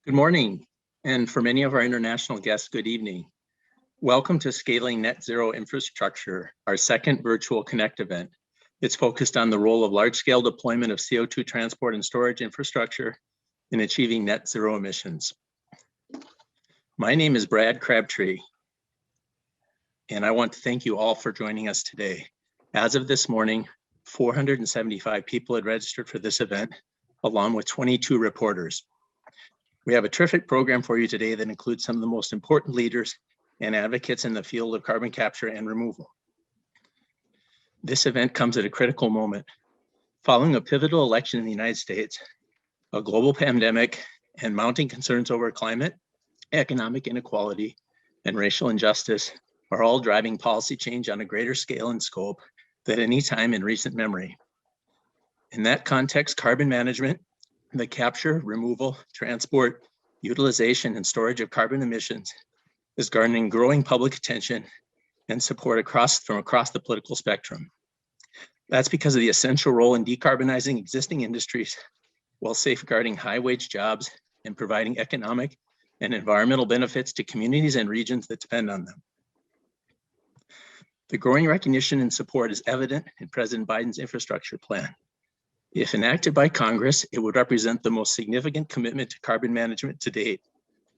Good morning, and for many of our international guests, good evening. Welcome to Scaling Net Zero Infrastructure, our second virtual Connect event. It's focused on the role of large-scale deployment of CO2 transport and storage infrastructure in achieving net zero emissions. My name is Brad Crabtree, and I want to thank you all for joining us today. As of this morning, 475 people had registered for this event, along with 22 reporters. We have a terrific program for you today that includes some of the most important leaders and advocates in the field of carbon capture and removal. This event comes at a critical moment. Following a pivotal election in the United States, a global pandemic, and mounting concerns over climate, economic inequality, and racial injustice are all driving policy change on a greater scale and scope than any time in recent memory. In that context, carbon management, the capture, removal, transport, utilization, and storage of carbon emissions is garnering growing public attention and support from across the political spectrum. That's because of the essential role in decarbonizing existing industries while safeguarding high-wage jobs and providing economic and environmental benefits to communities and regions that depend on them. The growing recognition and support is evident in President Biden's infrastructure plan. If enacted by Congress, it would represent the most significant commitment to carbon management to date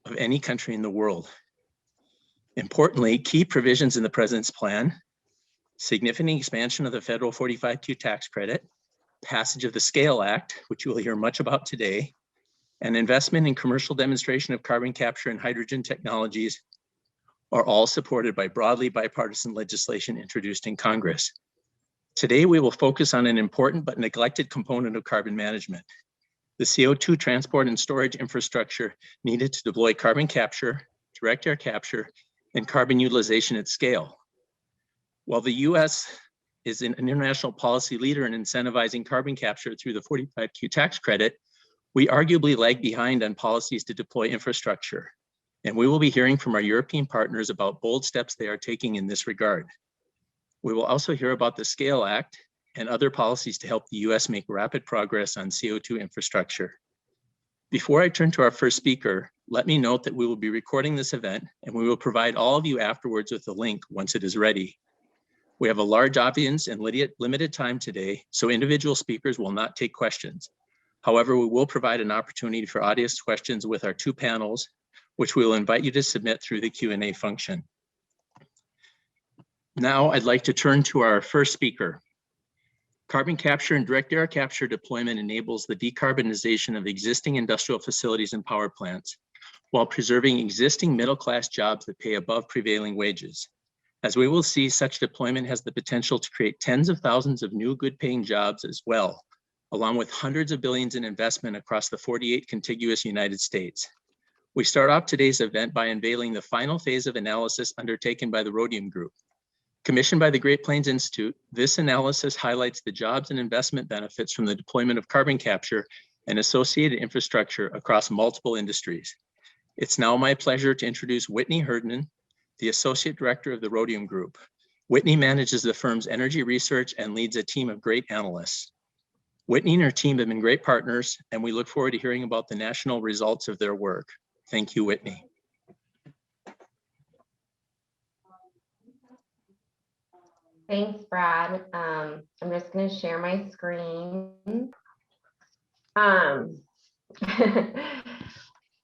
of any country in the world. Importantly, key provisions in the president's plan, significant expansion of the federal 45Q tax credit, passage of the SCALE Act, which you will hear much about today, and investment in commercial demonstration of carbon capture and hydrogen technologies are all supported by broadly bipartisan legislation introduced in Congress. Today, we will focus on an important but neglected component of carbon management, the CO2 transport and storage infrastructure needed to deploy carbon capture, direct air capture, and carbon utilization at scale. While the US is an international policy leader in incentivizing carbon capture through the 45Q tax credit, we arguably lag behind on policies to deploy infrastructure. And we will be hearing from our European partners about bold steps they are taking in this regard. We will also hear about the SCALE Act and other policies to help the US make rapid progress on CO2 infrastructure. Before I turn to our first speaker, let me note that we will be recording this event and we will provide all of you afterwards with a link once it is ready. We have a large audience and limited time today, so individual speakers will not take questions. However, we will provide an opportunity for audience questions with our two panels, which we will invite you to submit through the Q&A function. Now I'd like to turn to our first speaker. Carbon capture and direct air capture deployment enables the decarbonization of existing industrial facilities and power plants while preserving existing middle-class jobs that pay above prevailing wages. As we will see, such deployment has the potential to create tens of thousands of new good-paying jobs as well, along with hundreds of billions in investment across the 48 contiguous United States. We start off today's event by unveiling the final phase of analysis undertaken by the Rhodium Group. Commissioned by the Great Plains Institute, this analysis highlights the jobs and investment benefits from the deployment of carbon capture and associated infrastructure across multiple industries. It's now my pleasure to introduce Whitney Herndon, the Associate Director of the Rhodium Group. Whitney manages the firm's energy research and leads a team of great analysts. Whitney and her team have been great partners, and we look forward to hearing about the national results of their work. Thank you, Whitney. Thanks, Brad. I'm just going to share my screen.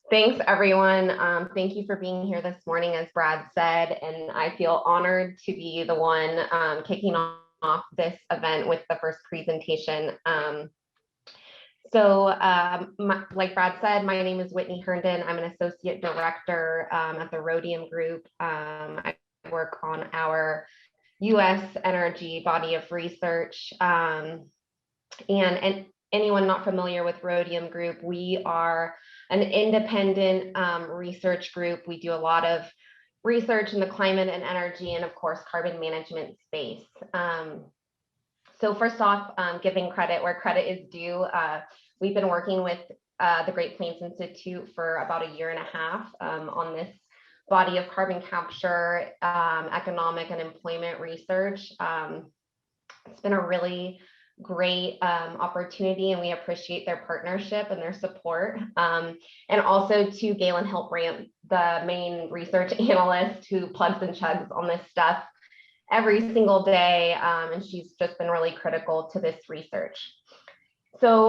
Thanks, everyone. Thank you for being here this morning, as Brad said, and I feel honored to be the one kicking off this event with the first presentation. Like Brad said, my name is Whitney Herndon. I'm an associate director at the Rhodium Group. I work on our U.S. energy body of research. And anyone not familiar with Rhodium Group, we are an independent research group. We do a lot of research in the climate and energy and, of course, carbon management space. So first off, giving credit where credit is due, we've been working with the Great Plains Institute for about a year and a half on this body of carbon capture, economic and employment research. It's been a really great opportunity, and we appreciate their partnership and their support. And also to Galen Hiltbrand, the main research analyst who plugs and chugs on this stuff every single day, and she's just been really critical to this research. So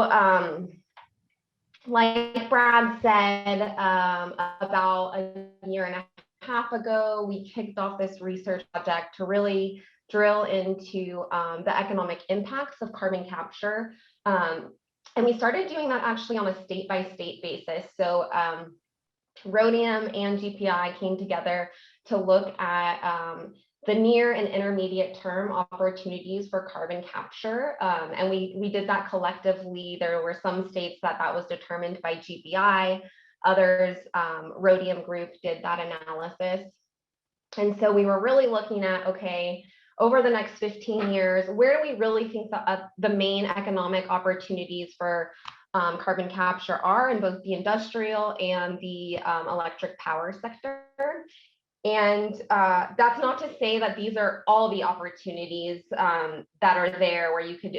like Brad said, about a year and a half ago, we kicked off this research project to really drill into the economic impacts of carbon capture. And we started doing that actually on a state-by-state basis. So Rhodium and GPI came together to look at the near and intermediate term opportunities for carbon capture. And we did that collectively. There were some states that was determined by GPI, others, Rhodium Group did that analysis. And so we were really looking at, okay, over the next 15 years, where do we really think that the main economic opportunities for carbon capture are in both the industrial and the electric power sector? And that's not to say that these are all the opportunities that are there where you could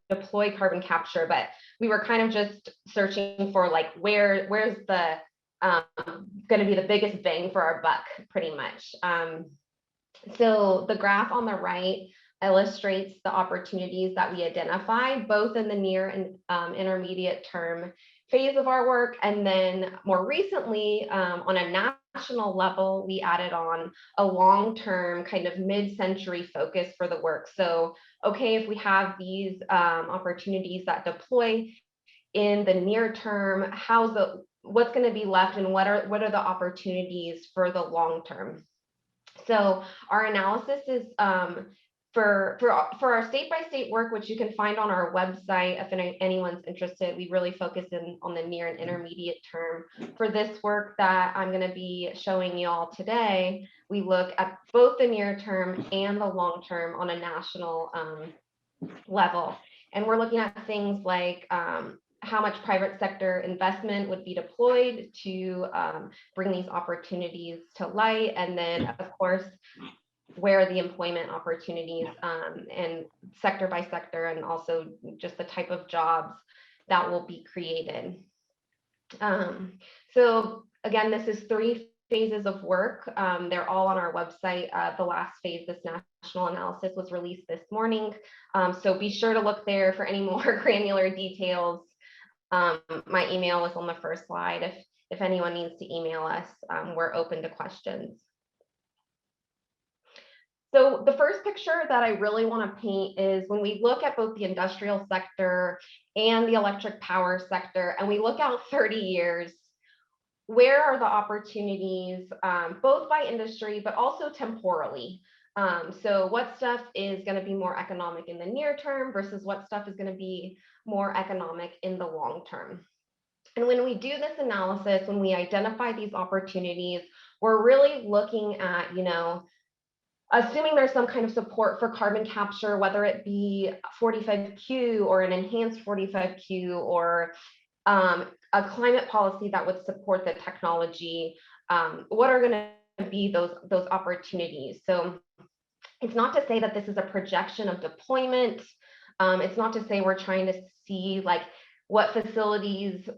deploy carbon capture, but we were kind of just searching for like where's the going to be the biggest bang for our buck, pretty much. So the graph on the right illustrates the opportunities that we identified, both in the near and intermediate term phase of our work. And then more recently, on a national level, we added on a long-term kind of mid-century focus for the work. So, okay, if we have these opportunities that deploy in the near term, what's going to be left, and what are the opportunities for the long term? So our analysis is for our state-by-state work, which you can find on our website if anyone's interested. We really focus on the near and intermediate term. For this work that I'm going to be showing you all today, we look at both the near term and the long term on a national level. And we're looking at things like how much private sector investment would be deployed to bring these opportunities to light. And then, of course, where are the employment opportunities and sector by sector, and also just the type of jobs that will be created. So again, this is 3 phases of work. They're all on our website. The last phase, this national analysis, was released this morning. So be sure to look there for any more granular details. My email was on the first slide. If anyone needs to email us, we're open to questions. So the first picture that I really want to paint is when we look at both the industrial sector and the electric power sector, and we look out 30 years, where are the opportunities, both by industry, but also temporally? So what stuff is going to be more economic in the near term versus what stuff is going to be more economic in the long term? And when we do this analysis, when we identify these opportunities, we're really looking at, assuming there's some kind of support for carbon capture, whether it be 45Q or an enhanced 45Q or a climate policy that would support the technology, what are going to be those opportunities? So it's not to say that this is a projection of deployment. It's not to say we're trying to see like what facilities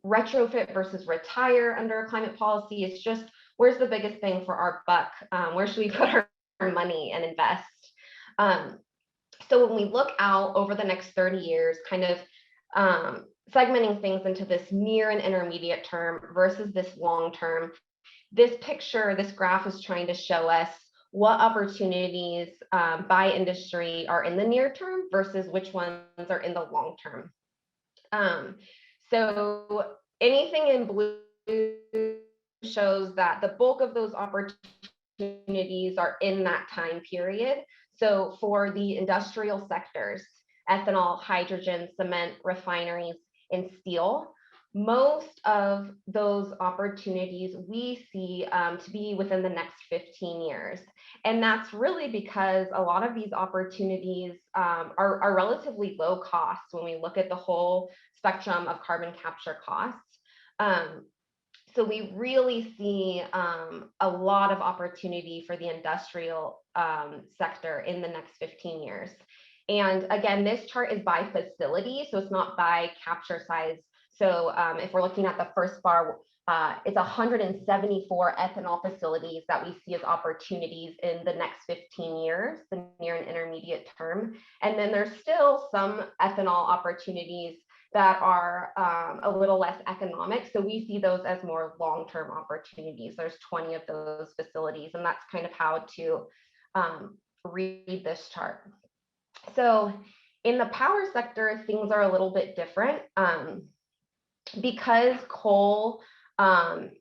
retrofit versus retire under a climate policy. It's just, where's the biggest bang for our buck? Where should we put our money and invest? So when we look out over the next 30 years, kind of segmenting things into this near and intermediate term versus this long term, this picture, this graph is trying to show us what opportunities by industry are in the near term versus which ones are in the long term. So anything in blue shows that the bulk of those opportunities are in that time period. So for the industrial sectors, ethanol, hydrogen, cement, refineries, and steel, most of those opportunities we see to be within the next 15 years. And that's really because a lot of these opportunities are relatively low cost when we look at the whole spectrum of carbon capture costs. So we really see a lot of opportunity for the industrial sector in the next 15 years. And again, this chart is by facility, so it's not by capture size. So if we're looking at the first bar, it's 174 ethanol facilities that we see as opportunities in the next 15 years, the near and intermediate term. And then there's still some ethanol opportunities that are a little less economic. So we see those as more long-term opportunities. There's 20 of those facilities, and that's kind of how to read this chart. So in the power sector, things are a little bit different. Because coal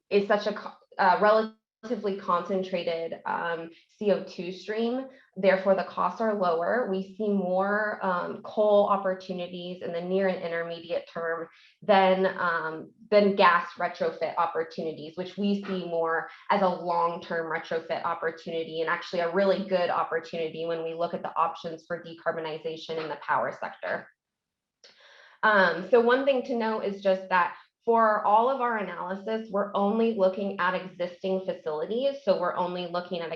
is such a relatively concentrated CO2 stream, therefore the costs are lower. We see more coal opportunities in the near and intermediate term than gas retrofit opportunities, which we see more as a long-term retrofit opportunity, and actually a really good opportunity when we look at the options for decarbonization in the power sector. So one thing to note is just that for all of our analysis, we're only looking at existing facilities. So we're only looking at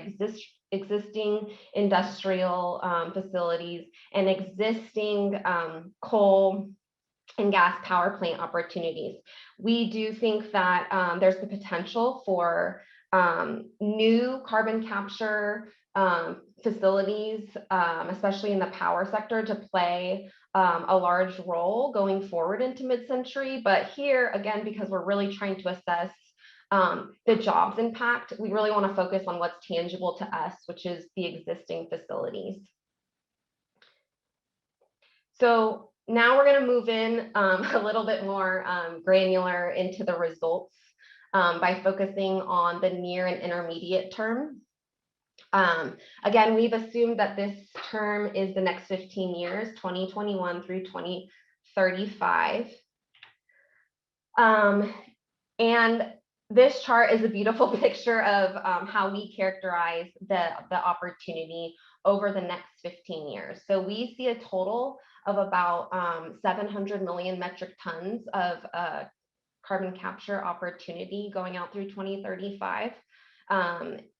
existing industrial facilities and existing coal and gas power plant opportunities. We do think that there's the potential for new carbon capture facilities, especially in the power sector, to play a large role going forward into mid-century. But here, again, because we're really trying to assess the jobs impact, we really want to focus on what's tangible to us, which is the existing facilities. So now we're going to move in a little bit more granular into the results by focusing on the near and intermediate term. Again, we've assumed that this term is the next 15 years, 2021 through 2035. And this chart is a beautiful picture of how we characterize the opportunity over the next 15 years. So we see a total of about 700 million metric tons of carbon capture opportunity going out through 2035.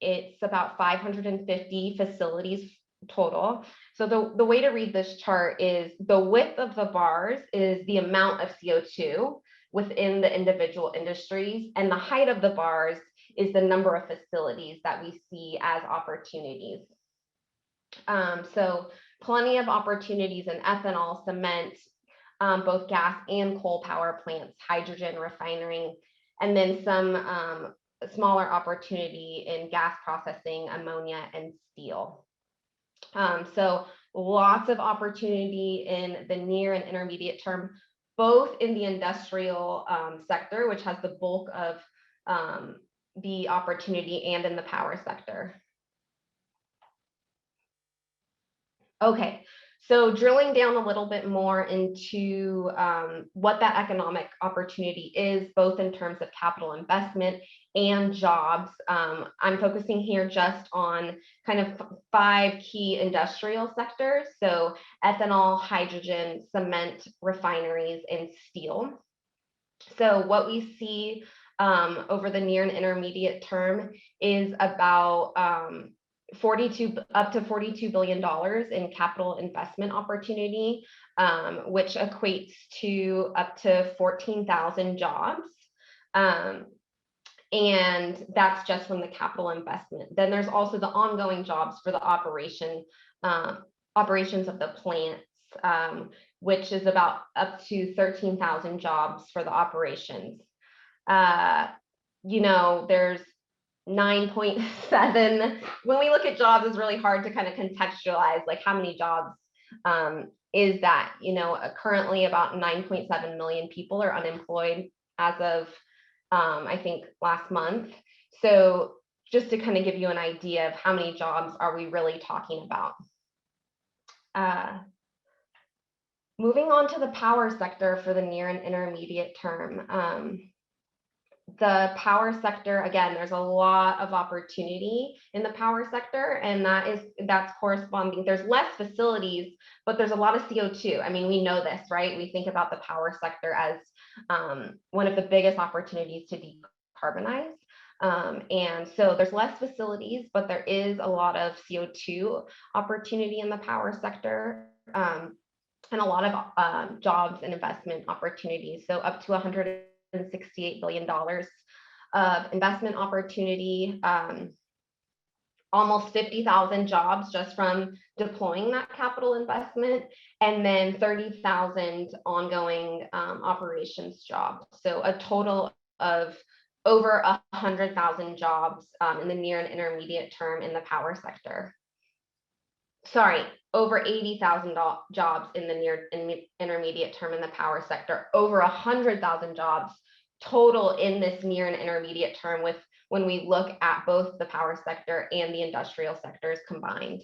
It's about 550 facilities total. So the way to read this chart is the width of the bars is the amount of CO2 within the individual industries, and the height of the bars is the number of facilities that we see as opportunities. So plenty of opportunities in ethanol, cement, both gas and coal power plants, hydrogen refining, and then some smaller opportunity in gas processing, ammonia, and steel. So lots of opportunity in the near and intermediate term, both in the industrial sector, which has the bulk of the opportunity, and in the power sector. Okay, so drilling down a little bit more into what that economic opportunity is, both in terms of capital investment and jobs. I'm focusing here just on kind of 5 key industrial sectors. So ethanol, hydrogen, cement, refineries, and steel. So what we see over the near and intermediate term is about up to $42 billion in capital investment opportunity, which equates to up to 14,000 jobs. And that's just from the capital investment. Then there's also the ongoing jobs for the operations of the plants, which is about up to 13,000 jobs for the operations. You know, there's 9.7. When we look at jobs, it's really hard to kind of contextualize, like, how many jobs is that? You know, currently about 9.7 million people are unemployed as of I think last month. So just to kind of give you an idea of how many jobs are we really talking about. Moving on to the power sector for the near and intermediate term. The power sector, again, there's a lot of opportunity in the power sector, and that's corresponding. There's less facilities, but there's a lot of CO2. I mean, we know this, right? We think about the power sector as one of the biggest opportunities to decarbonize. And so there's less facilities, but there is a lot of CO2 opportunity in the power sector. and a lot of jobs and investment opportunities. So up to $168 billion of investment opportunity, almost 50,000 jobs just from deploying that capital investment, and then 30,000 ongoing operations jobs. So a total of over 100,000 jobs in the near and intermediate term in the power sector. Sorry, over 80,000 jobs in the near and intermediate term in the power sector, over 100,000 jobs total in this near and intermediate term with when we look at both the power sector and the industrial sectors combined.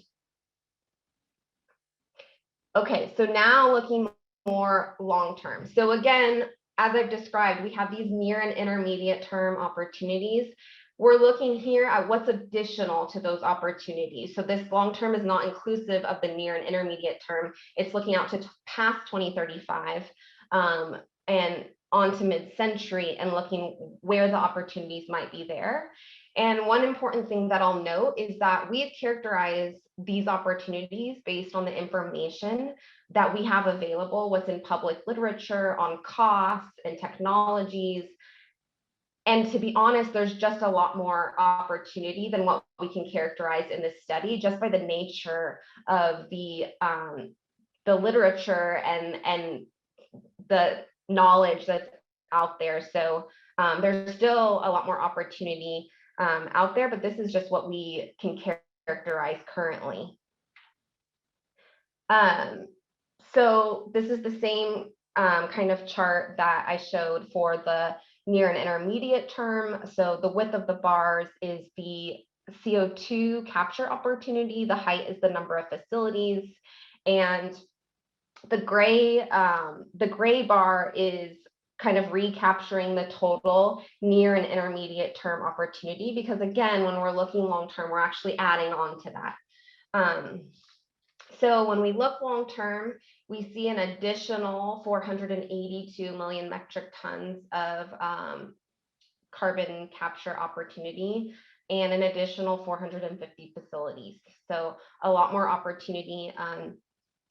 Okay, so now looking more long-term. So again, as I've described, we have these near and intermediate term opportunities. We're looking here at what's additional to those opportunities. So this long-term is not inclusive of the near and intermediate term. It's looking out to past 2035 and on to mid-century and looking where the opportunities might be there. And one important thing that I'll note is that we've characterized these opportunities based on the information that we have available, what's in public literature on costs and technologies. And to be honest, there's just a lot more opportunity than what we can characterize in this study, just by the nature of the literature and the knowledge that's out there. So there's still a lot more opportunity out there, but this is just what we can characterize currently. So this is the same kind of chart that I showed for the near and intermediate term. So the width of the bars is the CO2 capture opportunity. The height is the number of facilities, and the gray bar is kind of recapturing the total near and intermediate term opportunity, because again, when we're looking long term, we're actually adding on to that. So when we look long term, we see an additional 482 million metric tons of carbon capture opportunity and an additional 450 facilities. So a lot more opportunity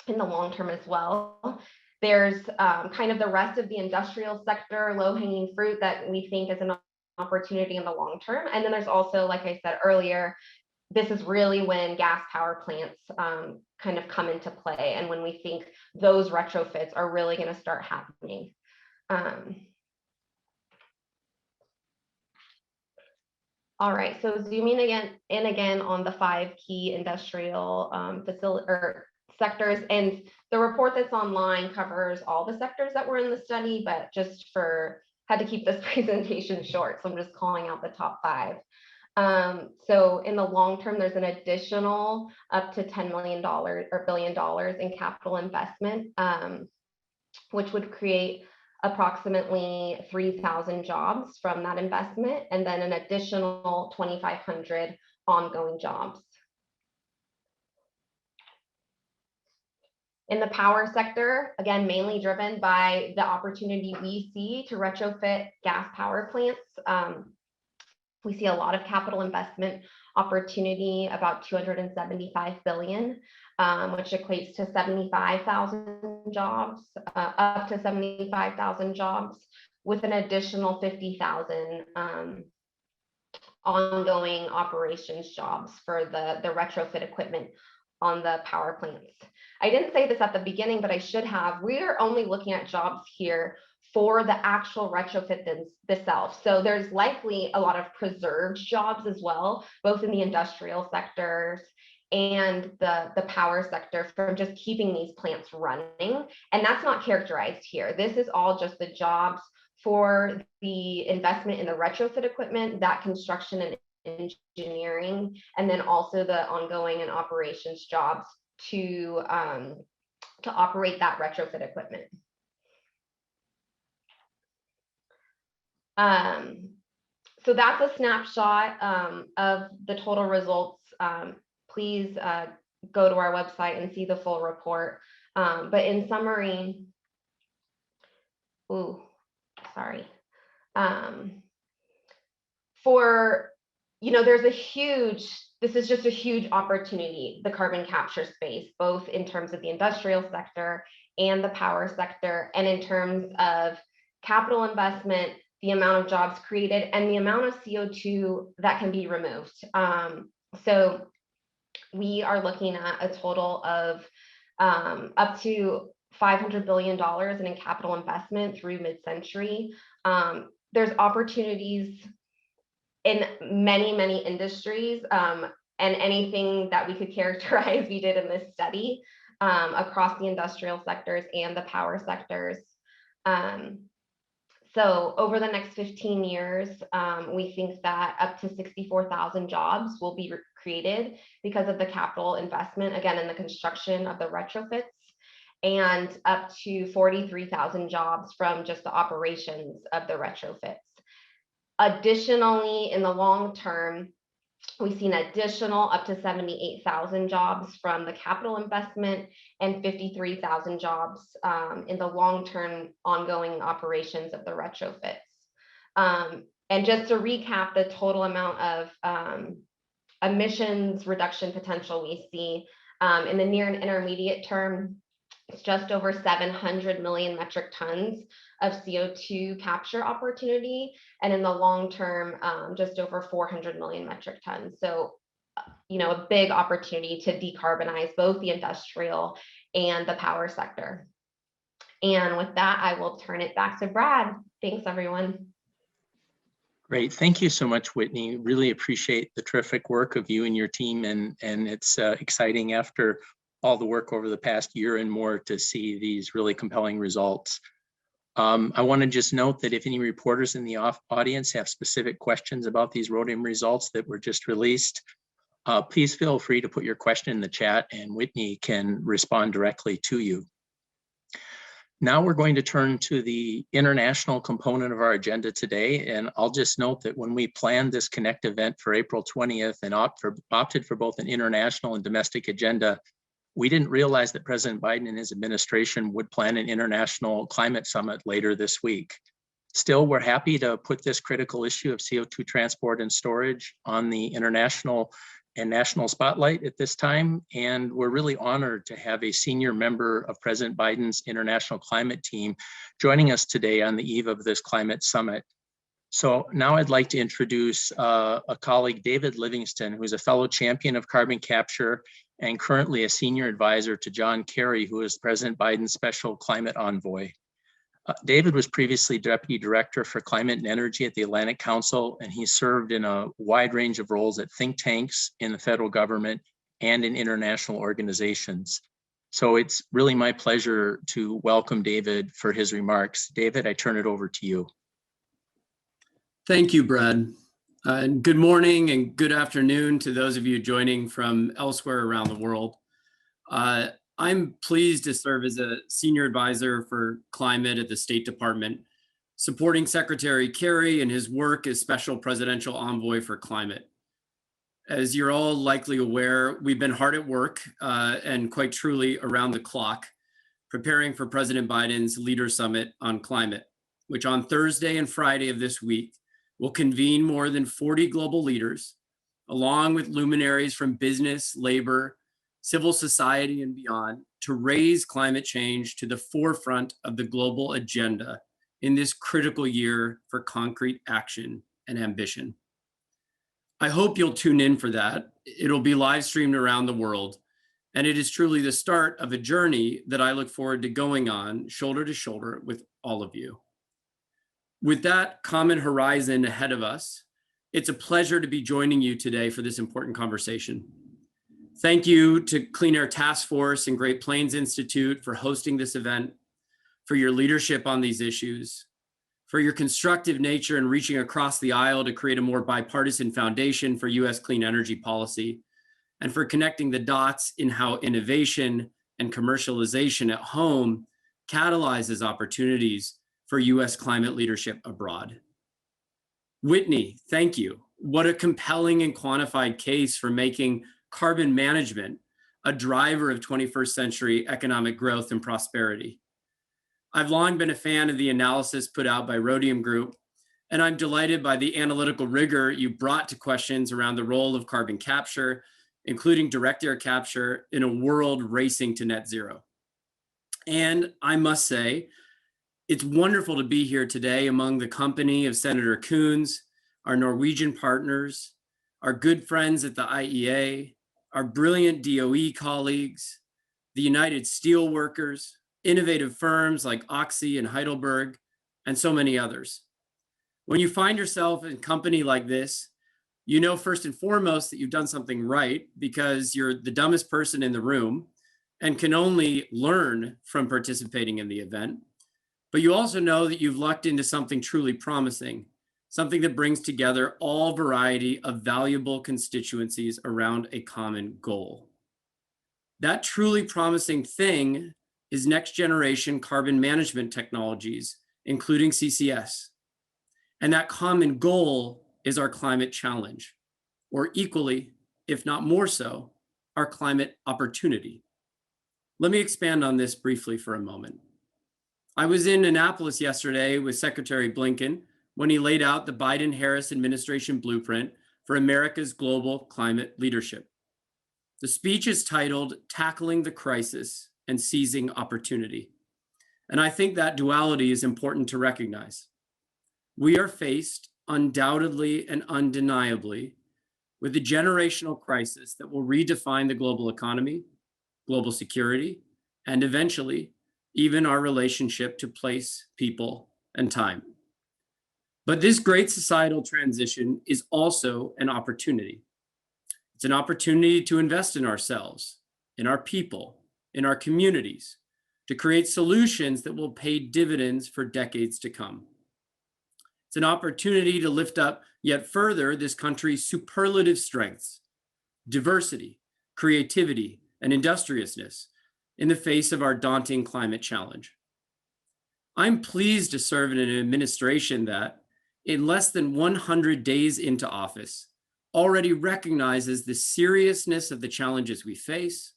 in the long term as well. There's kind of the rest of the industrial sector, low-hanging fruit that we think is an opportunity in the long term. And then there's also, like I said earlier, this is really when gas power plants kind of come into play, and when we think those retrofits are really going to start happening. All right, so zooming again on the 5 key industrial facility or sectors, and the report that's online covers all the sectors that were in the study, but just had to keep this presentation short, so I'm just calling out the top 5. So in the long term, there's an additional up to $10 million or $1 billion in capital investment, which would create approximately 3,000 jobs from that investment, and then an additional 2,500 ongoing jobs. In the power sector, again, mainly driven by the opportunity we see to retrofit gas power plants. We see a lot of capital investment opportunity, about 275 billion, which equates to 75,000 jobs, up to 75,000 jobs, with an additional 50,000 ongoing operations jobs for the retrofit equipment on the power plants. I didn't say this at the beginning, but I should have. We are only looking at jobs here for the actual retrofit themselves. So there's likely a lot of preserved jobs as well, both in the industrial sectors and the power sector, from just keeping these plants running. And that's not characterized here. This is all just the jobs for the investment in the retrofit equipment, that construction and engineering, and then also the ongoing and operations jobs to operate that retrofit equipment. So that's a snapshot of the total results. Please go to our website and see the full report. But in summary, there's a huge this is just a huge opportunity, the carbon capture space, both in terms of the industrial sector and the power sector, and in terms of capital investment, the amount of jobs created, and the amount of CO2 that can be removed. So we are looking at a total of up to $500 billion in capital investment through mid-century. There's opportunities in many, many industries, and anything that we could characterize we did in this study across the industrial sectors and the power sectors. So over the next 15 years, we think that up to 64,000 jobs will be created because of the capital investment, again, in the construction of the retrofits, and up to 43,000 jobs from just the operations of the retrofits. Additionally, in the long term, we see an additional up to 78,000 jobs from the capital investment and 53,000 jobs in the long-term ongoing operations of the retrofits. And just to recap the total amount of emissions reduction potential we see in the near and intermediate term, it's just over 700 million metric tons of CO2 capture opportunity, and in the long term, just over 400 million metric tons. So, a big opportunity to decarbonize both the industrial and the power sector. And with that, I will turn it back to Brad. Thanks, everyone. Great. Thank you so much, Whitney. Really appreciate the terrific work of you and your team, and it's exciting after all the work over the past year and more to see these really compelling results. I want to just note that if any reporters in the audience have specific questions about these Rhodium results that were just released, please feel free to put your question in the chat and Whitney can respond directly to you. Now we're going to turn to the international component of our agenda today. And I'll just note that when we planned this Connect event for April 20th and opted for both an international and domestic agenda, we didn't realize that President Biden and his administration would plan an international climate summit later this week. Still, we're happy to put this critical issue of CO2 transport and storage on the international and national spotlight at this time. And we're really honored to have a senior member of President Biden's international climate team joining us today on the eve of this climate summit. So now I'd like to introduce a colleague, David Livingston, who's a fellow champion of carbon capture and currently a senior advisor to John Kerry, who is President Biden's special climate envoy. David was previously Deputy Director for Climate and Energy at the Atlantic Council, and he served in a wide range of roles at think tanks, in the federal government, and in international organizations. So it's really my pleasure to welcome David for his remarks. David, I turn it over to you. Thank you, Brad. And good morning and good afternoon to those of you joining from elsewhere around the world. I'm pleased to serve as a senior advisor for climate at the State Department, supporting Secretary Kerry in his work as special presidential envoy for climate. As you're all likely aware, we've been hard at work and quite truly around the clock, preparing for President Biden's Leader Summit on Climate, which on Thursday and Friday of this week will convene more than 40 global leaders, along with luminaries from business, labor, civil society, and beyond, to raise climate change to the forefront of the global agenda in this critical year for concrete action and ambition. I hope you'll tune in for that. It'll be live streamed around the world, and it is truly the start of a journey that I look forward to going on shoulder to shoulder with all of you. With that common horizon ahead of us, it's a pleasure to be joining you today for this important conversation. Thank you to Clean Air Task Force and Great Plains Institute for hosting this event, for your leadership on these issues, for your constructive nature in reaching across the aisle to create a more bipartisan foundation for US clean energy policy, and for connecting the dots in how innovation and commercialization at home catalyzes opportunities for US climate leadership abroad. Whitney, thank you. What a compelling and quantified case for making carbon management a driver of 21st century economic growth and prosperity. I've long been a fan of the analysis put out by Rhodium Group And I'm delighted by the analytical rigor you brought to questions around the role of carbon capture, including direct air capture in a world racing to net zero. And I must say, it's wonderful to be here today among the company of Senator Coons, our Norwegian partners, our good friends at the IEA, our brilliant DOE colleagues, the United Steelworkers, innovative firms like Oxy and Heidelberg, and so many others. When you find yourself in company like this, you know first and foremost that you've done something right because you're the dumbest person in the room and can only learn from participating in the event. But you also know that you've lucked into something truly promising, something that brings together all variety of valuable constituencies around a common goal. That truly promising thing is next generation carbon management technologies, including CCS. And that common goal is our climate challenge, or equally, if not more so, our climate opportunity. Let me expand on this briefly for a moment. I was in Annapolis yesterday with Secretary Blinken when he laid out the Biden-Harris administration blueprint for America's global climate leadership. The speech is titled Tackling the Crisis and Seizing Opportunity. And I think that duality is important to recognize. We are faced undoubtedly and undeniably with a generational crisis that will redefine the global economy, global security, and eventually even our relationship to place, people, and time. But this great societal transition is also an opportunity. It's an opportunity to invest in ourselves, in our people, in our communities, to create solutions that will pay dividends for decades to come. It's an opportunity to lift up yet further this country's superlative strengths, diversity, creativity, and industriousness in the face of our daunting climate challenge. I'm pleased to serve in an administration that, in less than 100 days into office, already recognizes the seriousness of the challenges we face,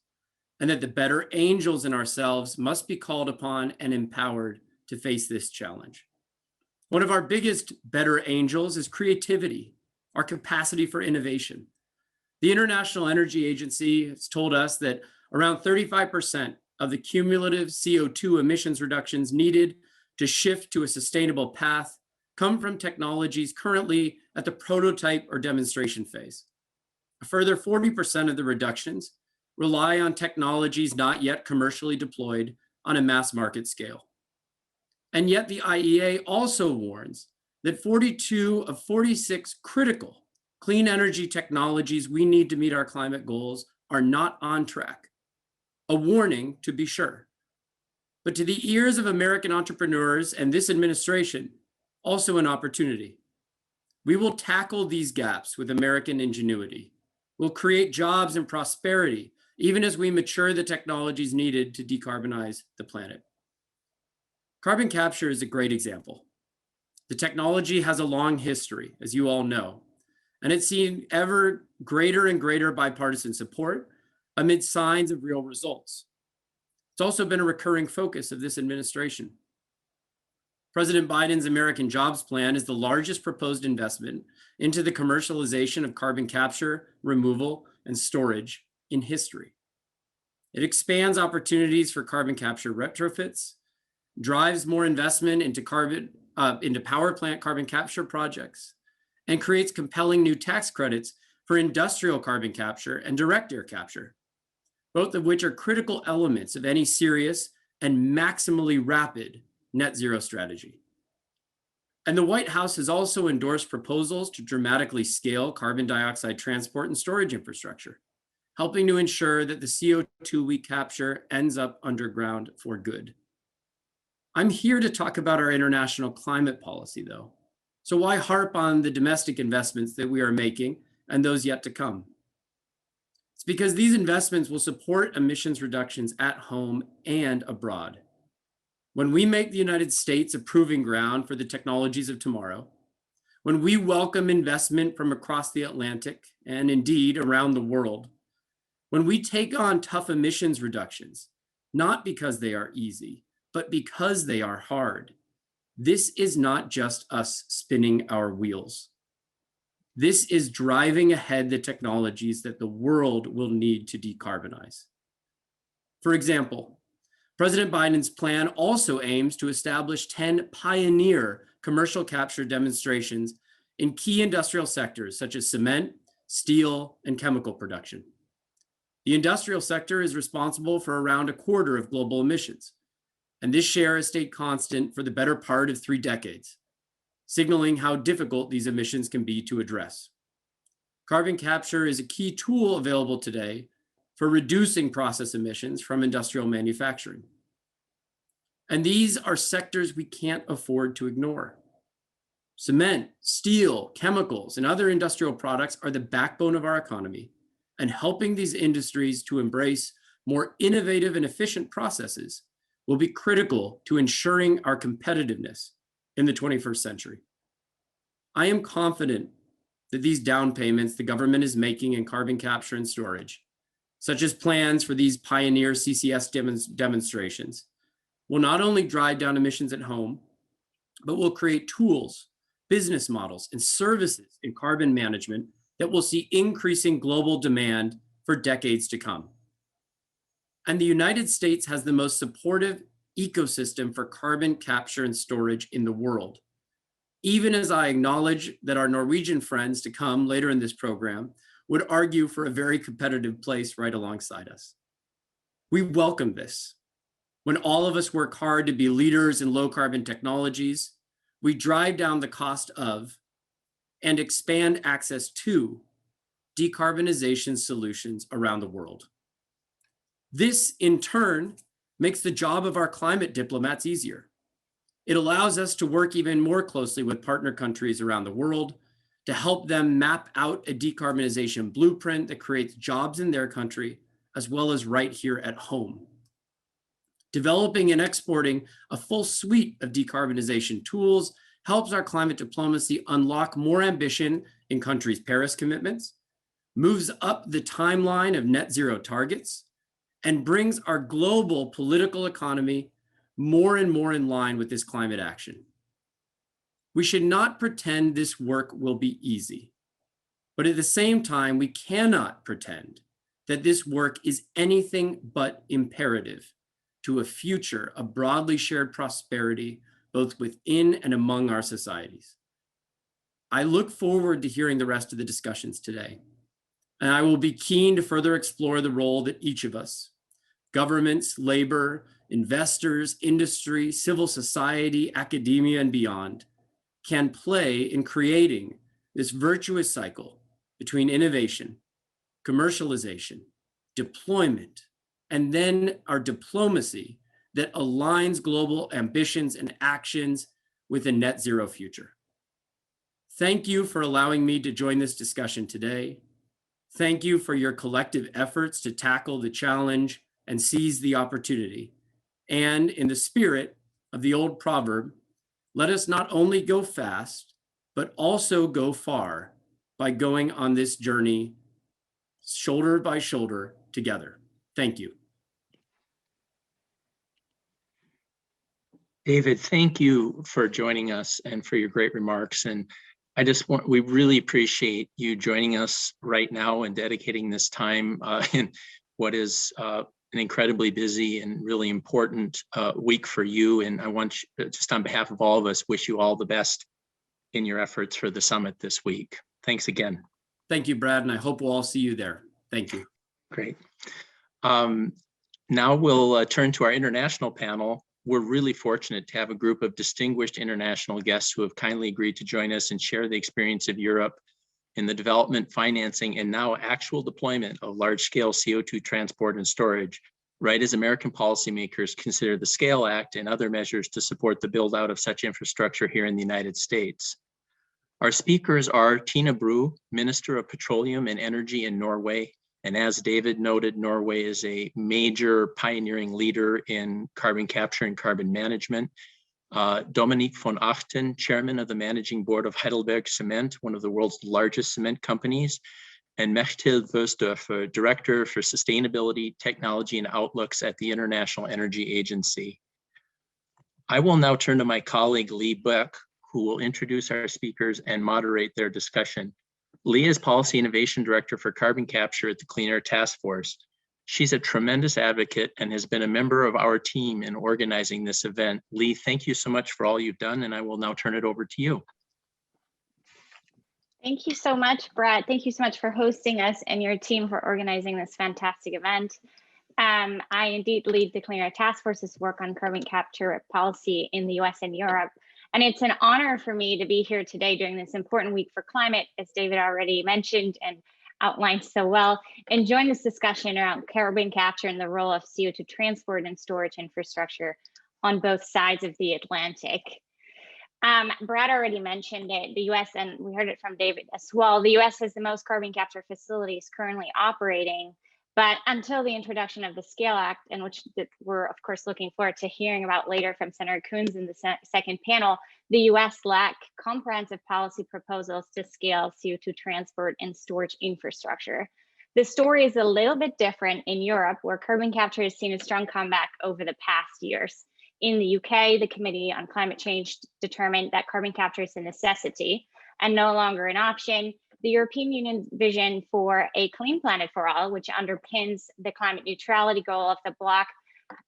and that the better angels in ourselves must be called upon and empowered to face this challenge. One of our biggest better angels is creativity, our capacity for innovation. The International Energy Agency has told us that around 35% of the cumulative CO2 emissions reductions needed to shift to a sustainable path come from technologies currently at the prototype or demonstration phase. A further 40% of the reductions rely on technologies not yet commercially deployed on a mass market scale. And yet the IEA also warns that 42 of 46 critical clean energy technologies we need to meet our climate goals are not on track. A warning, to be sure. But to the ears of American entrepreneurs and this administration, also an opportunity. We will tackle these gaps with American ingenuity. We'll create jobs and prosperity, even as we mature the technologies needed to decarbonize the planet. Carbon capture is a great example. The technology has a long history, as you all know, and it's seen ever greater and greater bipartisan support amid signs of real results. It's also been a recurring focus of this administration. President Biden's American Jobs Plan is the largest proposed investment into the commercialization of carbon capture, removal, and storage in history. It expands opportunities for carbon capture retrofits, drives more investment into power plant carbon capture projects, and creates compelling new tax credits for industrial carbon capture and direct air capture, both of which are critical elements of any serious and maximally rapid net zero strategy. And the White House has also endorsed proposals to dramatically scale carbon dioxide transport and storage infrastructure, helping to ensure that the CO2 we capture ends up underground for good. I'm here to talk about our international climate policy, though. So why harp on the domestic investments that we are making and those yet to come? It's because these investments will support emissions reductions at home and abroad. When we make the United States a proving ground for the technologies of tomorrow, when we welcome investment from across the Atlantic and indeed around the world, when we take on tough emissions reductions, not because they are easy, but because they are hard, this is not just us spinning our wheels. This is driving ahead the technologies that the world will need to decarbonize. For example, President Biden's plan also aims to establish 10 pioneer commercial capture demonstrations in key industrial sectors such as cement, steel, and chemical production. The industrial sector is responsible for around a quarter of global emissions, and this share has stayed constant for the better part of 3 decades, signaling how difficult these emissions can be to address. Carbon capture is a key tool available today for reducing process emissions from industrial manufacturing. And these are sectors we can't afford to ignore. Cement, steel, chemicals, and other industrial products are the backbone of our economy, and helping these industries to embrace more innovative and efficient processes will be critical to ensuring our competitiveness in the 21st century. I am confident that these down payments the government is making in carbon capture and storage, such as plans for these pioneer CCS demonstrations, will not only drive down emissions at home, but will create tools, business models, and services in carbon management that will see increasing global demand for decades to come. And the United States has the most supportive ecosystem for carbon capture and storage in the world. Even as I acknowledge that our Norwegian friends to come later in this program would argue for a very competitive place right alongside us. We welcome this. When all of us work hard to be leaders in low carbon technologies, we drive down the cost of and expand access to decarbonization solutions around the world. This, in turn, makes the job of our climate diplomats easier. It allows us to work even more closely with partner countries around the world to help them map out a decarbonization blueprint that creates jobs in their country, as well as right here at home. Developing and exporting a full suite of decarbonization tools helps our climate diplomacy unlock more ambition in countries' Paris commitments, moves up the timeline of net zero targets, and brings our global political economy more and more in line with this climate action. We should not pretend this work will be easy, but at the same time, we cannot pretend that this work is anything but imperative to a future of broadly shared prosperity, both within and among our societies. I look forward to hearing the rest of the discussions today, and I will be keen to further explore the role that each of us, governments, labor, investors, industry, civil society, academia, and beyond, can play in creating this virtuous cycle between innovation, commercialization, deployment, and then our diplomacy that aligns global ambitions and actions with a net zero future. Thank you for allowing me to join this discussion today. Thank you for your collective efforts to tackle the challenge and seize the opportunity. And in the spirit of the old proverb, let us not only go fast, but also go far by going on this journey shoulder by shoulder together. Thank you. David, thank you for joining us and for your great remarks. And we really appreciate you joining us right now and dedicating this time in what is an incredibly busy and really important week for you. And I want you, just on behalf of all of us, wish you all the best in your efforts for the summit this week. Thanks again. Thank you, Brad, and I hope we'll all see you there. Thank you. Great. Now we'll turn to our international panel. We're really fortunate to have a group of distinguished international guests who have kindly agreed to join us and share the experience of Europe in the development, financing, and now actual deployment of large-scale CO2 transport and storage, right as American policymakers consider the SCALE Act and other measures to support the build-out of such infrastructure here in the United States. Our speakers are Tina Bru, Minister of Petroleum and Energy in Norway. And as David noted, Norway is a major pioneering leader in carbon capture and carbon management. Dominique von Achten, Chairman of the Managing Board of Heidelberg Cement, one of the world's largest cement companies, and Mechthild Vossdorfer, Director for Sustainability, Technology, and Outlooks at the International Energy Agency. I will now turn to my colleague, Lee Beck, who will introduce our speakers and moderate their discussion. Lee is Policy Innovation Director for Carbon Capture at the Clean Air Task Force. She's a tremendous advocate and has been a member of our team in organizing this event. Lee, thank you so much for all you've done, and I will now turn it over to you. Thank you so much, Brett. Thank you so much for hosting us and your team for organizing this fantastic event. I indeed lead the Clean Air Task Force's work on carbon capture policy in the US and Europe. And it's an honor for me to be here today during this important week for climate, as David already mentioned and outlined so well, and join this discussion around carbon capture and the role of CO2 transport and storage infrastructure on both sides of the Atlantic. Brad already mentioned it, the US, and we heard it from David as well, the US has the most carbon capture facilities currently operating, but until the introduction of the SCALE Act, and which we're of course looking forward to hearing about later from Senator Coons in the second panel, the US lacked comprehensive policy proposals to scale CO2 transport and storage infrastructure. The story is a little bit different in Europe, where carbon capture has seen a strong comeback over the past years. In the UK, the Committee on Climate Change determined that carbon capture is a necessity and no longer an option. The European Union vision for a clean planet for all, which underpins the climate neutrality goal of the bloc,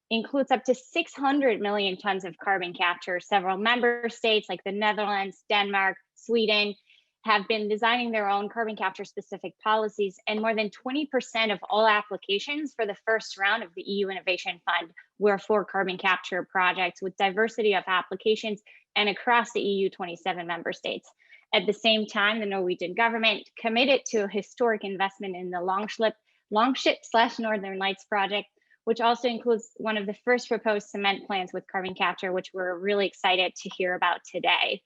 includes up to 600 million tons of carbon capture. Several member states like the Netherlands, Denmark, Sweden have been designing their own carbon capture specific policies, and more than 20% of all applications for the first round of the EU Innovation Fund were for carbon capture projects with diversity of applications and across the EU 27 member states. At the same time, the Norwegian government committed to a historic investment in the Longship/Northern Lights project, which also includes one of the first proposed cement plants with carbon capture, which we're really excited to hear about today.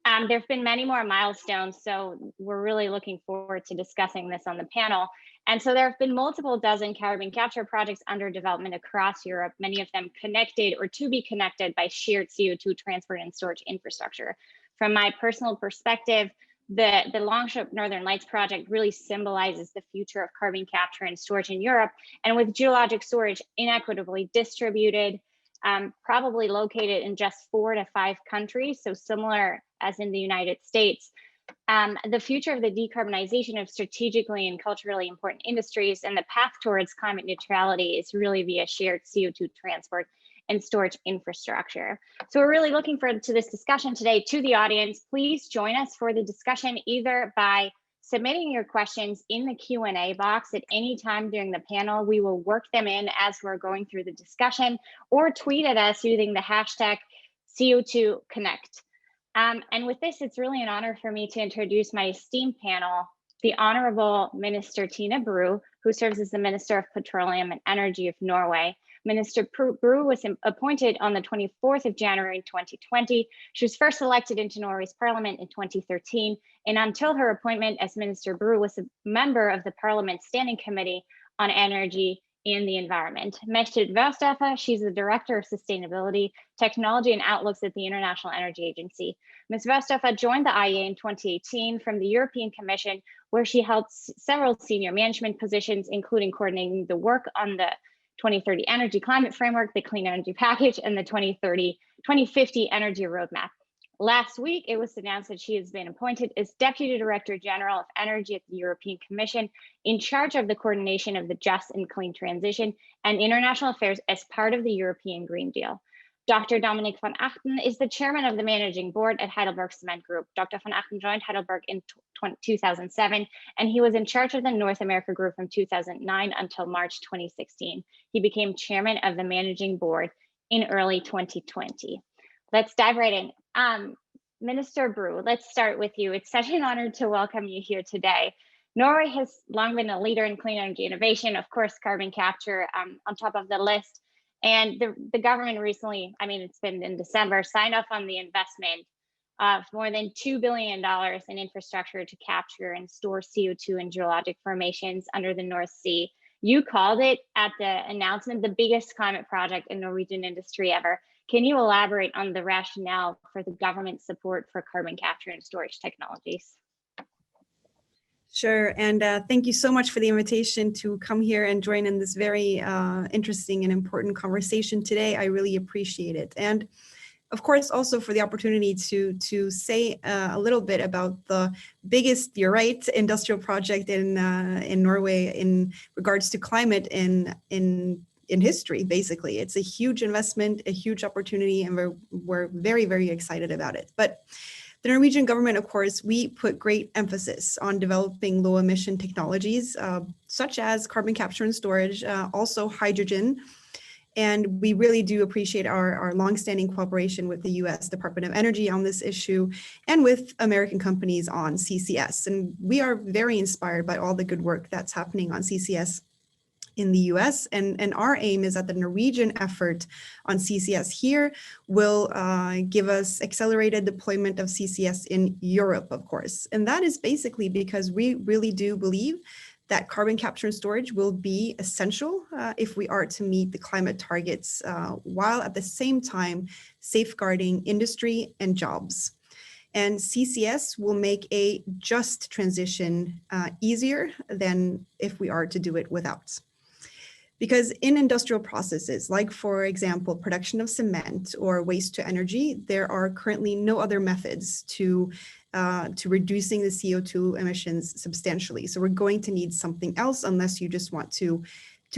There have been many more milestones, so we're really looking forward to discussing this on the panel. And so there have been multiple dozen carbon capture projects under development across Europe, many of them connected or to be connected by shared CO2 transport and storage infrastructure. From my personal perspective, the Longship Northern Lights project really symbolizes the future of carbon capture and storage in Europe. And with geologic storage inequitably distributed, probably located in just 4 to 5 countries, so similar as in the United States. The future of the decarbonization of strategically and culturally important industries and the path towards climate neutrality is really via shared CO2 transport and storage infrastructure. So we're really looking forward to this discussion today. To the audience, please join us for the discussion either by submitting your questions in the Q&A box at any time during the panel. We will work them in as we're going through the discussion, or tweet at us using the hashtag CO2NNECT. And with this, it's really an honor for me to introduce my esteemed panel, the Honorable Minister Tina Bru, who serves as the Minister of Petroleum and Energy of Norway. Minister Bru was appointed on the 24th of January 2020. She was first elected into Norway's parliament in 2013, and until her appointment as Minister, Bru was a member of the Parliament's Standing Committee on Energy and the Environment. Mette Verstappen, she's the Director of Sustainability, Technology and Outlooks at the International Energy Agency. Ms. Verstappen joined the IEA in 2018 from the European Commission, where she held several senior management positions, including coordinating the work on the 2030 Energy Climate Framework, the Clean Energy Package, and the 2050 Energy Roadmap. Last week, it was announced that she has been appointed as Deputy Director General of Energy at the European Commission, in charge of the coordination of the just and clean transition and international affairs as part of the European Green Deal. Dr. Dominic van Achten is the chairman of the managing board at Heidelberg Cement Group. Dr. van Achten joined Heidelberg in 2007, and he was in charge of the North America Group from 2009 until March 2016. He became chairman of the managing board in early 2020. Let's dive right in. Minister Bru, let's start with you. It's such an honor to welcome you here today. Norway has long been a leader in clean energy innovation, of course, carbon capture on top of the list. And the government recently, I mean, it's been in December, signed off on the investment of more than $2 billion in infrastructure to capture and store CO2 in geologic formations under the North Sea. You called it at the announcement the biggest climate project in Norwegian industry ever. Can you elaborate on the rationale for the government support for carbon capture and storage technologies? Sure, and thank you so much for the invitation to come here and join in this very interesting and important conversation today. I really appreciate it. And of course, also for the opportunity to say a little bit about the biggest, you're right, industrial project in Norway in regards to climate in history. Basically, it's a huge investment, a huge opportunity, and we're very, very excited about it. But the Norwegian government, of course, we put great emphasis on developing low emission technologies, such as carbon capture and storage, also hydrogen. And we really do appreciate our longstanding cooperation with the US Department of Energy on this issue and with American companies on CCS. And we are very inspired by all the good work that's happening on CCS in the US. And our aim is that the Norwegian effort on CCS here will give us accelerated deployment of CCS in Europe, of course. And that is basically because we really do believe that carbon capture and storage will be essential if we are to meet the climate targets, while at the same time safeguarding industry and jobs. And CCS will make a just transition easier than if we are to do it without. Because in industrial processes, like for example, production of cement or waste to energy, there are currently no other methods to reducing the CO2 emissions substantially. So we're going to need something else unless you just want to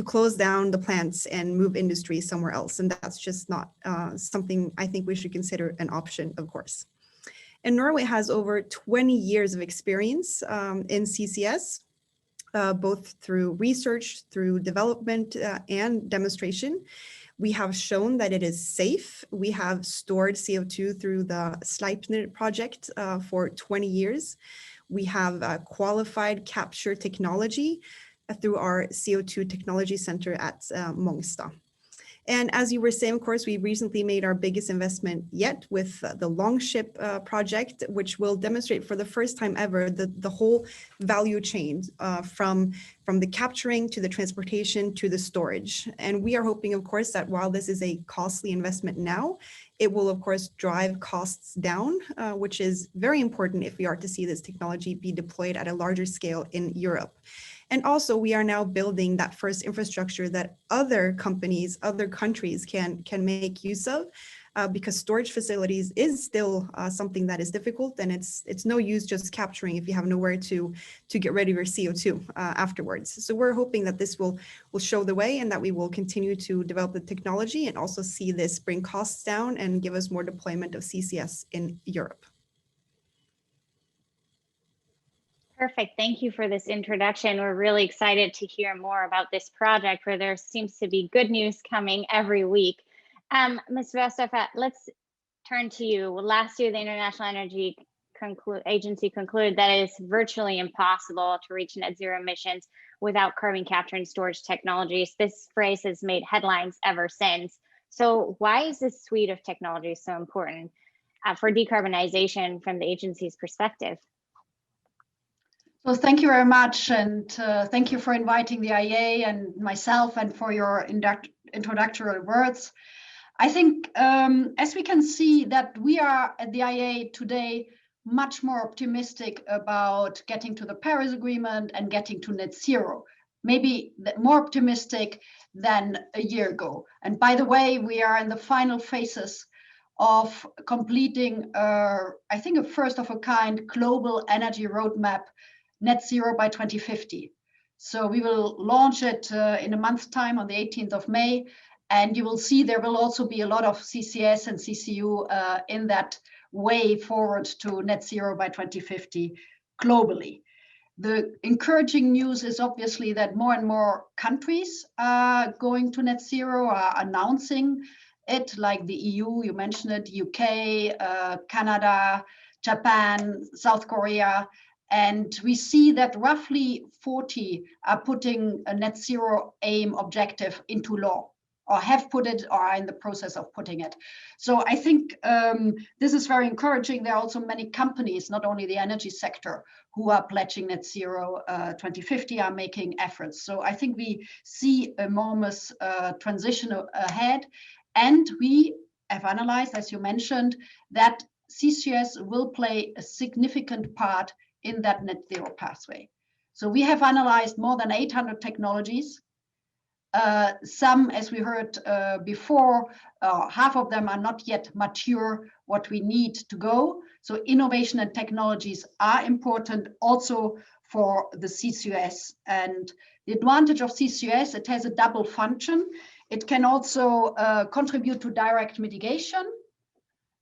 close down the plants and move industry somewhere else. And that's just not something I think we should consider an option, of course. And Norway has over 20 years of experience in CCS, both through research, through development and demonstration. We have shown that it is safe. We have stored CO2 through the Sleipner project for 20 years. We have qualified capture technology through our CO2 Technology Center at Mongstad. And as you were saying, of course, we recently made our biggest investment yet with the Longship project, which will demonstrate for the first time ever the whole value chain from the capturing to the transportation to the storage. And we are hoping, of course, that while this is a costly investment now, it will, of course, drive costs down, which is very important if we are to see this technology be deployed at a larger scale in Europe. And also, we are now building that first infrastructure that other companies, other countries can make use of, because storage facilities is still something that is difficult, and it's no use just capturing if you have nowhere to get rid of your CO2 afterwards. So we're hoping that this will show the way, and that we will continue to develop the technology and also see this bring costs down and give us more deployment of CCS in Europe. Perfect. Thank you for this introduction. We're really excited to hear more about this project where there seems to be good news coming every week. Ms. Vesterfeldt, let's turn to you. Well, last year, the International Energy Agency concluded that it is virtually impossible to reach net zero emissions without carbon capture and storage technologies. This phrase has made headlines ever since. So why is this suite of technologies so important for decarbonization from the agency's perspective? So thank you very much, and thank you for inviting the IEA and myself and for your introductory words. I think as we can see that we are at the IEA today much more optimistic about getting to the Paris Agreement and getting to net zero, maybe more optimistic than a year ago. And by the way, we are in the final phases of completing, I think, a first of a kind global energy roadmap, net zero by 2050. So we will launch it in a month's time on the 18th of May. And you will see there will also be a lot of CCS and CCU in that way forward to net zero by 2050 globally. The encouraging news is obviously that more and more countries are going to net zero, are announcing it, like the EU, you mentioned it, UK, Canada, Japan, South Korea. And we see that roughly 40 are putting a net zero aim objective into law, or have put it, or are in the process of putting it. So I think this is very encouraging. There are also many companies, not only the energy sector, who are pledging net zero 2050, are making efforts. So I think we see enormous transition ahead. And we have analyzed, as you mentioned, that CCS will play a significant part in that net zero pathway. So we have analyzed more than 800 technologies. Some, as we heard before, half of them are not yet mature what we need to go. So innovation and technologies are important also for the CCUS. And the advantage of CCUS, it has a double function. It can also contribute to direct mitigation,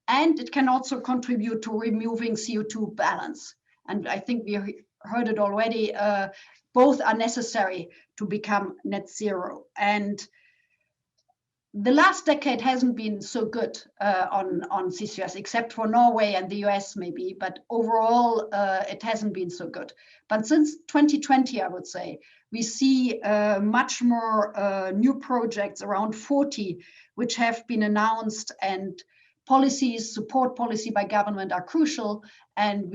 and it can also contribute to removing CO2 balance. And I think we heard it already, both are necessary to become net zero. And the last decade hasn't been so good on CCUS, except for Norway and the US maybe, but overall it hasn't been so good. But since 2020, I would say, we see much more new projects, around 40, which have been announced, and policies, support policy by government are crucial. And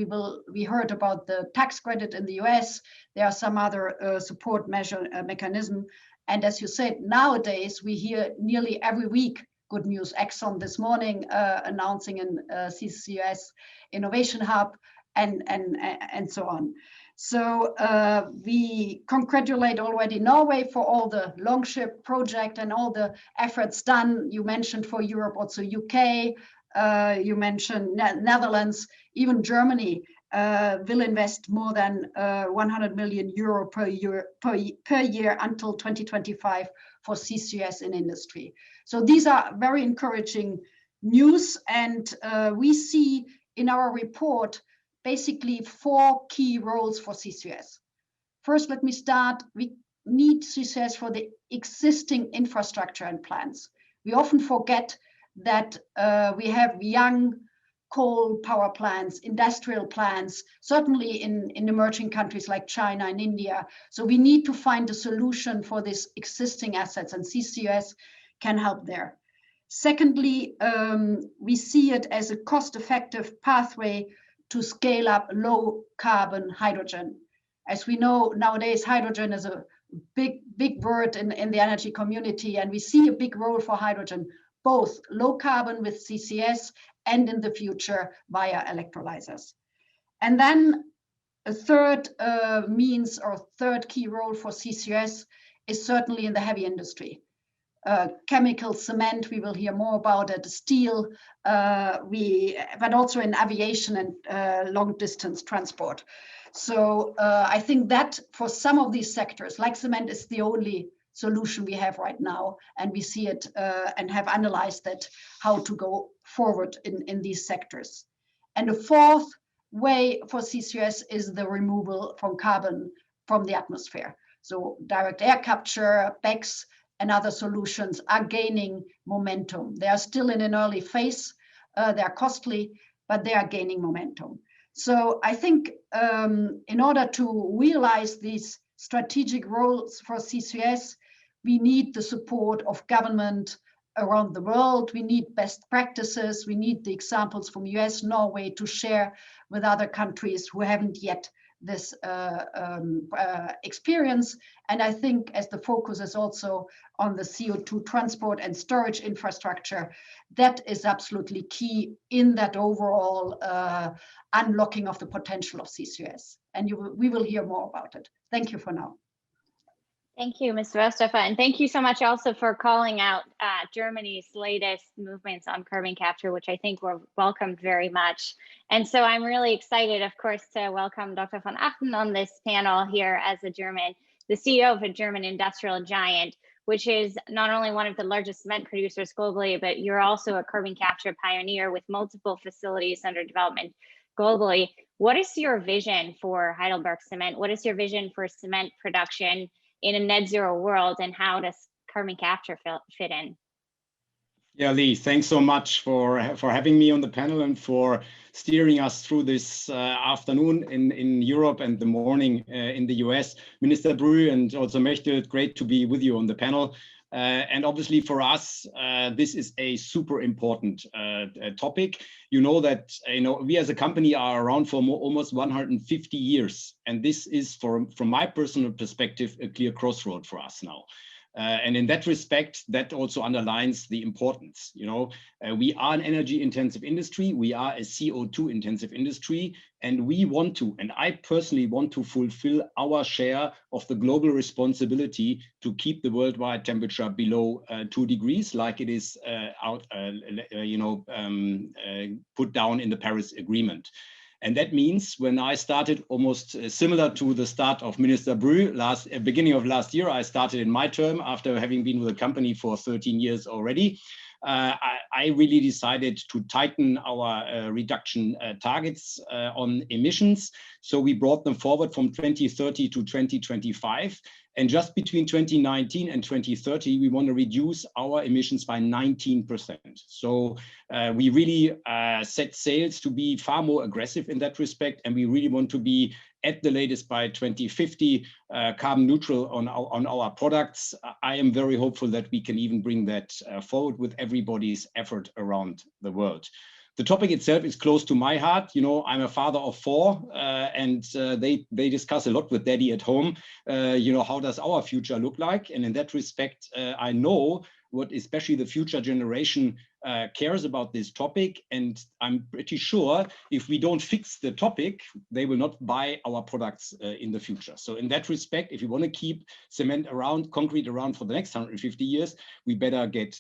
we heard about the tax credit in the US. There are some other support mechanism. And as you said, nowadays we hear nearly every week good news. Exxon this morning announcing an CCUS innovation hub, and so on. So we congratulate already Norway for all the Longship project and all the efforts done. You mentioned for Europe, also UK, you mentioned Netherlands, even Germany will invest more than 100 million euro per year until 2025 for CCUS in industry. So these are very encouraging news, and we see in our report basically 4 key roles for CCUS. First, let me start. We need CCUS for the existing infrastructure and plants. We often forget that we have young coal power plants, industrial plants, certainly in emerging countries like China and India. So we need to find a solution for these existing assets, and CCUS can help there. Secondly, we see it as a cost-effective pathway to scale up low carbon hydrogen. As we know, nowadays, hydrogen is a big word in the energy community, and we see a big role for hydrogen, both low carbon with CCS and in the future via electrolyzers. And then a third means, or third key role for CCUS is certainly in the heavy industry. Chemical, cement, we will hear more about it, steel, but also in aviation and long distance transport. So I think that for some of these sectors, like cement, is the only solution we have right now, and we see it and have analyzed it, how to go forward in these sectors. And the fourth way for CCUS is the removal from carbon from the atmosphere. So direct air capture, BECCS, and other solutions are gaining momentum. They are still in an early phase. They are costly, but they are gaining momentum. So I think in order to realize these strategic roles for CCUS, we need the support of government around the world. We need best practices. We need the examples from US, Norway to share with other countries who haven't yet this experience. And I think as the focus is also on the CO2 transport and storage infrastructure, that is absolutely key in that overall unlocking of the potential of CCUS. And we will hear more about it. Thank you for now. Thank you, Ms. Rostova, and thank you so much also for calling out Germany's latest movements on carbon capture, which I think were welcomed very much. And so I'm really excited, of course, to welcome Dr. von Achten on this panel here as the CEO of a German industrial giant, which is not only one of the largest cement producers globally, but you're also a carbon capture pioneer with multiple facilities under development globally. What is your vision for Heidelberg Cement? What is your vision for cement production in a net zero world, and how does carbon capture fit in? Yeah, Lee, thanks so much for having me on the panel and for steering us through this afternoon in Europe and the morning in the US. Minister Brü and also Mechthild, great to be with you on the panel. And obviously for us, this is a super important topic. You know that we as a company are around for almost 150 years. And this is, from my personal perspective, a clear crossroad for us now. And in that respect, that also underlines the importance. We are an energy intensive industry. We are a CO2 intensive industry. And we want to, and I personally want to fulfill our share of the global responsibility to keep the worldwide temperature below 2 degrees, like it is put down in the Paris Agreement. And that means when I started, almost similar to the start of Minister Brü beginning of last year, I started in my term after having been with the company for 13 years already. I really decided to tighten our reduction targets on emissions. So we brought them forward from 2030 to 2025. And just between 2019 and 2030, we want to reduce our emissions by 19%. So we really set sails to be far more aggressive in that respect. And we really want to be at the latest by 2050 carbon neutral on our products. I am very hopeful that we can even bring that forward with everybody's effort around the world. The topic itself is close to my heart. I'm a father of 4, and they discuss a lot with daddy at home. How does our future look like? And in that respect, I know what especially the future generation cares about this topic. And I'm pretty sure if we don't fix the topic, they will not buy our products in the future. So in that respect, if you want to keep cement around, concrete around for the next 150 years, we better get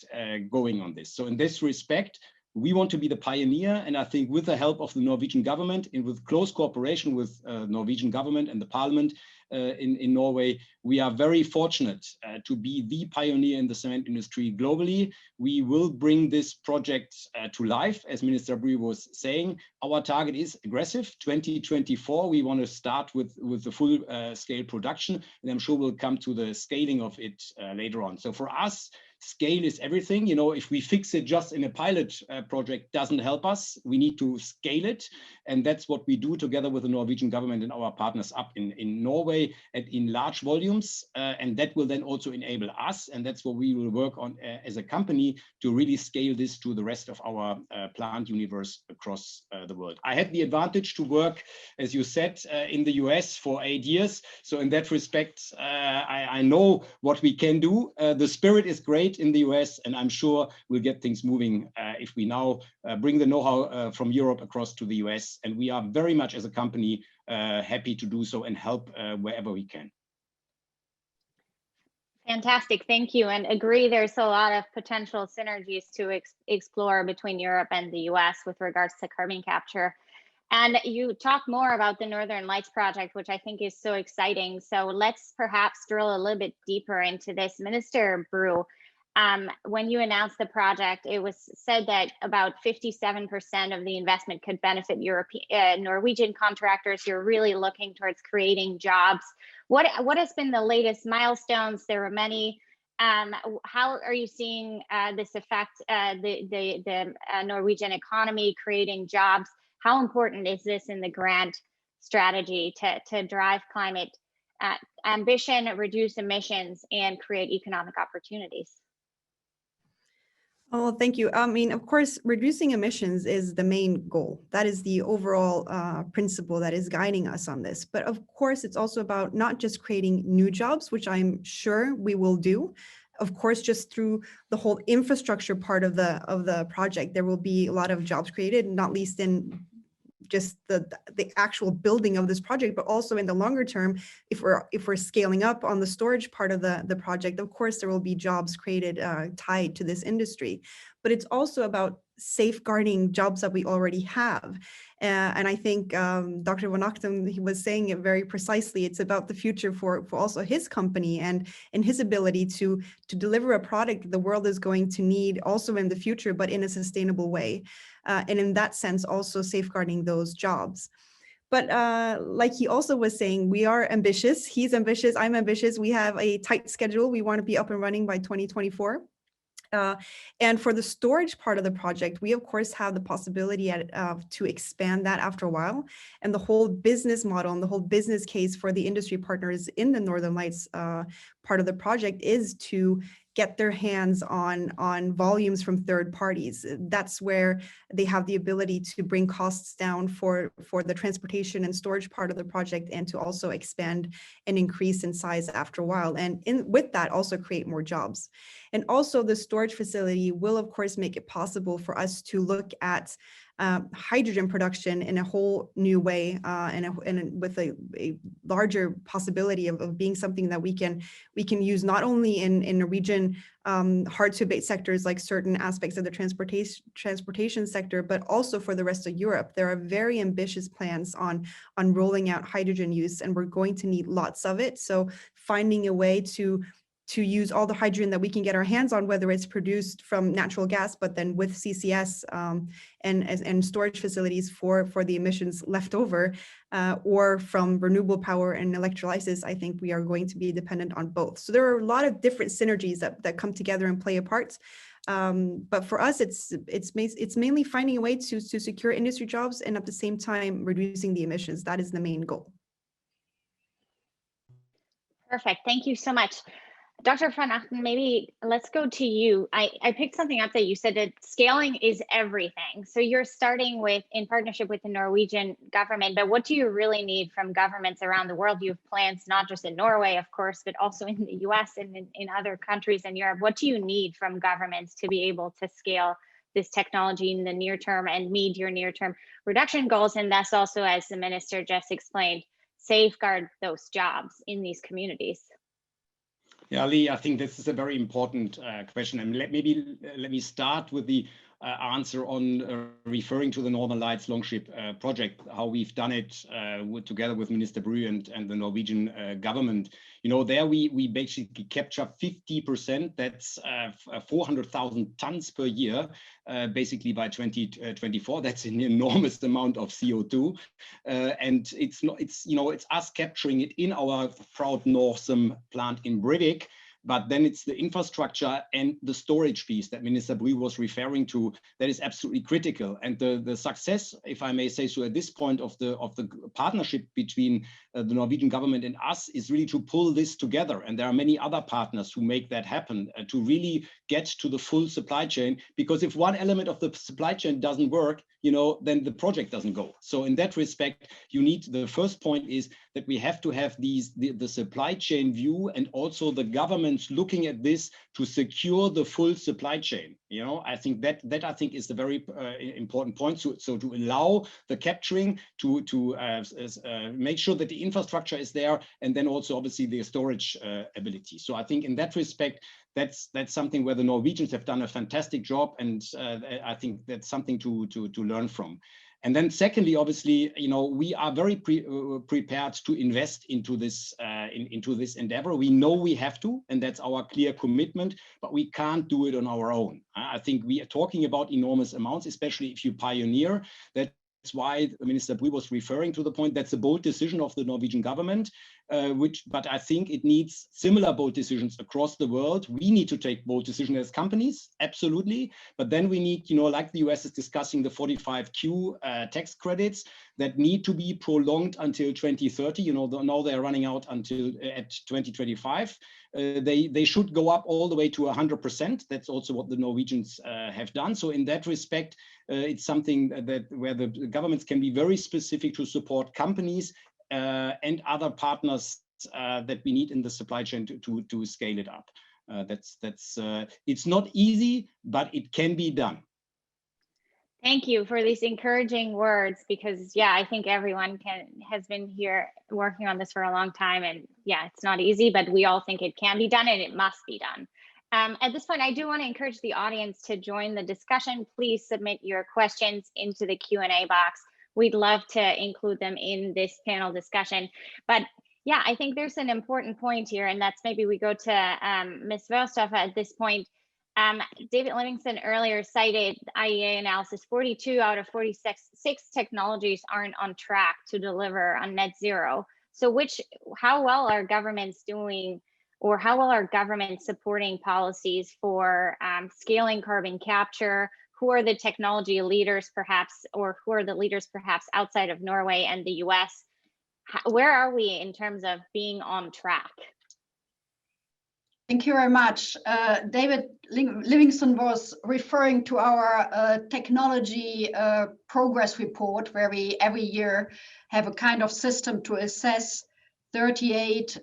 going on this. So in this respect, we want to be the pioneer, and I think with the help of the Norwegian government and with close cooperation with Norwegian government and the parliament in Norway, we are very fortunate to be the pioneer in the cement industry globally. We will bring this project to life, as Minister Brü was saying. Our target is aggressive. 2024, we want to start with the full scale production, and I'm sure we'll come to the scaling of it later on. So for us, scale is everything. If we fix it just in a pilot project, doesn't help us. We need to scale it. And that's what we do together with the Norwegian government and our partners up in Norway and in large volumes. And that will then also enable us. And that's what we will work on as a company to really scale this to the rest of our plant universe across the world. I had the advantage to work, as you said, in the US for 8 years. So in that respect, I know what we can do. The spirit is great in the US, and I'm sure we'll get things moving if we now bring the know-how from Europe across to the US. And we are very much as a company happy to do so and help wherever we can. Fantastic, thank you. And agree, there's a lot of potential synergies to explore between Europe and the US with regards to carbon capture. And you talk more about the Northern Lights project, which I think is so exciting. So let's perhaps drill a little bit deeper into this. Minister Brü, when you announced the project, it was said that about 57% of the investment could benefit Norwegian contractors. You're really looking towards creating jobs. What has been the latest milestones? There were many. How are you seeing this affect the Norwegian economy, creating jobs? How important is this in the grand strategy to drive climate ambition, reduce emissions, and create economic opportunities? Oh, thank you. I mean, of course, reducing emissions is the main goal. That is the overall principle that is guiding us on this. But of course, it's also about not just creating new jobs, which I'm sure we will do. Of course, just through the whole infrastructure part of the project, there will be a lot of jobs created, not least in just the actual building of this project, but also in the longer term, if we're scaling up on the storage part of the project, of course, there will be jobs created tied to this industry. But it's also about safeguarding jobs that we already have. And I think Dr. Van Achtem, he was saying it very precisely. It's about the future for also his company and his ability to deliver a product the world is going to need also in the future, but in a sustainable way. And in that sense, also safeguarding those jobs. But like he also was saying, we are ambitious. He's ambitious. I'm ambitious. We have a tight schedule. We want to be up and running by 2024. And for the storage part of the project, we of course have the possibility to expand that after a while. And the whole business model and the whole business case for the industry partners in the Northern Lights part of the project is to get their hands on volumes from third parties. That's where they have the ability to bring costs down for the transportation and storage part of the project, and to also expand and increase in size after a while. And with that, also create more jobs. And also the storage facility will, of course, make it possible for us to look at hydrogen production in a whole new way, and with a larger possibility of being something that we can use not only in Norwegian hard to abate sectors like certain aspects of the transportation sector, but also for the rest of Europe. There are very ambitious plans on rolling out hydrogen use, and we're going to need lots of it. So finding a way to use all the hydrogen that we can get our hands on, whether it's produced from natural gas, but then with CCS and storage facilities for the emissions left over, or from renewable power and electrolysis, I think we are going to be dependent on both. So there are a lot of different synergies that come together and play a part. But for us, it's mainly finding a way to secure industry jobs and at the same time reducing the emissions. That is the main goal. Perfect. Thank you so much. Dr. Van Achten, maybe let's go to you. I picked something up that you said, that scaling is everything. So you're starting with, in partnership with the Norwegian government, but what do you really need from governments around the world? You have plans not just in Norway, of course, but also in the US and in other countries in Europe. What do you need from governments to be able to scale this technology in the near term and meet your near term reduction goals? And thus also, as the minister just explained, safeguard those jobs in these communities. Yeah, Lee, I think this is a very important question. And let me start with the answer on referring to the Northern Lights Longship project, how we've done it together with Minister Bru and the Norwegian government. You know, there we basically capture 50%, that's 400,000 tons per year, basically by 2024. That's an enormous amount of CO2. And it's us capturing it in our proud Northam plant in Brevik. But then it's the infrastructure and the storage piece that Minister Bru was referring to that is absolutely critical. And the success, if I may say so, at this point of the partnership between the Norwegian government and us is really to pull this together. And there are many other partners who make that happen to really get to the full supply chain. Because if one element of the supply chain doesn't work, you know, then the project doesn't go. So in that respect, you need, the first point is that we have to have the supply chain view, and also the governments looking at this to secure the full supply chain. You know, I think that I think is the very important point. So to allow the capturing, to make sure that the infrastructure is there, and then also obviously the storage ability. So I think in that respect, that's something where the Norwegians have done a fantastic job, and I think that's something to learn from. And then secondly, obviously, you know, we are very prepared to invest into this endeavor. We know we have to, and that's our clear commitment, but we can't do it on our own. I think we are talking about enormous amounts, especially if you pioneer. That's why Minister Bru was referring to the point that's a bold decision of the Norwegian government, but I think it needs similar bold decisions across the world. We need to take bold decisions as companies, absolutely. But then we need, you know, like the US is discussing the 45Q tax credits that need to be prolonged until 2030. You know, now they're running out until at 2025. They should go up all the way to 100%. That's also what the Norwegians have done. So in that respect, it's something where the governments can be very specific to support companies and other partners that we need in the supply chain to scale it up. It's not easy, but it can be done. Thank you for these encouraging words, because yeah, I think everyone has been here working on this for a long time, and yeah, it's not easy, but we all think it can be done and it must be done. At this point, I do want to encourage the audience to join the discussion. Please submit your questions into the Q&A box. We'd love to include them in this panel discussion. But yeah, I think there's an important point here, and that's maybe we go to Ms. Verstoff at this point. David Livingston earlier cited IEA analysis, 42 out of 46 technologies aren't on track to deliver on net zero. So how well are governments doing, or how well are governments supporting policies for scaling carbon capture? Who are the technology leaders perhaps, or who are the leaders perhaps outside of Norway and the US? Where are we in terms of being on track? Thank you very much. David Livingston was referring to our technology progress report, where we every year have a kind of system to assess 38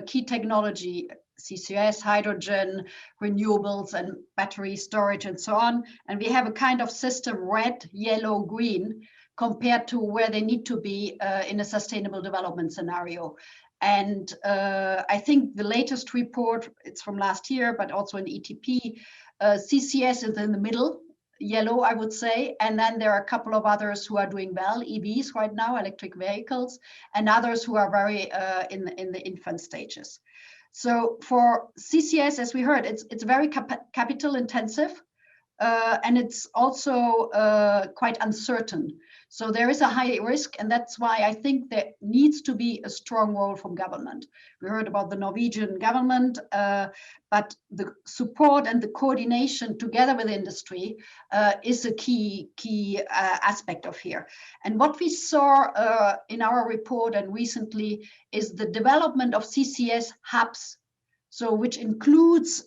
key technology, CCS, hydrogen, renewables, and battery storage, and so on. And we have a kind of system, red, yellow, green, compared to where they need to be in a sustainable development scenario. And I think the latest report, it's from last year, but also in ETP, CCS is in the middle, yellow, I would say. And then there are a couple of others who are doing well, EVs right now, electric vehicles, and others who are very in the infant stages. So for CCS, as we heard, it's very capital intensive, and it's also quite uncertain. So there is a high risk, and that's why I think there needs to be a strong role from government. We heard about the Norwegian government, but the support and the coordination together with industry is a key aspect of here. And what we saw in our report and recently is the development of CCS hubs, so which includes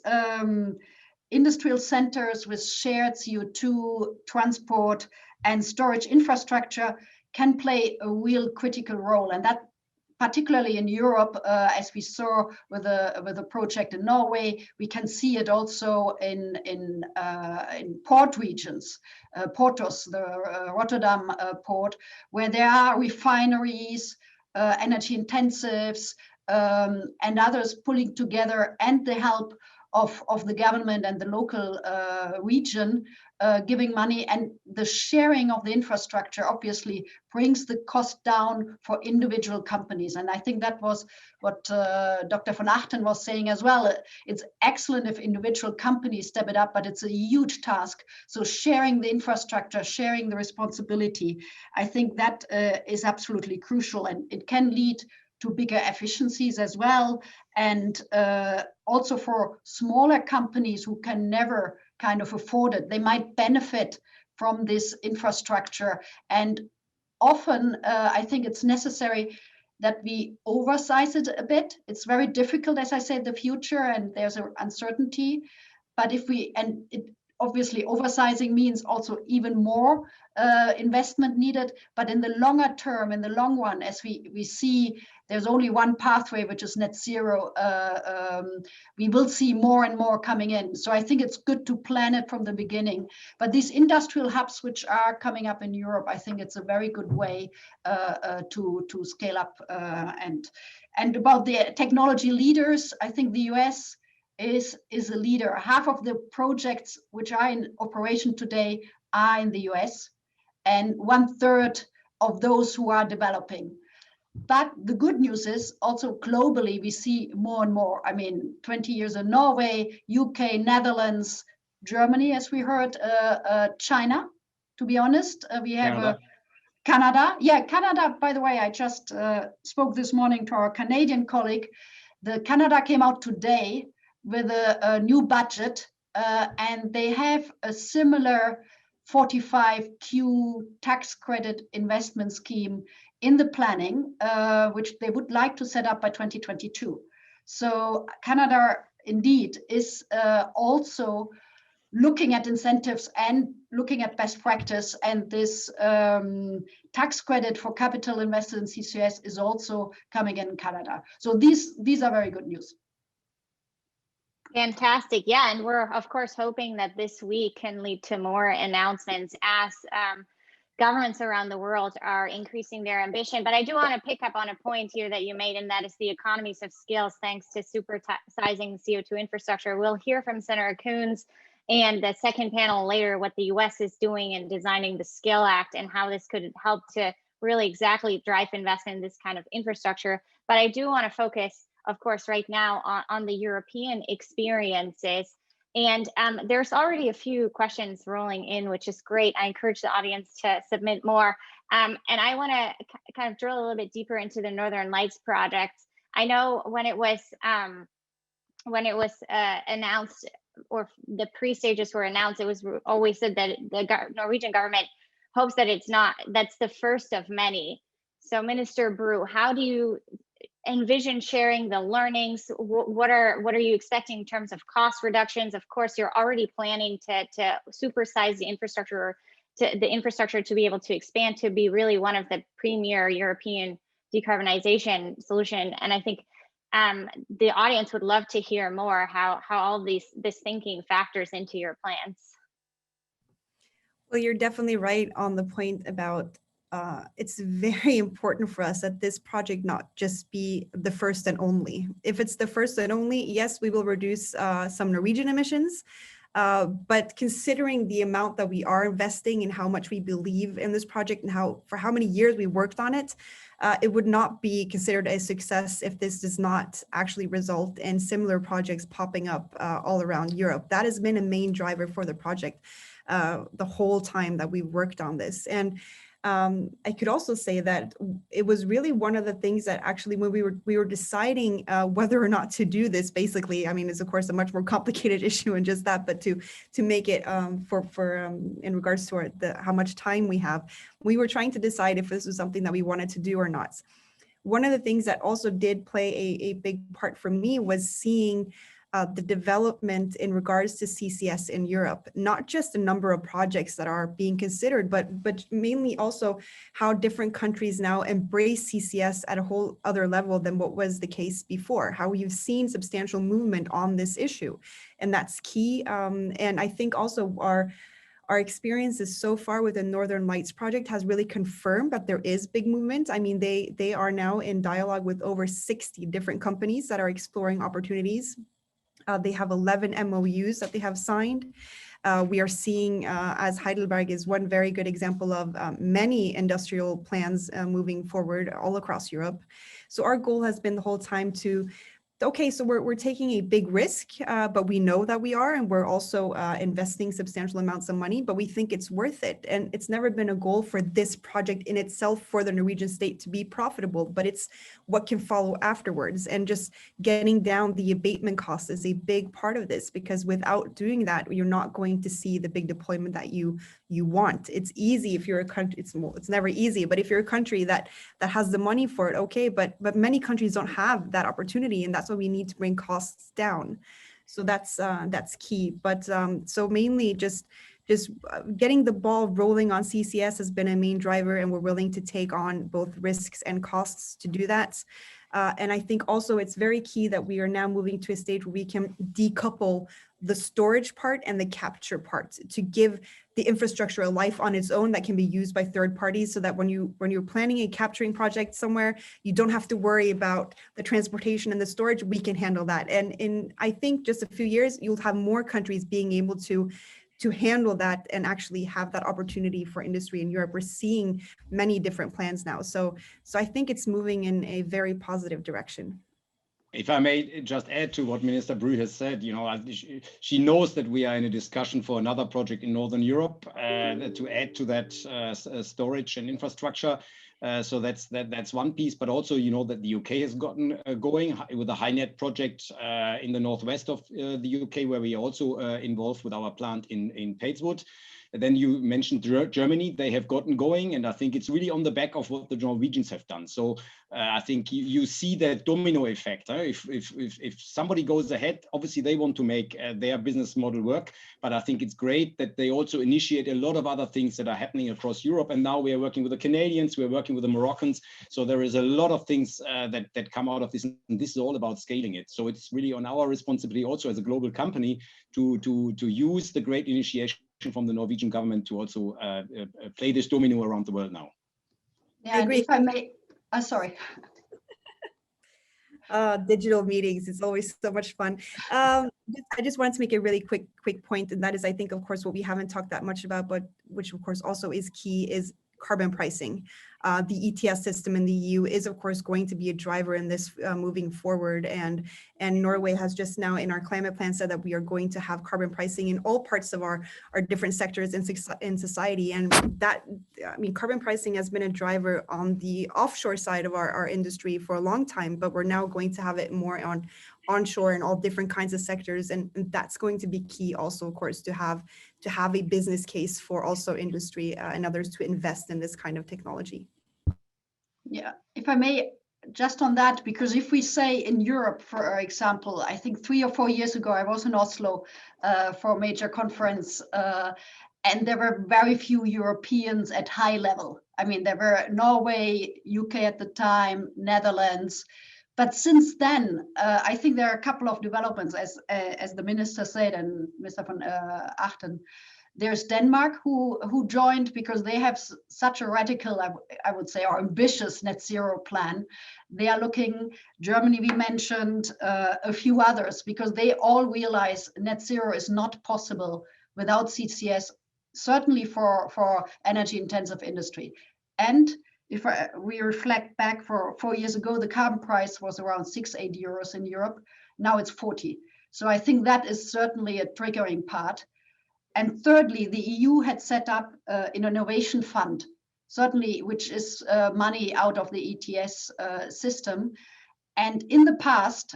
industrial centers with shared CO2 transport and storage infrastructure can play a real critical role. And that particularly in Europe, as we saw with a project in Norway, we can see it also in port regions, Portos, the Rotterdam port, where there are refineries, energy intensives, and others pulling together, and the help of the government and the local region giving money, and the sharing of the infrastructure obviously brings the cost down for individual companies. And I think that was what Dr. von Achten was saying as well. It's excellent if individual companies step it up, but it's a huge task. So sharing the infrastructure, sharing the responsibility, I think that is absolutely crucial, and it can lead to bigger efficiencies as well. And also for smaller companies who can never kind of afford it, they might benefit from this infrastructure. And often I think it's necessary that we oversize it a bit. It's very difficult, as I said, the future, and there's an uncertainty. But if we, and it obviously oversizing means also even more investment needed, but in the longer term, in the long run, as we see, there's only one pathway, which is net zero. We will see more and more coming in. So I think it's good to plan it from the beginning. But these industrial hubs, which are coming up in Europe, I think it's a very good way to scale up. And about the technology leaders, I think the US is a leader. Half of the projects which are in operation today are in the US, and 1/3 of those who are developing. But the good news is also globally, we see more and more. I mean, 20 years in Norway, UK, Netherlands, Germany, as we heard, China, to be honest. We have Canada. Yeah, Canada, by the way, I just spoke this morning to our Canadian colleague. The Canada came out today with a new budget, and they have a similar 45Q tax credit investment scheme in the planning, which they would like to set up by 2022. So Canada indeed is also looking at incentives and looking at best practice, and this tax credit for capital invested in CCS is also coming in Canada. So these are very good news. Fantastic. Yeah, and we're of course hoping that this week can lead to more announcements as governments around the world are increasing their ambition. But I do want to pick up on a point here that you made, and that is the economies of scale thanks to supersizing CO2 infrastructure. We'll hear from Senator Coons and the second panel later what the US is doing in designing the SCALE Act and how this could help to really exactly drive investment in this kind of infrastructure. But I do want to focus, of course, right now on the European experiences. And there's already a few questions rolling in, which is great. I encourage the audience to submit more. And I want to kind of drill a little bit deeper into the Northern Lights project. I know when it was announced, or the pre-stages were announced, it was always said that the Norwegian government hopes that that's the first of many. So Minister Bru, how do you envision sharing the learnings? What are you expecting in terms of cost reductions? Of course, you're already planning to supersize the infrastructure to be able to expand to be really one of the premier European decarbonization solution. And I think the audience would love to hear more how all this thinking factors into your plans. Well, you're definitely right on the point about it's very important for us that this project not just be the first and only. If it's the first and only, yes, we will reduce some Norwegian emissions. But considering the amount that we are investing and how much we believe in this project and for how many years we worked on it, it would not be considered a success if this does not actually result in similar projects popping up all around Europe. That has been a main driver for the project the whole time that we worked on this. And I could also say that it was really one of the things that actually when we were deciding whether or not to do this, basically, I mean, it's of course a much more complicated issue and just that, but to make it in regards to how much time we have, we were trying to decide if this was something that we wanted to do or not. One of the things that also did play a big part for me was seeing the development in regards to CCS in Europe, not just the number of projects that are being considered, but mainly also how different countries now embrace CCS at a whole other level than what was the case before, how you've seen substantial movement on this issue. And that's key. And I think also our experiences so far with the Northern Lights project has really confirmed that there is big movement. I mean, they are now in dialogue with over 60 different companies that are exploring opportunities. They have 11 MOUs that they have signed. We are seeing, as Heidelberg is one very good example of many industrial plans moving forward all across Europe. So our goal has been the whole time to, okay, so we're taking a big risk, but we know that we are, and we're also investing substantial amounts of money, but we think it's worth it. And it's never been a goal for this project in itself for the Norwegian state to be profitable, but it's what can follow afterwards. And just getting down the abatement cost is a big part of this, because without doing that, you're not going to see the big deployment that you want. It's easy if you're a country, it's never easy, but if you're a country that has the money for it, okay, but many countries don't have that opportunity, and that's why we need to bring costs down. So that's key. But so mainly just getting the ball rolling on CCS has been a main driver, and we're willing to take on both risks and costs to do that. And I think also it's very key that we are now moving to a stage where we can decouple the storage part and the capture part to give the infrastructure a life on its own that can be used by third parties, so that when you're planning a capturing project somewhere, you don't have to worry about the transportation and the storage. We can handle that. And in, I think, just a few years, you'll have more countries being able to handle that and actually have that opportunity for industry in Europe. We're seeing many different plans now. So I think it's moving in a very positive direction. If I may just add to what Minister Bru has said, you know, she knows that we are in a discussion for another project in Northern Europe to add to that storage and infrastructure. So that's one piece, but also, you know, that the UK has gotten going with a HyNet project in the northwest of the UK, where we are also involved with our plant in Padeswood. And then you mentioned Germany, they have gotten going, and I think it's really on the back of what the Norwegians have done. So I think you see that domino effect. If somebody goes ahead, obviously they want to make their business model work, but I think it's great that they also initiate a lot of other things that are happening across Europe. And now we are working with the Canadians, we're working with the Moroccans. So there is a lot of things that come out of this, and this is all about scaling it. So it's really on our responsibility also as a global company to use the great initiation from the Norwegian government to also play this domino around the world now. Yeah, I agree. and if I may, sorry. Digital meetings is always so much fun. I just wanted to make a really quick point, and that is, I think, of course, what we haven't talked that much about, but which of course also is key, is carbon pricing. The ETS system in the EU is, of course, going to be a driver in this moving forward. And Norway has just now in our climate plan said that we are going to have carbon pricing in all parts of our different sectors in society. And that, I mean, carbon pricing has been a driver on the offshore side of our industry for a long time, but we're now going to have it more on onshore in all different kinds of sectors. And that's going to be key also, of course, to have a business case for also industry and others to invest in this kind of technology. Yeah, if I may just on that, because if we say in Europe, for example, I think 3 or 4 years ago, I was in Oslo for a major conference, and there were very few Europeans at high level. I mean, there were Norway, UK at the time, Netherlands. But since then, I think there are a couple of developments, as the minister said, and Mr. van Achten. There's Denmark who joined because they have such a radical, I would say, or ambitious net zero plan. They are looking, Germany we mentioned, a few others, because they all realize net zero is not possible without CCS, certainly for energy intensive industry. And if we reflect back for 4 years ago, the carbon price was around 6-8 euros in Europe. Now it's 40. So I think that is certainly a triggering part. And thirdly, the EU had set up an innovation fund, certainly, which is money out of the ETS system. And in the past,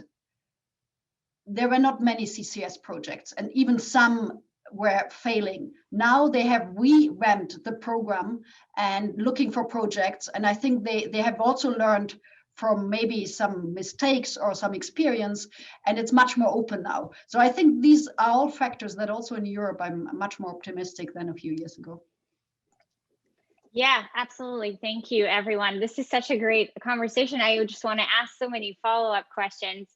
there were not many CCS projects, and even some were failing. Now they have revamped the program and looking for projects. And I think they have also learned from maybe some mistakes or some experience, and it's much more open now. So I think these are all factors that also in Europe, I'm much more optimistic than a few years ago. Yeah, absolutely. Thank you, everyone. This is such a great conversation. I just want to ask so many follow-up questions.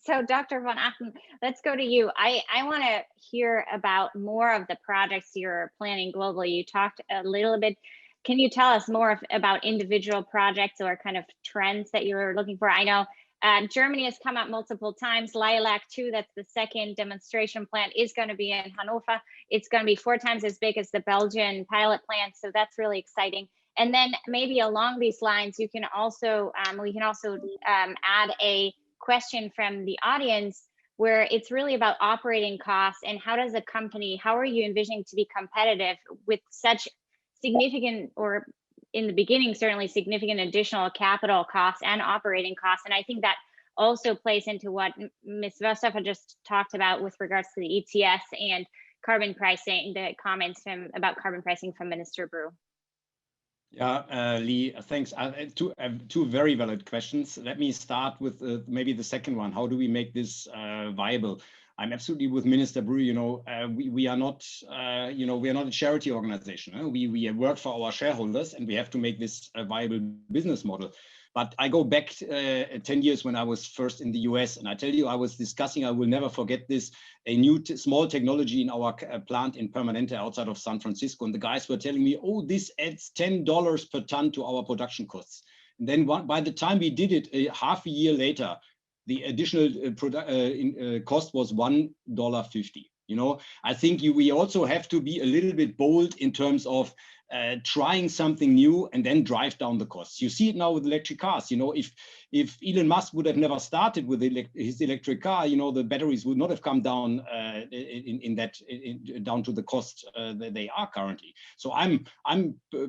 So Dr. van Achten, let's go to you. I want to hear about more of the projects you're planning globally. You talked a little bit. Can you tell us more about individual projects or kind of trends that you're looking for? I know Germany has come up multiple times. Lilac 2, that's the second demonstration plant, is going to be in Hanover. It's going to be 4 times as big as the Belgian pilot plant. So that's really exciting. And then maybe along these lines, you can also we can also add a question from the audience where it's really about operating costs and how does a company, how are you envisioning to be competitive with such significant, or in the beginning, certainly significant additional capital costs and operating costs. And I think that also plays into what Ms. Westhofer just talked about with regards to the ETS and carbon pricing, the comments about carbon pricing from Minister Brew. Yeah, Lee, thanks. Two very valid questions. Let me start with maybe the second one. How do we make this viable? I'm absolutely with Minister Brew. You know, we are not, we are not a charity organization. We work for our shareholders, and we have to make this a viable business model. But I go back 10 years when I was first in the US, and I tell you, I was discussing, I will never forget this, a new small technology in our plant in Permanente outside of San Francisco. And the guys were telling me, oh, this adds $10 per ton to our production costs. And then by the time we did it, half a year later, the additional cost was $1.50. You know, I think we also have to be a little bit bold in terms of trying something new and then drive down the costs. You see it now with electric cars. You know, if Elon Musk would have never started with his electric car, you know, the batteries would not have come down down to the cost that they are currently. So I'm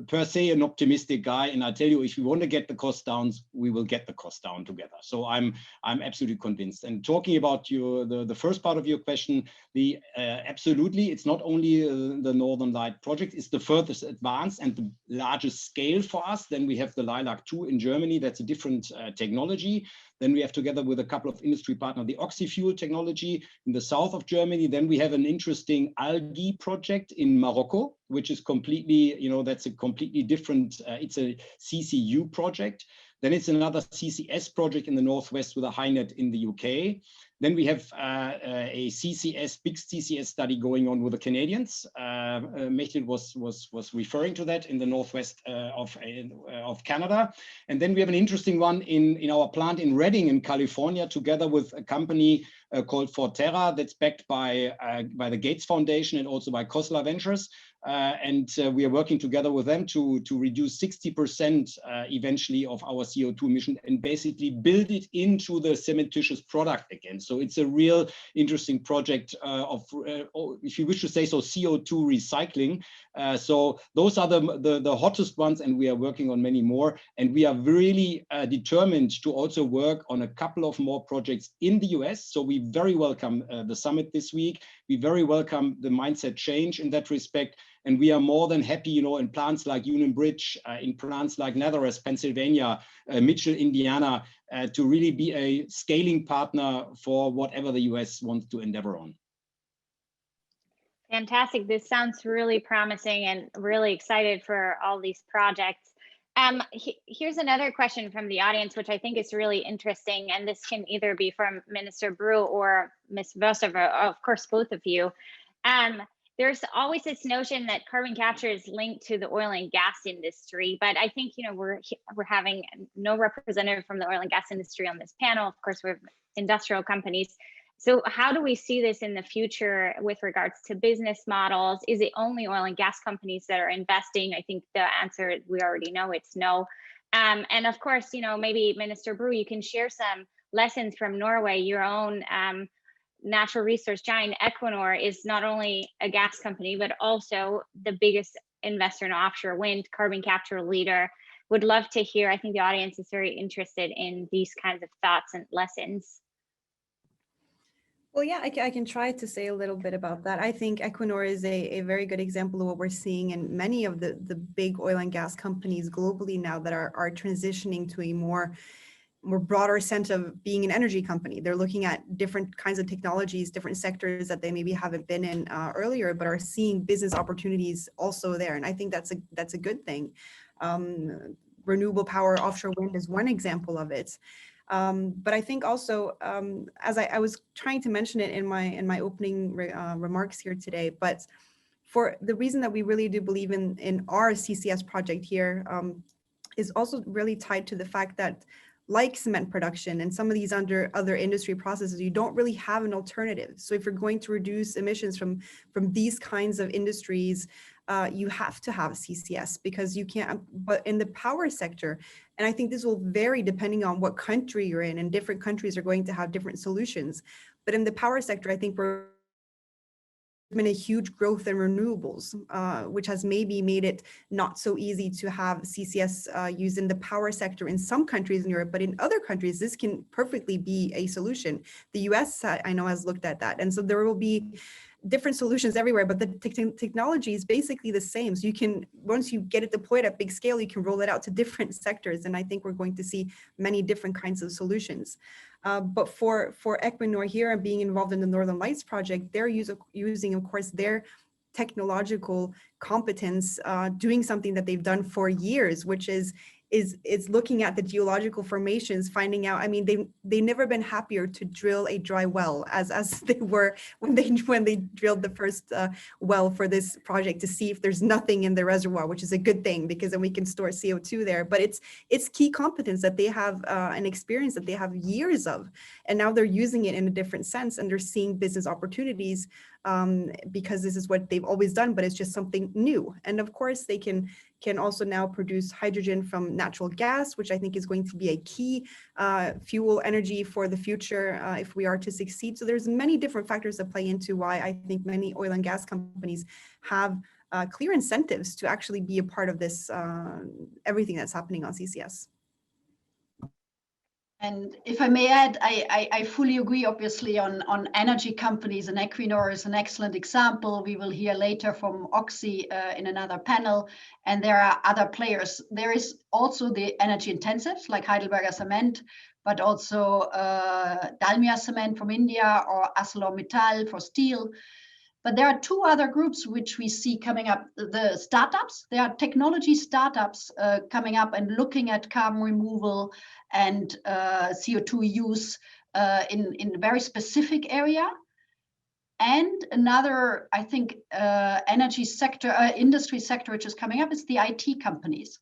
per se an optimistic guy, and I tell you, if we want to get the cost down, we will get the cost down together. So I'm absolutely convinced. And talking about the first part of your question, absolutely, it's not only the Northern Light project, it's the furthest advanced and the largest scale for us. Then we have the Lilac 2 in Germany. That's a different technology. Then we have, together with a couple of industry partners, the oxy-fuel technology in the south of Germany. Then we have an interesting algae project in Morocco, which is completely, you know, that's a completely different, it's a CCU project. Then it's another CCS project in the Northwest with a HyNet in the UK. Then we have a big CCS study going on with the Canadians. Mechtel was referring to that in the Northwest of Canada. And then we have an interesting one in our plant in Redding in California, together with a company called Forterra that's backed by the Gates Foundation and also by Khosla Ventures. And we are working together with them to reduce 60% eventually of our CO2 emission and basically build it into the cementitious product again. So it's a real interesting project of, if you wish to say so, CO2 recycling So those are the hottest ones, and we are working on many more. And we are really determined to also work on a couple of more projects in the US. So we very welcome the summit this week. We very welcome the mindset change in that respect. And we are more than happy, you know, in plants like Union Bridge, in plants like Nazareth, Pennsylvania, Mitchell, Indiana, to really be a scaling partner for whatever the US wants to endeavor on. Fantastic. This sounds really promising and really excited for all these projects. Here's another question from the audience, which I think is really interesting. And this can either be from Minister Brew or Ms. Vosova, of course, both of you. There's always this notion that carbon capture is linked to the oil and gas industry, but I think, you know, we're having no representative from the oil and gas industry on this panel. Of course, we're industrial companies. So how do we see this in the future with regards to business models? Is it only oil and gas companies that are investing? I think the answer, we already know, it's no. And of course, you know, maybe Minister Brew, you can share some lessons from Norway. Your own natural resource giant Equinor is not only a gas company, but also the biggest investor in offshore wind, carbon capture leader. Would love to hear, I think the audience is very interested in these kinds of thoughts and lessons. Well, yeah, I can try to say a little bit about that. I think Equinor is a very good example of what we're seeing in many of the big oil and gas companies globally now that are transitioning to a more broader sense of being an energy company. They're looking at different kinds of technologies, different sectors that they maybe haven't been in earlier, but are seeing business opportunities also there. And I think that's a good thing. Renewable power, offshore wind is one example of it. But I think also, as I was trying to mention it in my opening remarks here today, but for the reason that we really do believe in our CCS project here is also really tied to the fact that, like cement production and some of these other industry processes, you don't really have an alternative. So if you're going to reduce emissions from these kinds of industries, you have to have CCS because you can't, but in the power sector, and I think this will vary depending on what country you're in, and different countries are going to have different solutions. But in the power sector, I think we're been a huge growth in renewables, which has maybe made it not so easy to have CCS used in the power sector in some countries in Europe, but in other countries, this can perfectly be a solution. The US, I know, has looked at that. And so there will be different solutions everywhere, but the technology is basically the same. So you can, once you get it deployed at big scale, you can roll it out to different sectors. And I think we're going to see many different kinds of solutions. But for Equinor here and being involved in the Northern Lights project, they're using, of course, their technological competence, doing something that they've done for years, which is looking at the geological formations, finding out, I mean, they've never been happier to drill a dry well as they were when they drilled the first well for this project to see if there's nothing in the reservoir, which is a good thing because then we can store CO2 there. But it's key competence that they have, an experience that they have years of, and now they're using it in a different sense, and they're seeing business opportunities because this is what they've always done, but it's just something new. And of course, they can also now produce hydrogen from natural gas, which I think is going to be a key fuel energy for the future if we are to succeed. So there's many different factors that play into why I think many oil and gas companies have clear incentives to actually be a part of this, everything that's happening on CCS. And if I may add, I fully agree, obviously, on energy companies, and Equinor is an excellent example. We will hear later from Oxy in another panel, and there are other players. There is also the energy intensives like Heidelberger Cement, but also Dalmia Cement from India or ArcelorMittal for steel. But there are two other groups which we see coming up, the startups. There are technology startups coming up and looking at carbon removal and CO2 use in a very specific area. And another, I think, energy sector, industry sector which is coming up is the IT companies.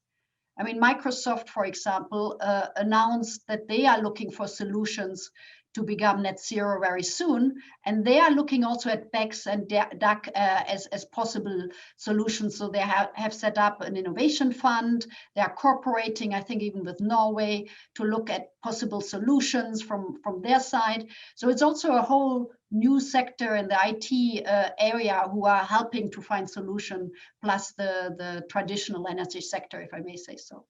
I mean, Microsoft, for example, announced that they are looking for solutions to become net zero very soon. And they are looking also at BECCS and DAC as possible solutions. So they have set up an innovation fund. They are cooperating, I think, even with Norway to look at possible solutions from their side. So it's also a whole new sector in the IT area who are helping to find solution, plus the traditional energy sector, if I may say so.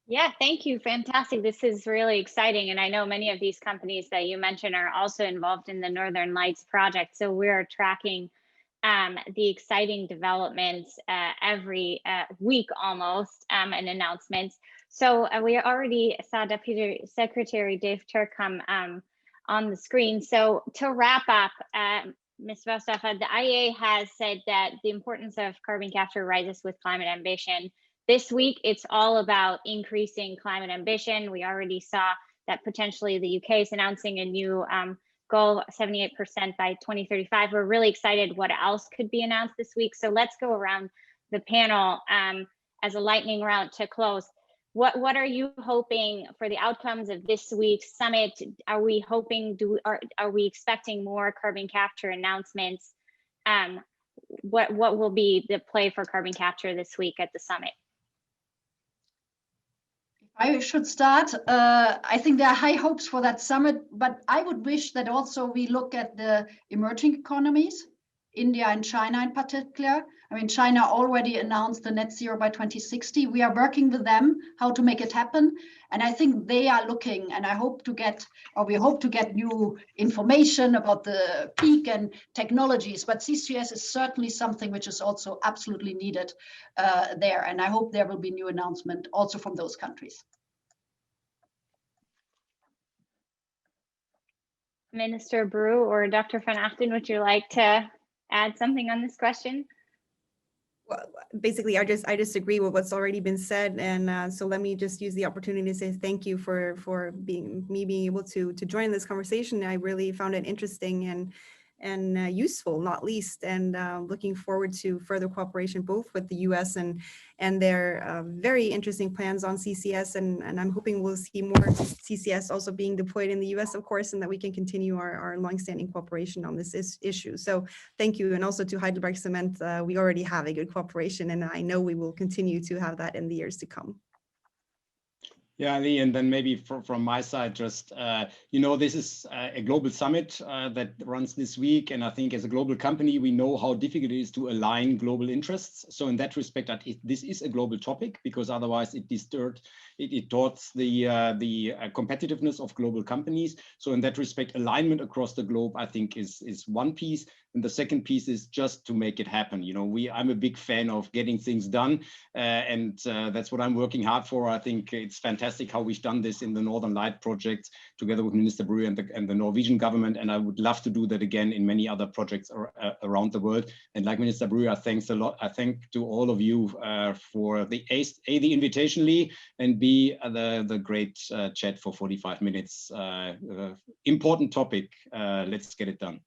Yeah, thank you. Fantastic. This is really exciting. And I know many of these companies that you mentioned are also involved in the Northern Lights project. So we're tracking the exciting developments every week almost and announcements. So we already saw Deputy Secretary Dave Turk come on the screen. So to wrap up, Ms. Vostafa, the IEA has said that the importance of carbon capture rises with climate ambition. This week, it's all about increasing climate ambition. We already saw that potentially the UK is announcing a new goal, 78% by 2035. We're really excited what else could be announced this week. So let's go around the panel as a lightning round to close. What are you hoping for the outcomes of this week's summit? Are we hoping, are we expecting more carbon capture announcements? What will be the play for carbon capture this week at the summit? I should start. I think there are high hopes for that summit, but I would wish that also we look at the emerging economies, India and China in particular. I mean, China already announced the net zero by 2060. We are working with them how to make it happen. And I think they are looking, and I hope to get, or we hope to get new information about the peak and technologies. But CCS is certainly something which is also absolutely needed there. And I hope there will be new announcement also from those countries. Minister Brew or Dr. Van Achten, would you like to add something on this question? Well, basically, I just agree with what's already been said, and so let me just use the opportunity to say thank you for being able to join this conversation. I really found it interesting and useful, not least, and looking forward to further cooperation both with the U.S. and their very interesting plans on CCS, and I'm hoping we'll see more CCS also being deployed in the U.S., of course, and that we can continue our longstanding cooperation on this issue. So thank you, and also to Heidelberg Cement, we already have a good cooperation, and I know we will continue to have that in the years to come. Yeah, Lee, and then maybe from my side, just, this is a global summit that runs this week. And I think as a global company, we know how difficult it is to align global interests. So in that respect, this is a global topic, because otherwise it distorts the competitiveness of global companies. So in that respect, alignment across the globe, I think, is one piece. And the second piece is just to make it happen. I'm a big fan of getting things done, and that's what I'm working hard for. I think it's fantastic how we've done this in the Northern Light project together with Minister Brew and the Norwegian government, and I would love to do that again in many other projects around the world. And like Minister Brew, I thank to all of you for the invitation, Lee, and B, the great chat for 45 minutes. Important topic. Let's get it done.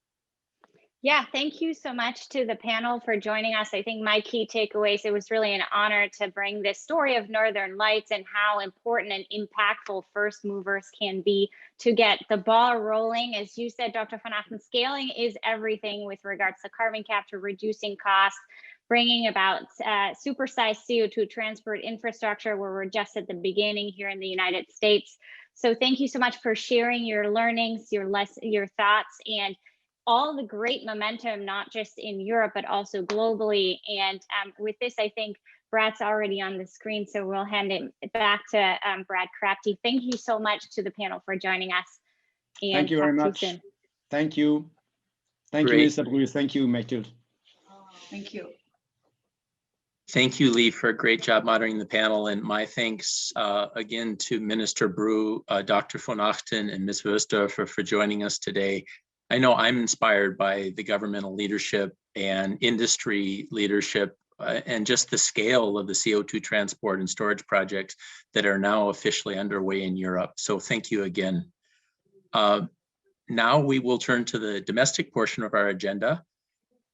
Yeah, thank you so much to the panel for joining us. I think my key takeaways, it was really an honor to bring this story of Northern Lights and how important and impactful first movers can be to get the ball rolling. As you said, Dr. Van Achten, scaling is everything with regards to carbon capture, reducing costs, bringing about supersized CO2 transport infrastructure, where we're just at the beginning here in the United States. So thank you so much for sharing your learnings, your thoughts, and all the great momentum, not just in Europe, but also globally. And with this, I think Brad's already on the screen, so we'll hand it back to Brad Crafty. Thank you so much to the panel for joining us. And thank you very much. Thank you. Thank you, Mr. Brew. Thank you, Mechthild. Thank you. Thank you, Lee, for a great job moderating the panel. And my thanks again to Minister Brew, Dr. Van Achten, and Ms. Vostafa for joining us today. I know I'm inspired by the governmental leadership and industry leadership and just the scale of the CO2 transport and storage projects that are now officially underway in Europe. So thank you again. Now we will turn to the domestic portion of our agenda,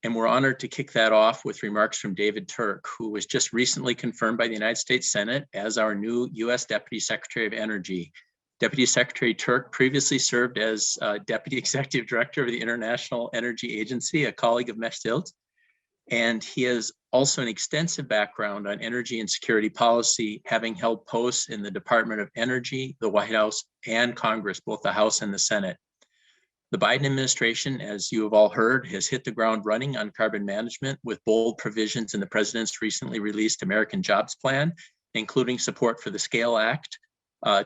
and we're honored to kick that off with remarks from David Turk, who was just recently confirmed by the United States Senate as our new U.S. Deputy Secretary of Energy. Deputy Secretary Turk previously served as Deputy Executive Director of the International Energy Agency, a colleague of Mechthild, and he has also an extensive background on energy and security policy, having held posts in the Department of Energy, the White House, and Congress, both the House and the Senate. The Biden administration, as you have all heard, has hit the ground running on carbon management with bold provisions in the president's recently released American Jobs Plan, including support for the SCALE Act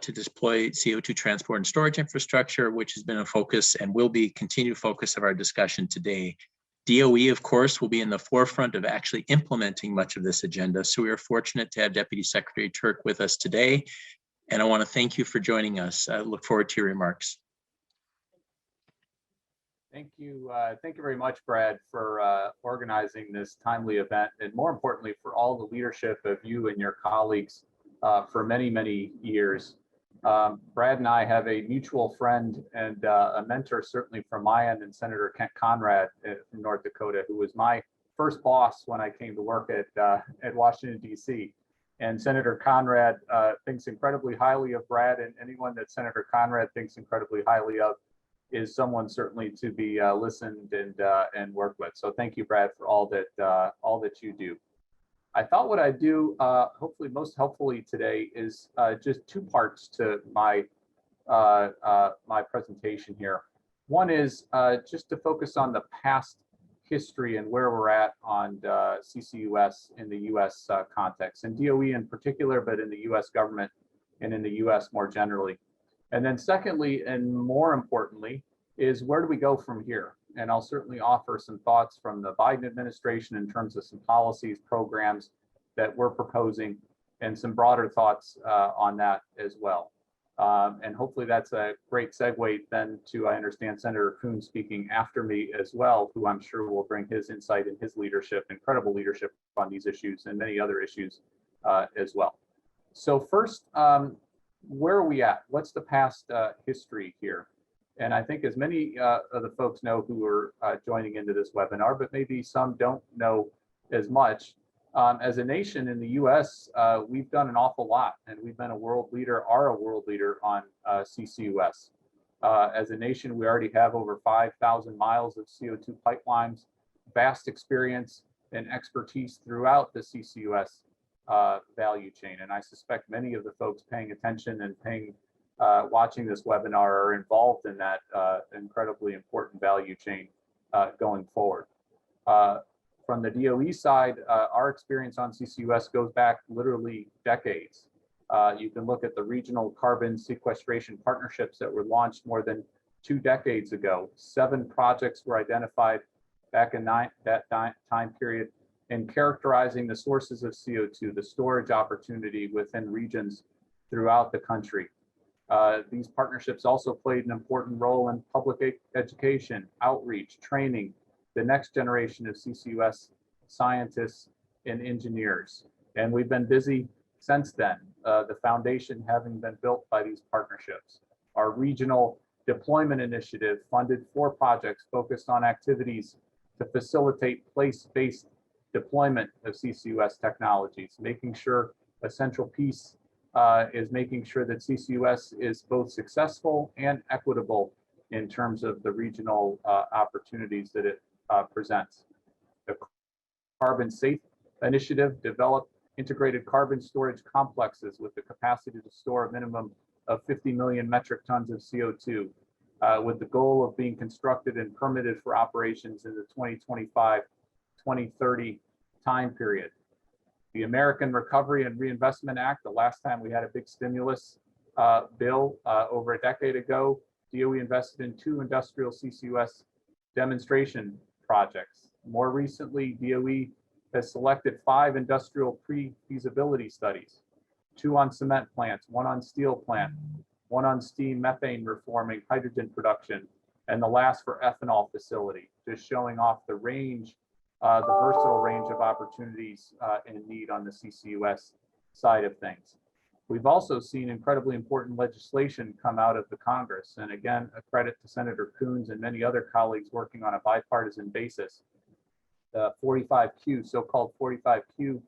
to deploy CO2 transport and storage infrastructure, which has been a focus and will be continued focus of our discussion today. DOE, of course, will be in the forefront of actually implementing much of this agenda. So we are fortunate to have Deputy Secretary Turk with us today. And I want to thank you for joining us. I look forward to your remarks. Thank you very much, Brad, for organizing this timely event, and more importantly, for all the leadership of you and your colleagues for many, many years. Brad and I have a mutual friend and a mentor, certainly from my end, and Senator Kent Conrad from North Dakota, who was my first boss when I came to work at Washington, D.C. And Senator Conrad thinks incredibly highly of Brad, and anyone that Senator Conrad thinks incredibly highly of is someone certainly to be listened and worked with. So thank you, Brad, for all that you do. I thought what I'd do, hopefully most helpfully today, is just two parts to my my presentation here. One is just to focus on the past history and where we're at on CCUS in the U.S. Context, and DOE in particular, but in the U.S. government and in the U.S. more generally. And then secondly, and more importantly, is where do we go from here? And I'll certainly offer some thoughts from the Biden administration in terms of some policies, programs that we're proposing, and some broader thoughts on that as well. And hopefully that's a great segue then to, I understand, Senator Coons speaking after me as well, who I'm sure will bring his insight and his leadership, incredible leadership on these issues and many other issues as well. So first, where are we at? What's the past history here? And I think as many of the folks know who are joining into this webinar, but maybe some don't know as much, as a nation in the US, we've done an awful lot, and we've been a world leader, are a world leader on CCUS. As a nation, we already have over 5,000 miles of CO2 pipelines, vast experience and expertise throughout the CCUS value chain. And I suspect many of the folks paying attention and watching this webinar are involved in that incredibly important value chain going forward. From the DOE side, our experience on CCUS goes back literally decades. You can look at the regional carbon sequestration partnerships that were launched more than 2 decades ago. 7 projects were identified back in that time period, and characterizing the sources of CO2, the storage opportunity within regions throughout the country. These partnerships also played an important role in public education, outreach, training, the next generation of CCUS scientists and engineers. And we've been busy since then, the foundation having been built by these partnerships. Our regional deployment initiative funded 4 projects focused on activities to facilitate place-based deployment of CCUS technologies, making sure a central piece is making sure that CCUS is both successful and equitable in terms of the regional opportunities that it presents. The Carbon Safe Initiative developed integrated carbon storage complexes with the capacity to store a minimum of 50 million metric tons of CO2, with the goal of being constructed and permitted for operations in the 2025-2030 time period. The American Recovery and Reinvestment Act, the last time we had a big stimulus bill over a decade ago, DOE invested in 2 industrial CCUS demonstration projects. More recently, DOE has selected 5 industrial pre-feasibility studies, 2 on cement plants, 1 on steel plant, 1 on steam methane reforming hydrogen production, and the last for ethanol facility, just showing off the range, the versatile range of opportunities and need on the CCUS side of things. We've also seen incredibly important legislation come out of the Congress. And again, a credit to Senator Coons and many other colleagues working on a bipartisan basis. The 45Q, so-called 45Q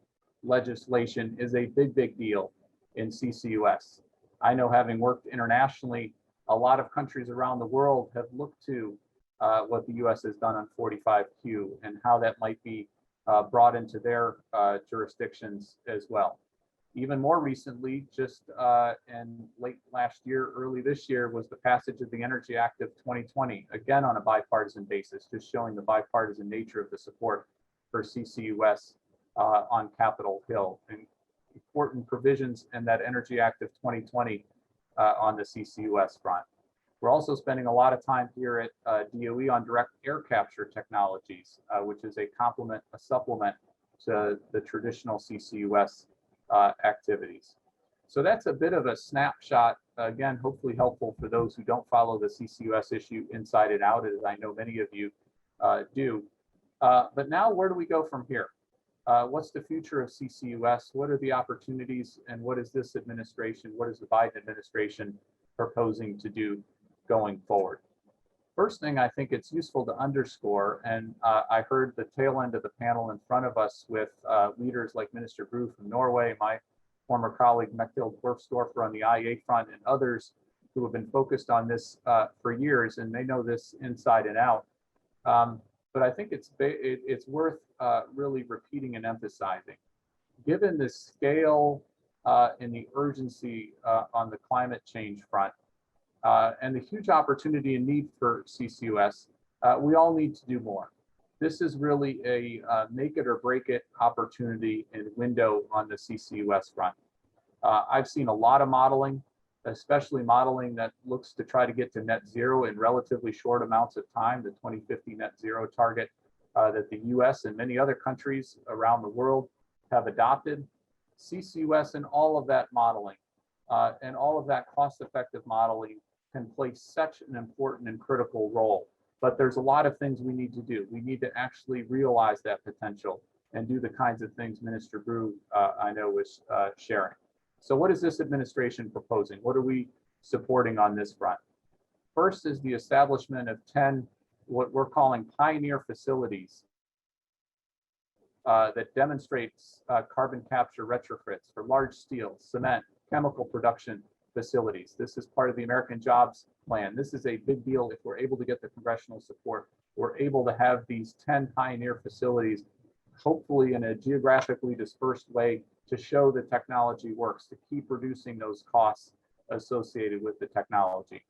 legislation is a big, big deal in CCUS. I know, having worked internationally, a lot of countries around the world have looked to what the US has done on 45Q and how that might be brought into their jurisdictions as well. Even more recently, just in late last year, early this year, was the passage of the Energy Act of 2020, again on a bipartisan basis, just showing the bipartisan nature of the support for CCUS on Capitol Hill. And important provisions in that Energy Act of 2020 on the CCUS front. We're also spending a lot of time here at DOE on direct air capture technologies, which is a complement, a supplement to the traditional CCUS activities. So that's a bit of a snapshot, again, hopefully helpful for those who don't follow the CCUS issue inside and out, as I know many of you do. But now, where do we go from here? What's the future of CCUS? What are the opportunities, and what is this administration, what is the Biden administration proposing to do going forward? First thing I think it's useful to underscore, and I heard the tail end of the panel in front of us with leaders like Minister Bru from Norway, my former colleague Mechthild Werfsdorfer on the IEA front, and others who have been focused on this for years, and they know this inside and out. But I think it's worth really repeating and emphasizing. Given the scale and the urgency on the climate change front, and the huge opportunity and need for CCUS, we all need to do more. This is really a make it or break it opportunity and window on the CCUS front. I've seen a lot of modeling, especially modeling that looks to try to get to net zero in relatively short amounts of time, the 2050 net zero target that the US and many other countries around the world have adopted. CCUS and all of that modeling and all of that cost-effective modeling can play such an important and critical role. But there's a lot of things we need to do. We need to actually realize that potential and do the kinds of things Minister Bru, I know, was sharing. So what is this administration proposing? What are we supporting on this front? First is the establishment of 10, what we're calling pioneer facilities that demonstrates carbon capture retrofits for large steel, cement, chemical production facilities. This is part of the American Jobs Plan. This is a big deal if we're able to get the congressional support. We're able to have these 10 pioneer facilities, hopefully in a geographically dispersed way, to show the technology works, to keep reducing those costs associated with the technology.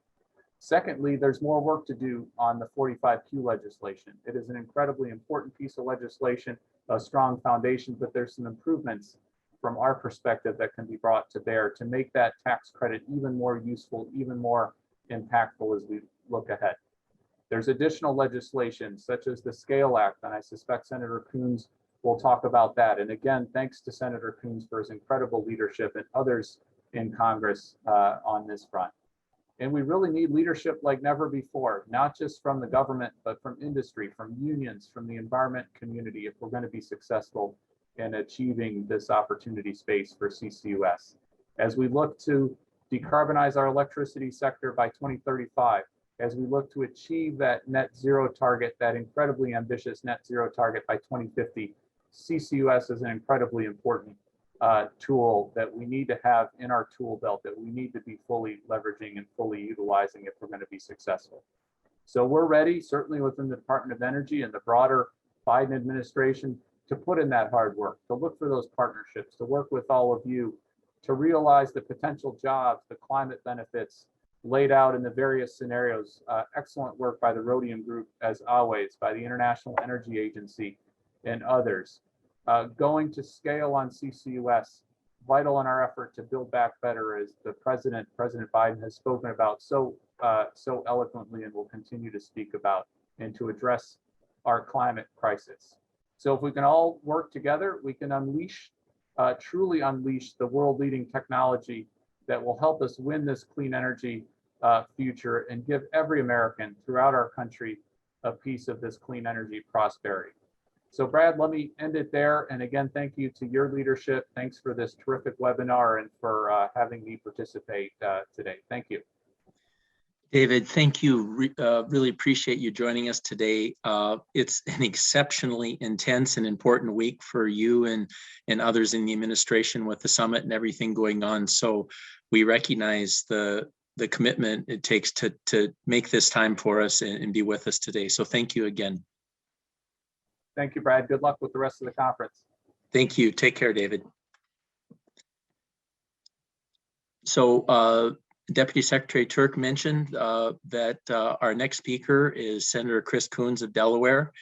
Secondly, there's more work to do on the 45Q legislation. It is an incredibly important piece of legislation, a strong foundation, but there's some improvements from our perspective that can be brought to bear to make that tax credit even more useful, even more impactful as we look ahead. There's additional legislation such as the SCALE Act, and I suspect Senator Coons will talk about that. And again, thanks to Senator Coons for his incredible leadership and others in Congress on this front. And we really need leadership like never before, not just from the government, but from industry, from unions, from the environment community, if we're going to be successful in achieving this opportunity space for CCUS. As we look to decarbonize our electricity sector by 2035, as we look to achieve that net zero target, that incredibly ambitious net zero target by 2050, CCUS is an incredibly important tool that we need to have in our tool belt, that we need to be fully leveraging and fully utilizing if we're going to be successful. So we're ready, certainly within the Department of Energy and the broader Biden administration, to put in that hard work, to look for those partnerships, to work with all of you, to realize the potential jobs, the climate benefits laid out in the various scenarios. Excellent work by the Rhodium Group, as always, by the International Energy Agency and others. Going to scale on CCUS, vital in our effort to build back better, as the President Biden has spoken about so eloquently and will continue to speak about, and to address our climate crisis. So if we can all work together, we can unleash, truly unleash the world-leading technology that will help us win this clean energy future and give every American throughout our country a piece of this clean energy prosperity. So Brad, let me end it there. And again, thank you to your leadership. Thanks for this terrific webinar and for having me participate today. Thank you. David, thank you. Really appreciate you joining us today. It's an exceptionally intense and important week for you and others in the administration with the summit and everything going on. So we recognize the commitment it takes to make this time for us and be with us today. So thank you again. Thank you, Brad. Good luck with the rest of the conference. Thank you. Take care, David. So Deputy Secretary Turk mentioned that our next speaker is Senator Chris Coons of Delaware.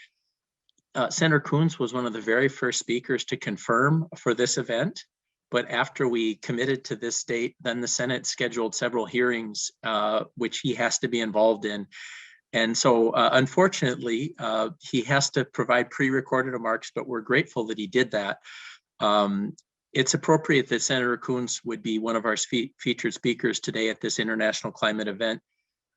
Senator Coons was one of the very first speakers to confirm for this event. But after we committed to this date, then the Senate scheduled several hearings, which he has to be involved in. And so unfortunately, he has to provide pre-recorded remarks, but we're grateful that he did that. It's appropriate that Senator Coons would be one of our featured speakers today at this international climate event.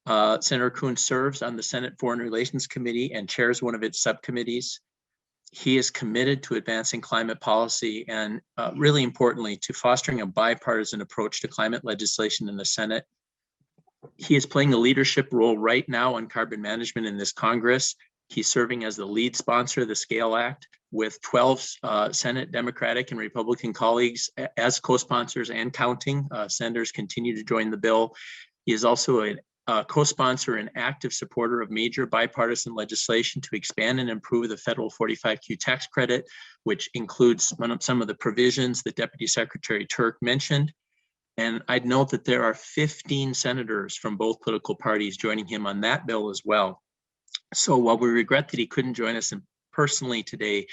Senator Coons serves on the Senate Foreign Relations Committee and chairs one of its subcommittees. He is committed to advancing climate policy and really importantly, to fostering a bipartisan approach to climate legislation in the Senate. He is playing a leadership role right now on carbon management in this Congress. He's serving as the lead sponsor of the SCALE Act with 12 Senate Democratic and Republican colleagues as co-sponsors and counting. Senators continue to join the bill. He is also a co-sponsor and active supporter of major bipartisan legislation to expand and improve the federal 45Q tax credit, which includes some of the provisions that Deputy Secretary Turk mentioned. And I'd note that there are 15 senators from both political parties joining him on that bill as well. So while we regret that he couldn't join us personally today,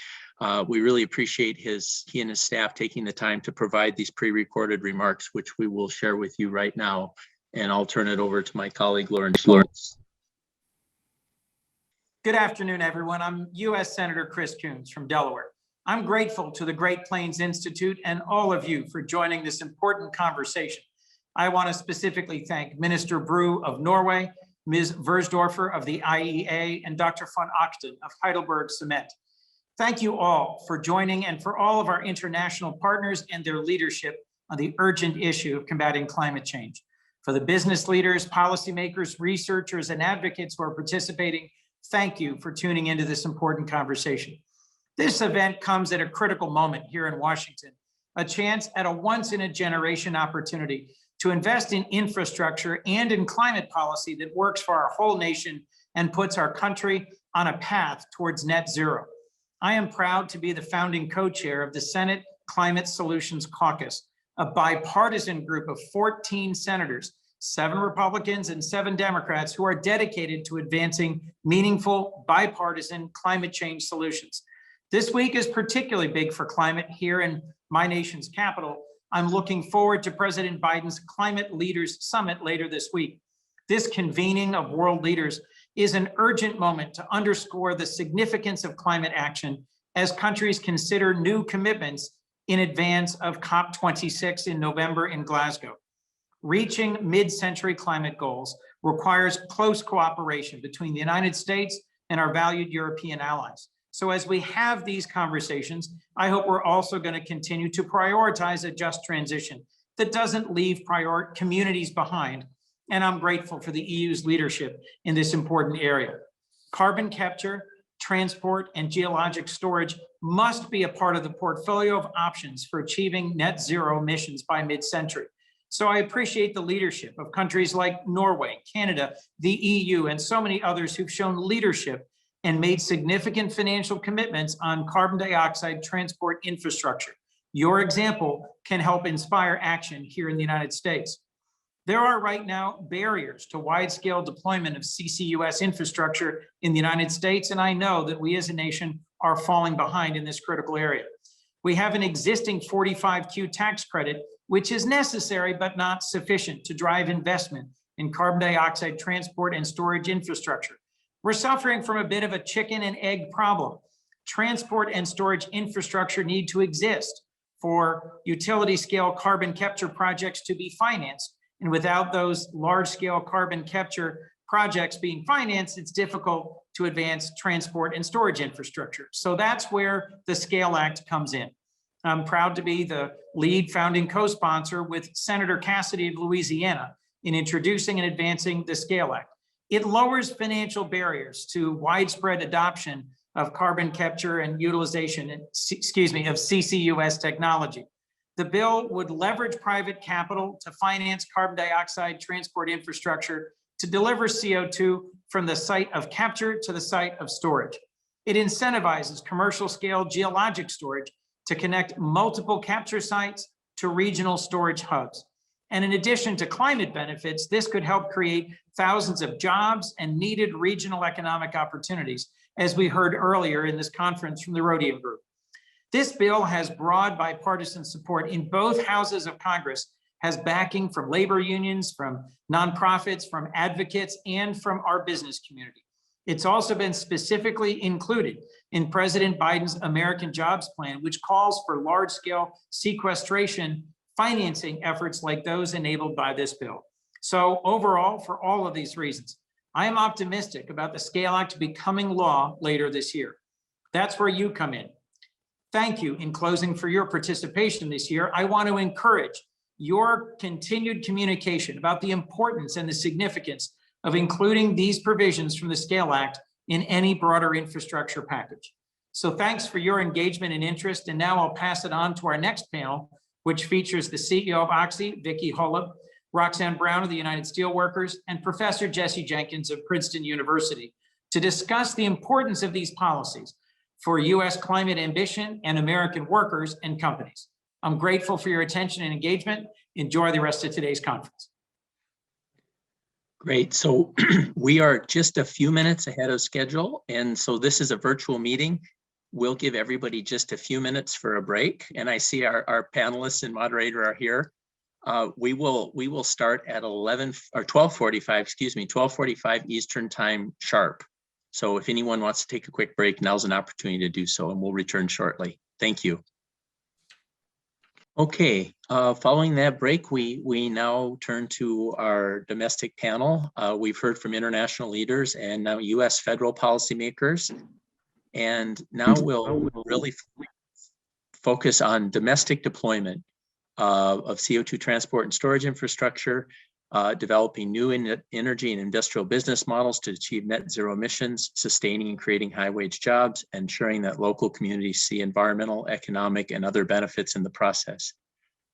we really appreciate he and his staff taking the time to provide these pre-recorded remarks, which we will share with you right now. And I'll turn it over to my colleague, Lauren Schultz. Good afternoon, everyone. I'm U.S. Senator Chris Coons from Delaware. I'm grateful to the Great Plains Institute and all of you for joining this important conversation. I want to specifically thank Minister Bru of Norway, Ms. Versdorfer of the IEA, and Dr. von Achten of Heidelberg Cement. Thank you all for joining and for all of our international partners and their leadership on the urgent issue of combating climate change. For the business leaders, policymakers, researchers, and advocates who are participating, thank you for tuning into this important conversation. This event comes at a critical moment here in Washington, a chance at a once-in-a-generation opportunity to invest in infrastructure and in climate policy that works for our whole nation and puts our country on a path towards net zero. I am proud to be the founding co-chair of the Senate Climate Solutions Caucus, a bipartisan group of 14 senators, 7 Republicans and 7 Democrats who are dedicated to advancing meaningful bipartisan climate change solutions. This week is particularly big for climate here in my nation's capital. I'm looking forward to President Biden's Climate Leaders Summit later this week. This convening of world leaders is an urgent moment to underscore the significance of climate action as countries consider new commitments in advance of COP26 in November in Glasgow. Reaching mid-century climate goals requires close cooperation between the United States and our valued European allies. So as we have these conversations, I hope we're also going to continue to prioritize a just transition that doesn't leave communities behind. And I'm grateful for the EU's leadership in this important area. Carbon capture, transport, and geologic storage must be a part of the portfolio of options for achieving net zero emissions by mid-century. So I appreciate the leadership of countries like Norway, Canada, the EU, and so many others who've shown leadership and made significant financial commitments on carbon dioxide transport infrastructure. Your example can help inspire action here in the United States. There are right now barriers to wide-scale deployment of CCUS infrastructure in the United States, and I know that we as a nation are falling behind in this critical area. We have an existing 45Q tax credit, which is necessary but not sufficient to drive investment in carbon dioxide transport and storage infrastructure. We're suffering from a bit of a chicken and egg problem. Transport and storage infrastructure need to exist for utility scale carbon capture projects to be financed. And without those large scale carbon capture projects being financed, it's difficult to advance transport and storage infrastructure. So that's where the SCALE Act comes in. I'm proud to be the lead founding co-sponsor with Senator Cassidy of Louisiana in introducing and advancing the SCALE Act. It lowers financial barriers to widespread adoption of carbon capture and utilization, of CCUS technology. The bill would leverage private capital to finance carbon dioxide transport infrastructure to deliver CO2 from the site of capture to the site of storage. It incentivizes commercial scale geologic storage to connect multiple capture sites to regional storage hubs. And in addition to climate benefits, this could help create thousands of jobs and needed regional economic opportunities, as we heard earlier in this conference from the Rhodium Group. This bill has broad bipartisan support in both houses of Congress, has backing from labor unions, from nonprofits, from advocates, and from our business community. It's also been specifically included in President Biden's American Jobs Plan, which calls for large-scale sequestration financing efforts like those enabled by this bill. So overall, for all of these reasons, I am optimistic about the SCALE Act becoming law later this year. That's where you come in. Thank you in closing for your participation this year. I want to encourage your continued communication about the importance and the significance of including these provisions from the SCALE Act in any broader infrastructure package. So thanks for your engagement and interest. And now I'll pass it on to our next panel, which features the CEO of Oxy, Vicki Hollub, Roxanne Brown of the United Steelworkers, and Professor Jesse Jenkins of Princeton University to discuss the importance of these policies for US climate ambition and American workers and companies. I'm grateful for your attention and engagement. Enjoy the rest of today's conference. Great. So we are just a few minutes ahead of schedule. And so this is a virtual meeting. We'll give everybody just a few minutes for a break. And I see our panelists and moderator are here. We will start at 12:45 Eastern time sharp. So if anyone wants to take a quick break, now's an opportunity to do so, and we'll return shortly. Thank you. Okay, following that break, we now turn to our domestic panel. We've heard from international leaders and now US federal policymakers. And now we'll really focus on domestic deployment of CO2 transport and storage infrastructure, developing new energy and industrial business models to achieve net zero emissions, sustaining and creating high wage jobs, ensuring that local communities see environmental, economic, and other benefits in the process,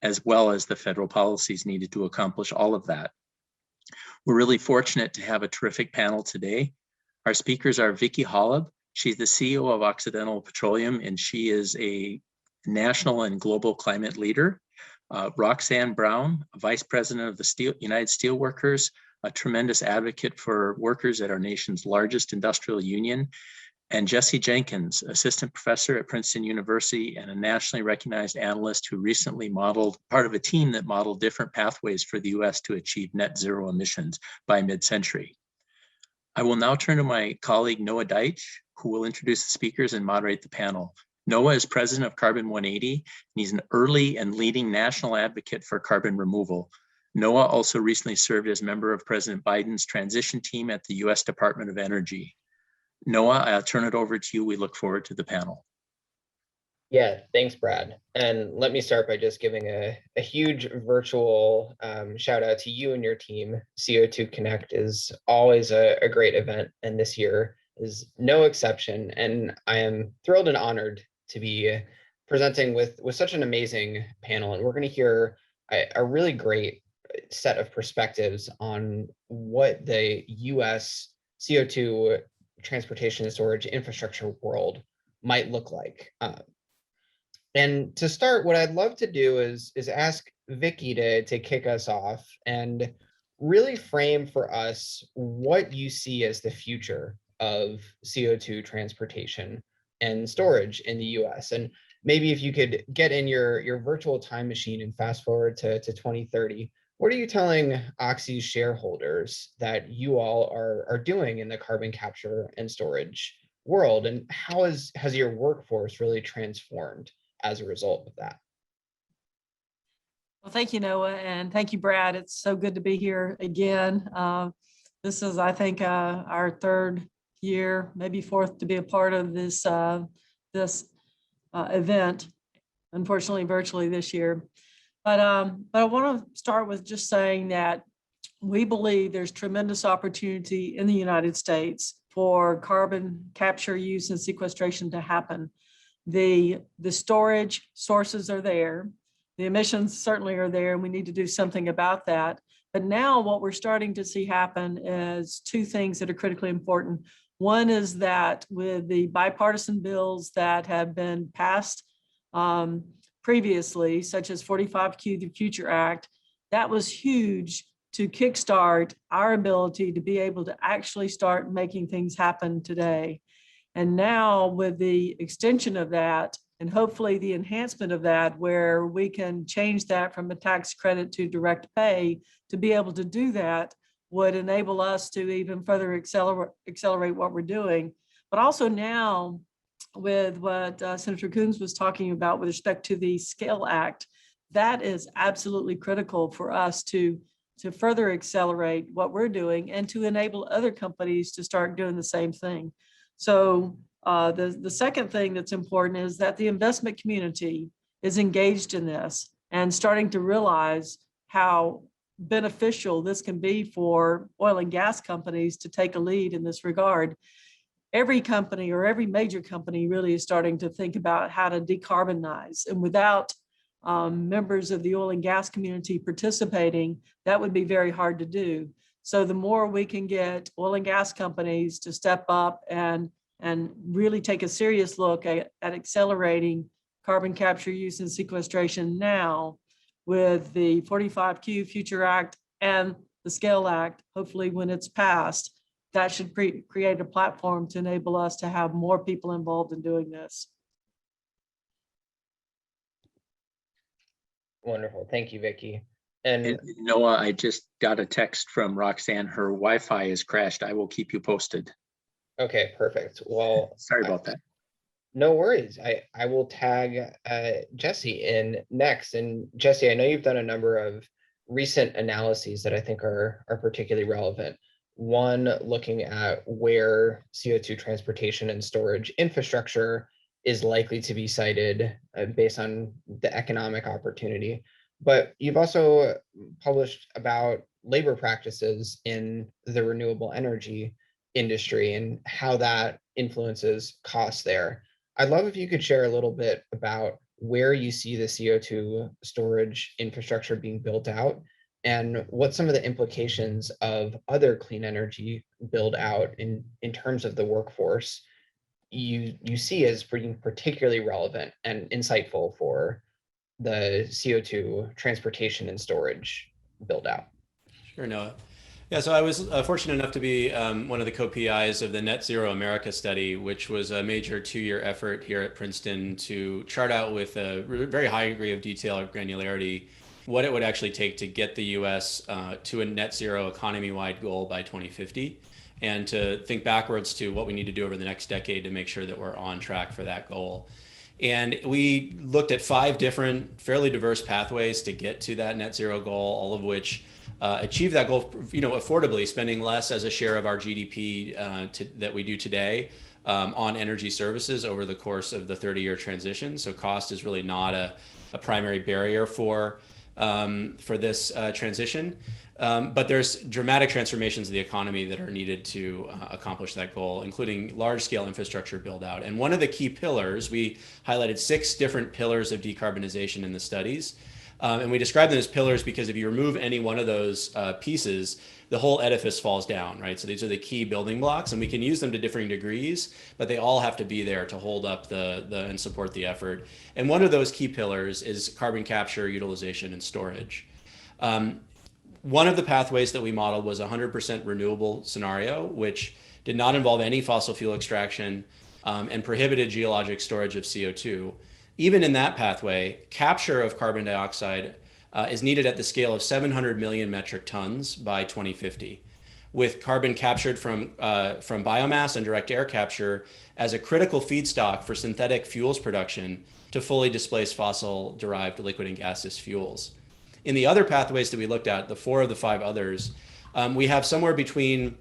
as well as the federal policies needed to accomplish all of that. We're really fortunate to have a terrific panel today. Our speakers are Vicki Hollub. She's the CEO of Occidental Petroleum, and she is a national and global climate leader. Roxanne Brown, Vice President of the United Steelworkers, a tremendous advocate for workers at our nation's largest industrial union, and Jesse Jenkins, Assistant Professor at Princeton University and a nationally recognized analyst who recently modeled part of a team that modeled different pathways for the US to achieve net zero emissions by mid-century. I will now turn to my colleague, Noah Deitch, who will introduce the speakers and moderate the panel. Noah is president of Carbon 180, and he's an early and leading national advocate for carbon removal. Noah also recently served as member of President Biden's transition team at the US Department of Energy. Noah, I'll turn it over to you. We look forward to the panel. Yeah, thanks, Brad. And let me start by just giving a huge virtual shout out to you and your team. CO2NNECT is always a great event, and this year is no exception. And I am thrilled and honored to be presenting with such an amazing panel. And we're going to hear a really great set of perspectives on what the US CO2 transportation and storage infrastructure world might look like. And to start, what I'd love to do is ask Vicki to kick us off and really frame for us what you see as the future of CO2 transportation and storage in the US. And maybe if you could get in your virtual time machine and fast forward to 2030, what are you telling Oxy's shareholders that you all are doing in the carbon capture and storage world? And how has your workforce really transformed as a result of that? Well, thank you, Noah, and thank you, Brad. It's so good to be here again. This is, I think, our third year, maybe fourth, to be a part of this event. Unfortunately, virtually this year. But I want to start with just saying that we believe there's tremendous opportunity in the United States for carbon capture, use, and sequestration to happen. The storage sources are there. the emissions certainly are there and we need to do something about that. But now what we're starting to see happen is two things that are critically important. One is that with the bipartisan bills that have been passed previously, such as 45Q, the Future Act, that was huge to kickstart our ability to be able to actually start making things happen today. And now with the extension of that, and hopefully the enhancement of that, where we can change that from a tax credit to direct pay, to be able to do that would enable us to even further accelerate what we're doing. But also now with what Senator Coons was talking about with respect to the SCALE Act, that is absolutely critical for us to further accelerate what we're doing and to enable other companies to start doing the same thing. So the second thing that's important is that the investment community is engaged in this and starting to realize how beneficial this can be for oil and gas companies to take a lead in this regard. Every company or every major company really is starting to think about how to decarbonize, and without members of the oil and gas community participating, that would be very hard to do. So the more we can get oil and gas companies to step up and really take a serious look at accelerating carbon capture, use, and sequestration now with the 45Q Future Act and the SCALE Act, hopefully when it's passed, that should create a platform to enable us to have more people involved in doing this. Wonderful. Thank you, Vicki. And Noah, I just got a text from Roxanne. Her Wi-Fi has crashed. I will keep you posted. okay, perfect. Well, Sorry about that. no worries. I will tag Jesse in next. And Jesse, I know you've done a number of recent analyses that I think are particularly relevant. One, looking at where CO2 transportation and storage infrastructure is likely to be cited based on the economic opportunity. But you've also published about labor practices in the renewable energy industry and how that influences costs there. I'd love if you could share a little bit about where you see the CO2 storage infrastructure being built out and what some of the implications of other clean energy build out in terms of the workforce you see as being particularly relevant and insightful for the CO2 transportation and storage build out. Sure, Noah. Yeah, so I was fortunate enough to be one of the co-PIs of the Net Zero America study, which was a major 2-year effort here at Princeton to chart out with a very high degree of detail or granularity what it would actually take to get the US to a net zero economy-wide goal by 2050, and to think backwards to what we need to do over the next decade to make sure that we're on track for that goal. And we looked at 5 different fairly diverse pathways to get to that net zero goal, all of which achieve that goal, affordably, spending less as a share of our GDP that we do today on energy services over the course of the 30-year transition. So cost is really not a primary barrier for this transition. But there's dramatic transformations of the economy that are needed to accomplish that goal, including large-scale infrastructure build-out. And one of the key pillars, we highlighted 6 different pillars of decarbonization in the studies. And we describe them as pillars because if you remove any one of those pieces, the whole edifice falls down, right? So these are the key building blocks, and we can use them to differing degrees, but they all have to be there to hold up and support the effort. And one of those key pillars is carbon capture, utilization, and storage. One of the pathways that we modeled was a 100% renewable scenario, which did not involve any fossil fuel extraction and prohibited geologic storage of CO2. Even in that pathway, capture of carbon dioxide is needed at the scale of 700 million metric tons by 2050, with carbon captured from biomass and direct air capture as a critical feedstock for synthetic fuels production to fully displace fossil-derived liquid and gaseous fuels. In the other pathways that we looked at, the 4 of the 5 others, we have somewhere between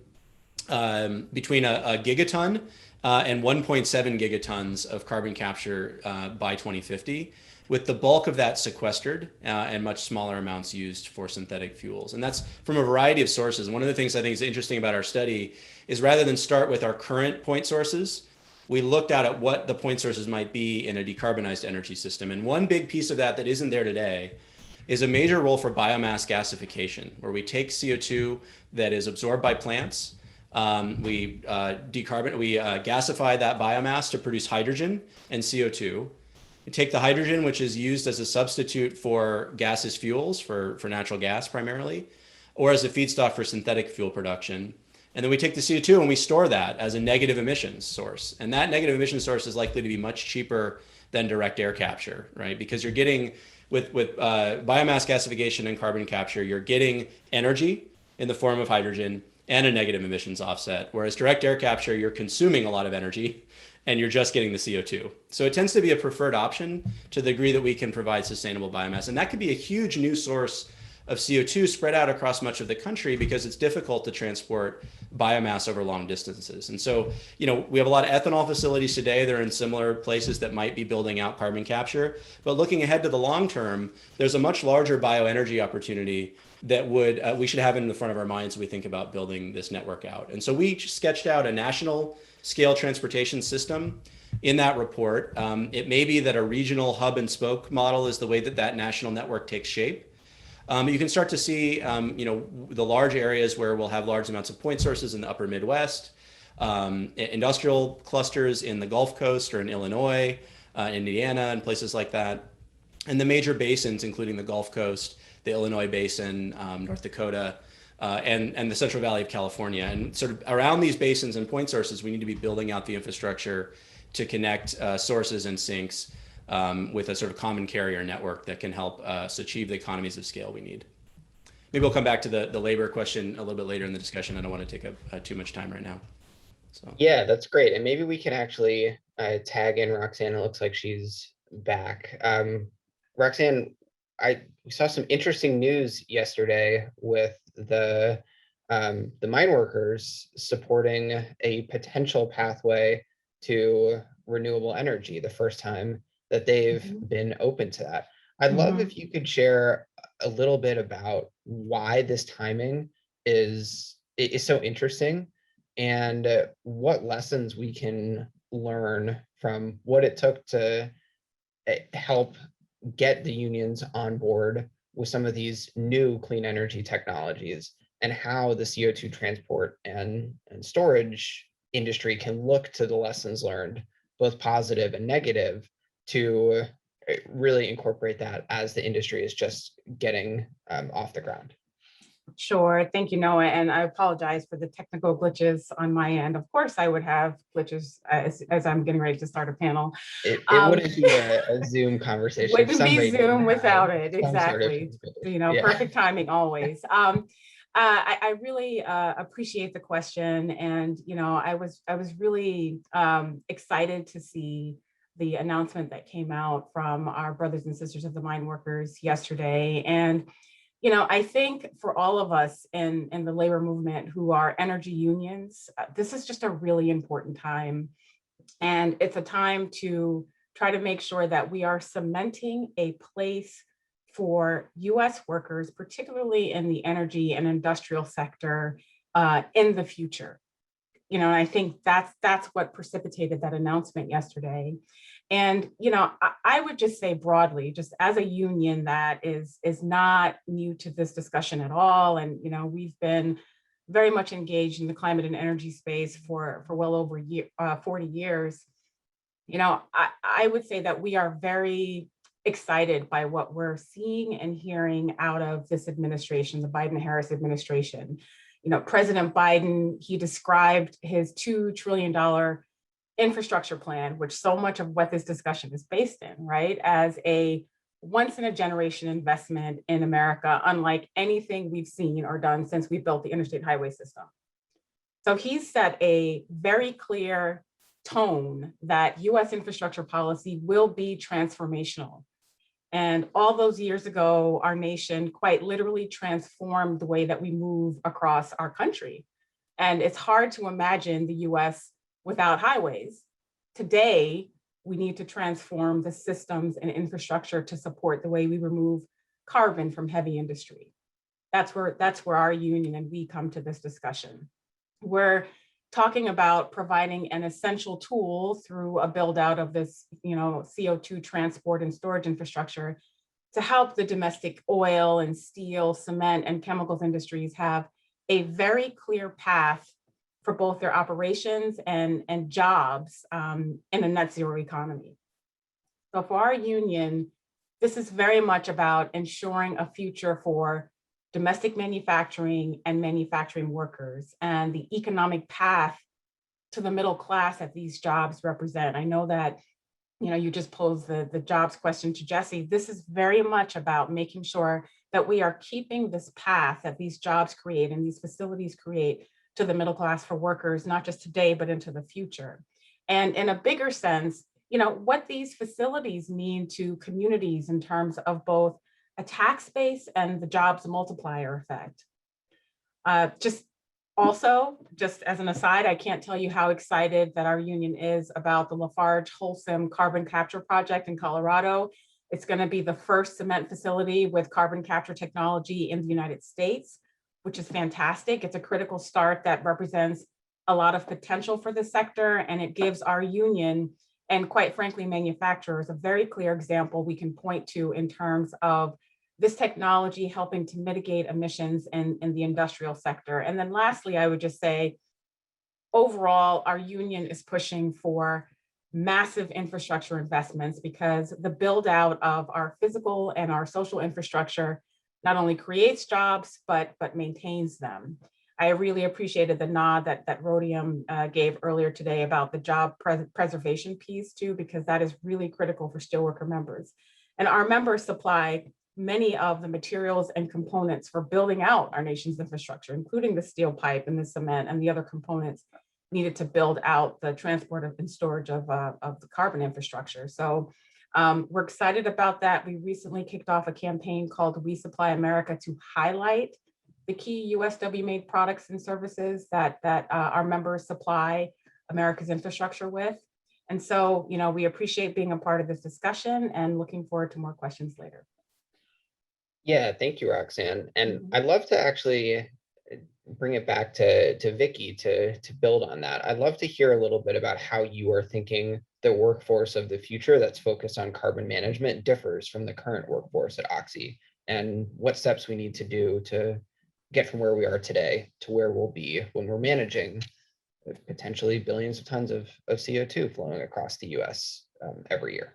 a gigaton and 1.7 gigatons of carbon capture by 2050, with the bulk of that sequestered and much smaller amounts used for synthetic fuels. And that's from a variety of sources. And one of the things I think is interesting about our study is rather than start with our current point sources, we looked at what the point sources might be in a decarbonized energy system. And one big piece of that isn't there today is a major role for biomass gasification, where we take CO2 that is absorbed by plants, we gasify that biomass to produce hydrogen and CO2. We take the hydrogen, which is used as a substitute for gaseous fuels, for natural gas primarily, or as a feedstock for synthetic fuel production. And then we take the CO2 and we store that as a negative emissions source. And that negative emission source is likely to be much cheaper than direct air capture, right? Because you're getting, with biomass gasification and carbon capture, you're getting energy in the form of hydrogen and a negative emissions offset. Whereas direct air capture, you're consuming a lot of energy and you're just getting the CO2. So it tends to be a preferred option to the degree that we can provide sustainable biomass. And that could be a huge new source of CO2 spread out across much of the country because it's difficult to transport biomass over long distances. And so, we have a lot of ethanol facilities today. They're in similar places that might be building out carbon capture. But looking ahead to the long term, there's a much larger bioenergy opportunity that we should have in the front of our minds as we think about building this network out. And so we sketched out a national scale transportation system in that report. It may be that a regional hub and spoke model is the way that national network takes shape. You can start to see, the large areas where we'll have large amounts of point sources in the upper Midwest, industrial clusters in the Gulf Coast or in Illinois, Indiana, and places like that. And the major basins, including the Gulf Coast, the Illinois Basin, North Dakota, and the Central Valley of California. And sort of around these basins and point sources, we need to be building out the infrastructure to connect sources and sinks with a sort of common carrier network that can help us achieve the economies of scale we need. Maybe we'll come back to the labor question a little bit later in the discussion. I don't want to take up too much time right now. So. Yeah, that's great. And maybe we can actually tag in Roxanne. It looks like she's back. Roxanne, we saw some interesting news yesterday with the mine workers supporting a potential pathway to renewable energy, the first time that they've been open to that. I'd love if you could share a little bit about why this timing is so interesting and what lessons we can learn from what it took to help get the unions on board with some of these new clean energy technologies, and how the CO2 transport and storage industry can look to the lessons learned, both positive and negative, to really incorporate that as the industry is just getting off the ground. Sure. Thank you, Noah. And I apologize for the technical glitches on my end. Of course, I would have glitches as I'm getting ready to start a panel. It wouldn't be a Zoom conversation. Wouldn't be Zoom without it. Exactly. Yeah. Perfect timing always. I really appreciate the question. And, I was really excited to see the announcement that came out from our brothers and sisters of the mine workers yesterday. And I think for all of us in the labor movement who are energy unions, this is just a really important time. And it's a time to try to make sure that we are cementing a place for US workers, particularly in the energy and industrial sector in the future. And I think that's what precipitated that announcement yesterday. And, I would just say broadly, just as a union that is not new to this discussion at all. And, we've been very much engaged in the climate and energy space for well over 40 years. I would say that we are very excited by what we're seeing and hearing out of this administration, the Biden-Harris administration. President Biden, he described his $2 trillion infrastructure plan, which so much of what this discussion is based in, right, as a once in a generation investment in America, unlike anything we've seen or done since we built the interstate highway system. So he's set a very clear tone that US infrastructure policy will be transformational. And all those years ago, our nation quite literally transformed the way that we move across our country. And it's hard to imagine the US without highways. Today, we need to transform the systems and infrastructure to support the way we remove carbon from heavy industry. That's where our union and we come to this discussion. We're talking about providing an essential tool through a build out of this, CO2 transport and storage infrastructure to help the domestic oil and steel, cement, and chemicals industries have a very clear path for both their operations and jobs in a net zero economy. So for our union, this is very much about ensuring a future for domestic manufacturing and manufacturing workers and the economic path to the middle class that these jobs represent. I know that you just posed the jobs question to Jesse. This is very much about making sure that we are keeping this path that these jobs create and these facilities create to the middle class for workers, not just today, but into the future. And in a bigger sense, what these facilities mean to communities in terms of both a tax base and the jobs multiplier effect. Just as an aside, I can't tell you how excited that our union is about the Lafarge Holcim carbon capture project in Colorado. It's going to be the first cement facility with carbon capture technology in the United States, which is fantastic. It's a critical start that represents a lot of potential for the sector, and it gives our union and, quite frankly, manufacturers a very clear example we can point to in terms of this technology helping to mitigate emissions in the industrial sector. And then lastly, I would just say, overall, our union is pushing for massive infrastructure investments because the build out of our physical and our social infrastructure not only creates jobs, but maintains them. I really appreciated the nod that Rhodium gave earlier today about the job preservation piece too, because that is really critical for steelworker members. And our members supply many of the materials and components for building out our nation's infrastructure, including the steel pipe and the cement and the other components needed to build out the transport and storage of the carbon infrastructure. So we're excited about that. We recently kicked off a campaign called We Supply America to highlight the key USW made products and services that our members supply America's infrastructure with. And so, we appreciate being a part of this discussion and looking forward to more questions later. Yeah, thank you, Roxanne. And I'd love to actually bring it back to Vicky to build on that. I'd love to hear a little bit about how you are thinking the workforce of the future that's focused on carbon management differs from the current workforce at Oxy, and what steps we need to do to get from where we are today to where we'll be when we're managing potentially billions of tons of CO2 flowing across the US every year.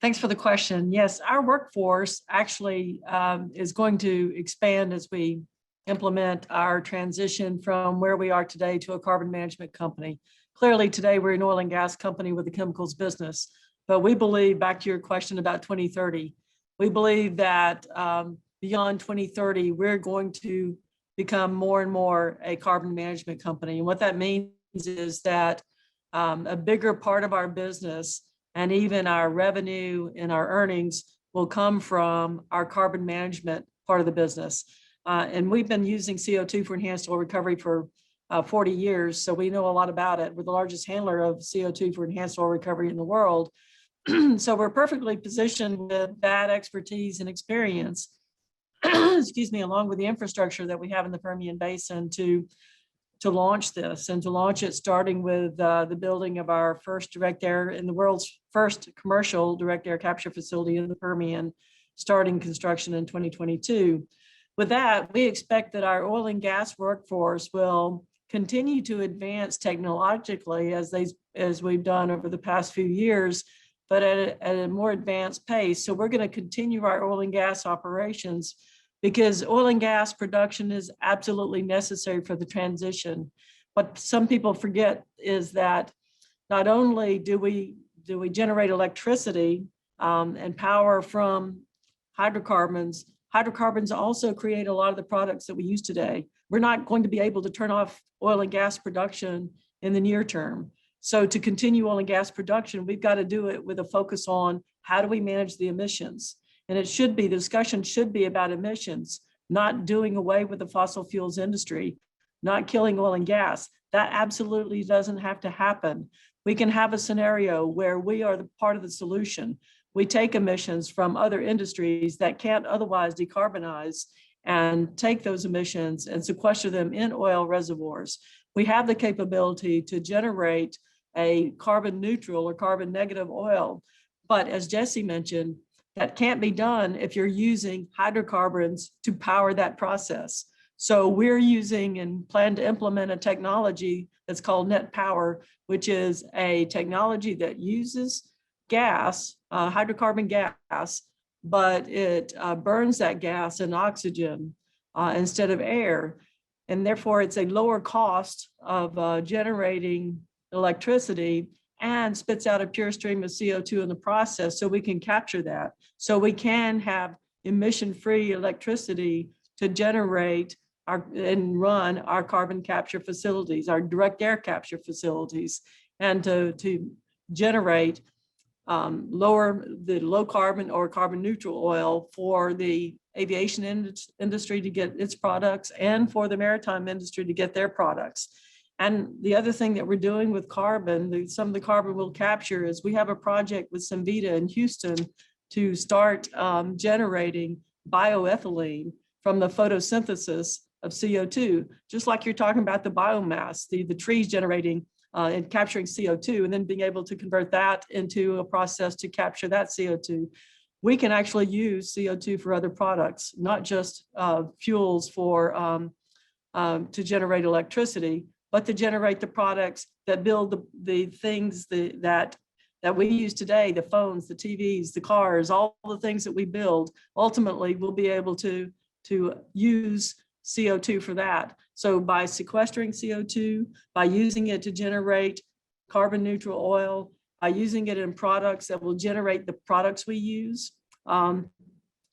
Thanks for the question. Yes, our workforce actually is going to expand as we implement our transition from where we are today to a carbon management company. Clearly today we're an oil and gas company with a chemicals business, but we believe, back to your question about 2030, we believe that beyond 2030, we're going to become more and more a carbon management company. And what that means is that a bigger part of our business and even our revenue and our earnings will come from our carbon management part of the business. And we've been using CO2 for enhanced oil recovery for 40 years, so we know a lot about it. We're the largest handler of CO2 for enhanced oil recovery in the world. So we're perfectly positioned with that expertise and experience, excuse me, along with the infrastructure that we have in the Permian Basin to launch this, and to launch it starting with the building of our first direct air in the world's first commercial direct air capture facility in the Permian, starting construction in 2022. With that, we expect that our oil and gas workforce will continue to advance technologically as we've done over the past few years, but at a more advanced pace. So we're going to continue our oil and gas operations because oil and gas production is absolutely necessary for the transition. What some people forget is that not only do we generate electricity and power from hydrocarbons, hydrocarbons also create a lot of the products that we use today. We're not going to be able to turn off oil and gas production in the near term. So to continue oil and gas production, we've got to do it with a focus on how do we manage the emissions. And the discussion should be about emissions, not doing away with the fossil fuels industry, not killing oil and gas. That absolutely doesn't have to happen. We can have a scenario where we are the part of the solution. We take emissions from other industries that can't otherwise decarbonize, and take those emissions and sequester them in oil reservoirs. We have the capability to generate a carbon neutral or carbon negative oil. But as Jesse mentioned, that can't be done if you're using hydrocarbons to power that process. So we're using and plan to implement a technology that's called net power, which is a technology that uses gas, hydrocarbon gas, but it burns that gas in oxygen instead of air. And therefore it's a lower cost of generating electricity and spits out a pure stream of CO2 in the process, so we can capture that. So we can have emission-free electricity to generate and run our carbon capture facilities, our direct air capture facilities, and to generate low carbon or carbon neutral oil for the aviation industry to get its products and for the maritime industry to get their products. And the other thing that we're doing with carbon, some of the carbon we'll capture, is we have a project with Cemvita in Houston to start generating bioethylene from the photosynthesis of CO2, just like you're talking about the biomass, the trees generating and capturing CO2, and then being able to convert that into a process to capture that CO2. We can actually use CO2 for other products, not just fuels for to generate electricity, but to generate the products that build the things that we use today, the phones, the TVs, the cars, all the things that we build. Ultimately, we'll be able to use CO2 for that. So by sequestering CO2, by using it to generate carbon neutral oil, by using it in products that will generate the products we use,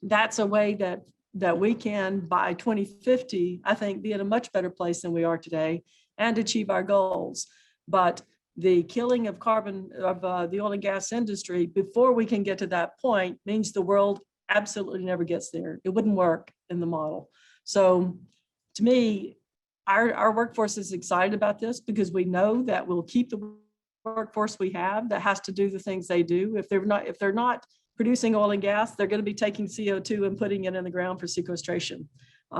that's a way that we can, by 2050, I think, be in a much better place than we are today and achieve our goals. But the killing of carbon of the oil and gas industry before we can get to that point means the world absolutely never gets there. It wouldn't work in the model. So to me, our workforce is excited about this because we know that we'll keep the workforce we have that has to do the things they do. If they're not producing oil and gas, they're going to be taking CO2 and putting it in the ground for sequestration.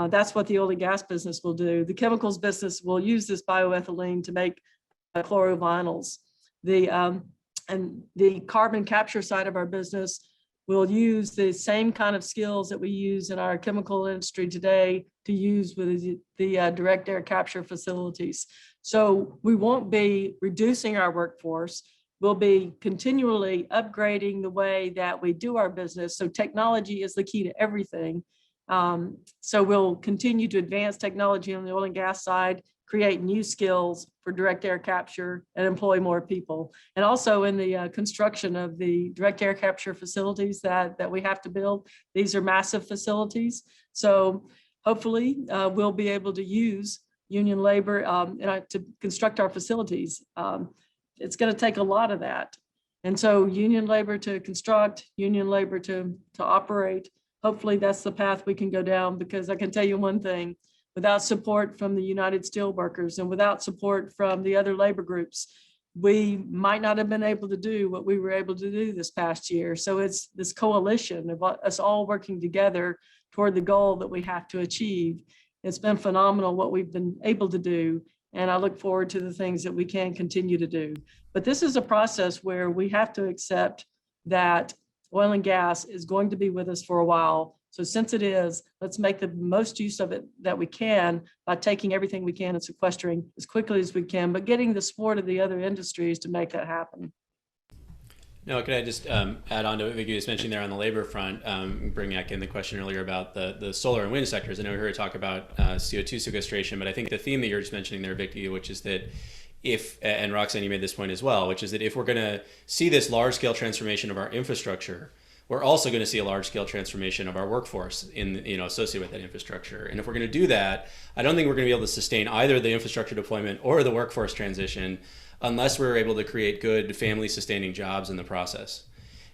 That's what the oil and gas business will do. The chemicals business will use this bioethylene to make chlorovinyls. And the carbon capture side of our business will use the same kind of skills that we use in our chemical industry today to use with the direct air capture facilities. So we won't be reducing our workforce. We'll be continually upgrading the way that we do our business. So technology is the key to everything. So we'll continue to advance technology on the oil and gas side, create new skills for direct air capture, and employ more people. And also in the construction of the direct air capture facilities that we have to build. These are massive facilities. So hopefully we'll be able to use union labor to construct our facilities. It's going to take a lot of that. And so union labor to construct, union labor to operate. Hopefully that's the path we can go down, because I can tell you one thing, without support from the United Steelworkers and without support from the other labor groups, we might not have been able to do what we were able to do this past year. So it's this coalition of us all working together toward the goal that we have to achieve. It's been phenomenal what we've been able to do. And I look forward to the things that we can continue to do. But this is a process where we have to accept that oil and gas is going to be with us for a while. So since it is, let's make the most use of it that we can by taking everything we can and sequestering as quickly as we can, but getting the support of the other industries to make that happen. No, could I just add on to what Vicky was mentioning there on the labor front, bring back in the question earlier about the solar and wind sectors. I know we heard talk about CO2 sequestration, but I think the theme that you're just mentioning there, Vicky, which is that if, and Roxanne, you made this point as well, which is that if we're going to see this large-scale transformation of our infrastructure, we're also going to see a large-scale transformation of our workforce associated with that infrastructure. And if we're going to do that, I don't think we're going to be able to sustain either the infrastructure deployment or the workforce transition unless we're able to create good family-sustaining jobs in the process.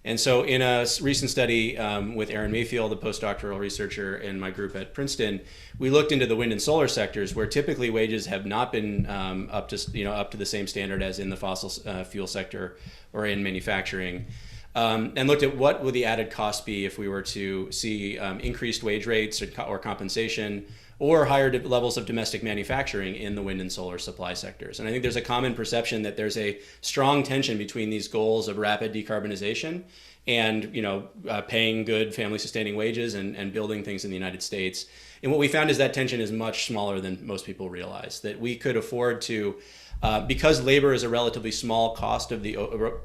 And so in a recent study with Aaron Mayfield, a postdoctoral researcher in my group at Princeton, we looked into the wind and solar sectors where typically wages have not been up to the same standard as in the fossil fuel sector or in manufacturing. and looked at what would the added cost be if we were to see increased wage rates or compensation or higher levels of domestic manufacturing in the wind and solar supply sectors. And I think there's a common perception that there's a strong tension between these goals of rapid decarbonization and paying good family sustaining wages and building things in the United States. And what we found is that tension is much smaller than most people realize, that we could afford to, because labor is a relatively small cost of the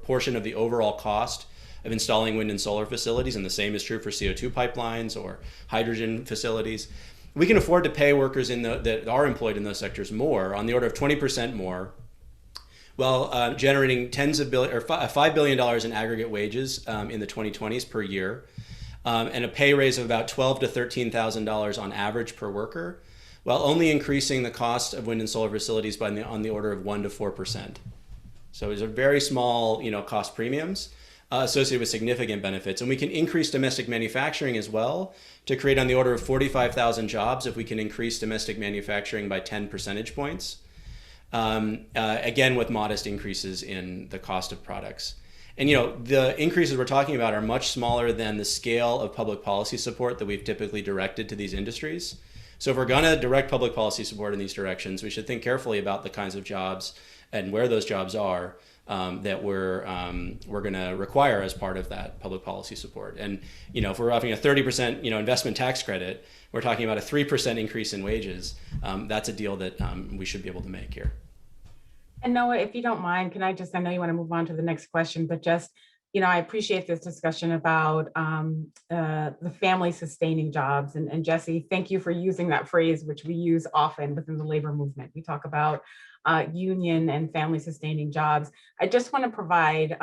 portion of the overall cost of installing wind and solar facilities, and the same is true for CO2 pipelines or hydrogen facilities, we can afford to pay workers that are employed in those sectors more, on the order of 20% more, while generating $5 billion in aggregate wages in the 2020s per year, and a pay raise of about $12,000 to $13,000 on average per worker, while only increasing the cost of wind and solar facilities on the order of 1% to 4%. So these are very small, cost premiums associated with significant benefits. And we can increase domestic manufacturing as well to create on the order of 45,000 jobs if we can increase domestic manufacturing by 10 percentage points. Again, with modest increases in the cost of products. And the increases we're talking about are much smaller than the scale of public policy support that we've typically directed to these industries. So if we're going to direct public policy support in these directions, we should think carefully about the kinds of jobs and where those jobs are that we're going to require as part of that public policy support. And if we're offering a 30% investment tax credit, we're talking about a 3% increase in wages. That's a deal that we should be able to make here. And Noah, if you don't mind, I know you want to move on to the next question, but just, I appreciate this discussion about the family sustaining jobs. And Jesse, thank you for using that phrase, which we use often within the labor movement. We talk about union and family sustaining jobs. I just want to provide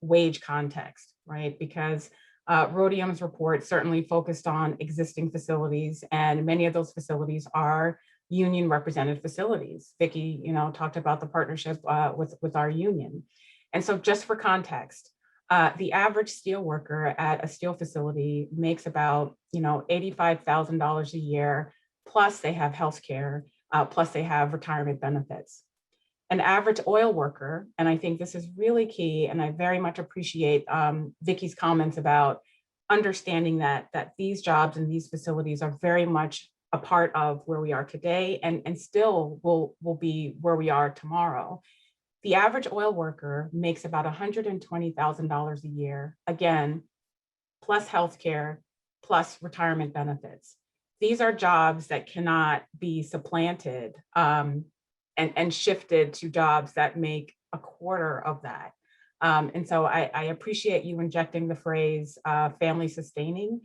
wage context, right? Because Rhodium's report certainly focused on existing facilities, and many of those facilities are union represented facilities. Vicki, talked about the partnership with our union. And so just for context, the average steel worker at a steel facility makes about, $85,000 a year, plus they have healthcare, plus they have retirement benefits. An average oil worker, and I think this is really key, and I very much appreciate Vicki's comments about understanding that these jobs and these facilities are very much a part of where we are today and still will be where we are tomorrow. The average oil worker makes about $120,000 a year, again, plus healthcare, plus retirement benefits. These are jobs that cannot be supplanted and shifted to jobs that make a quarter of that. And so I appreciate you injecting the phrase family sustaining,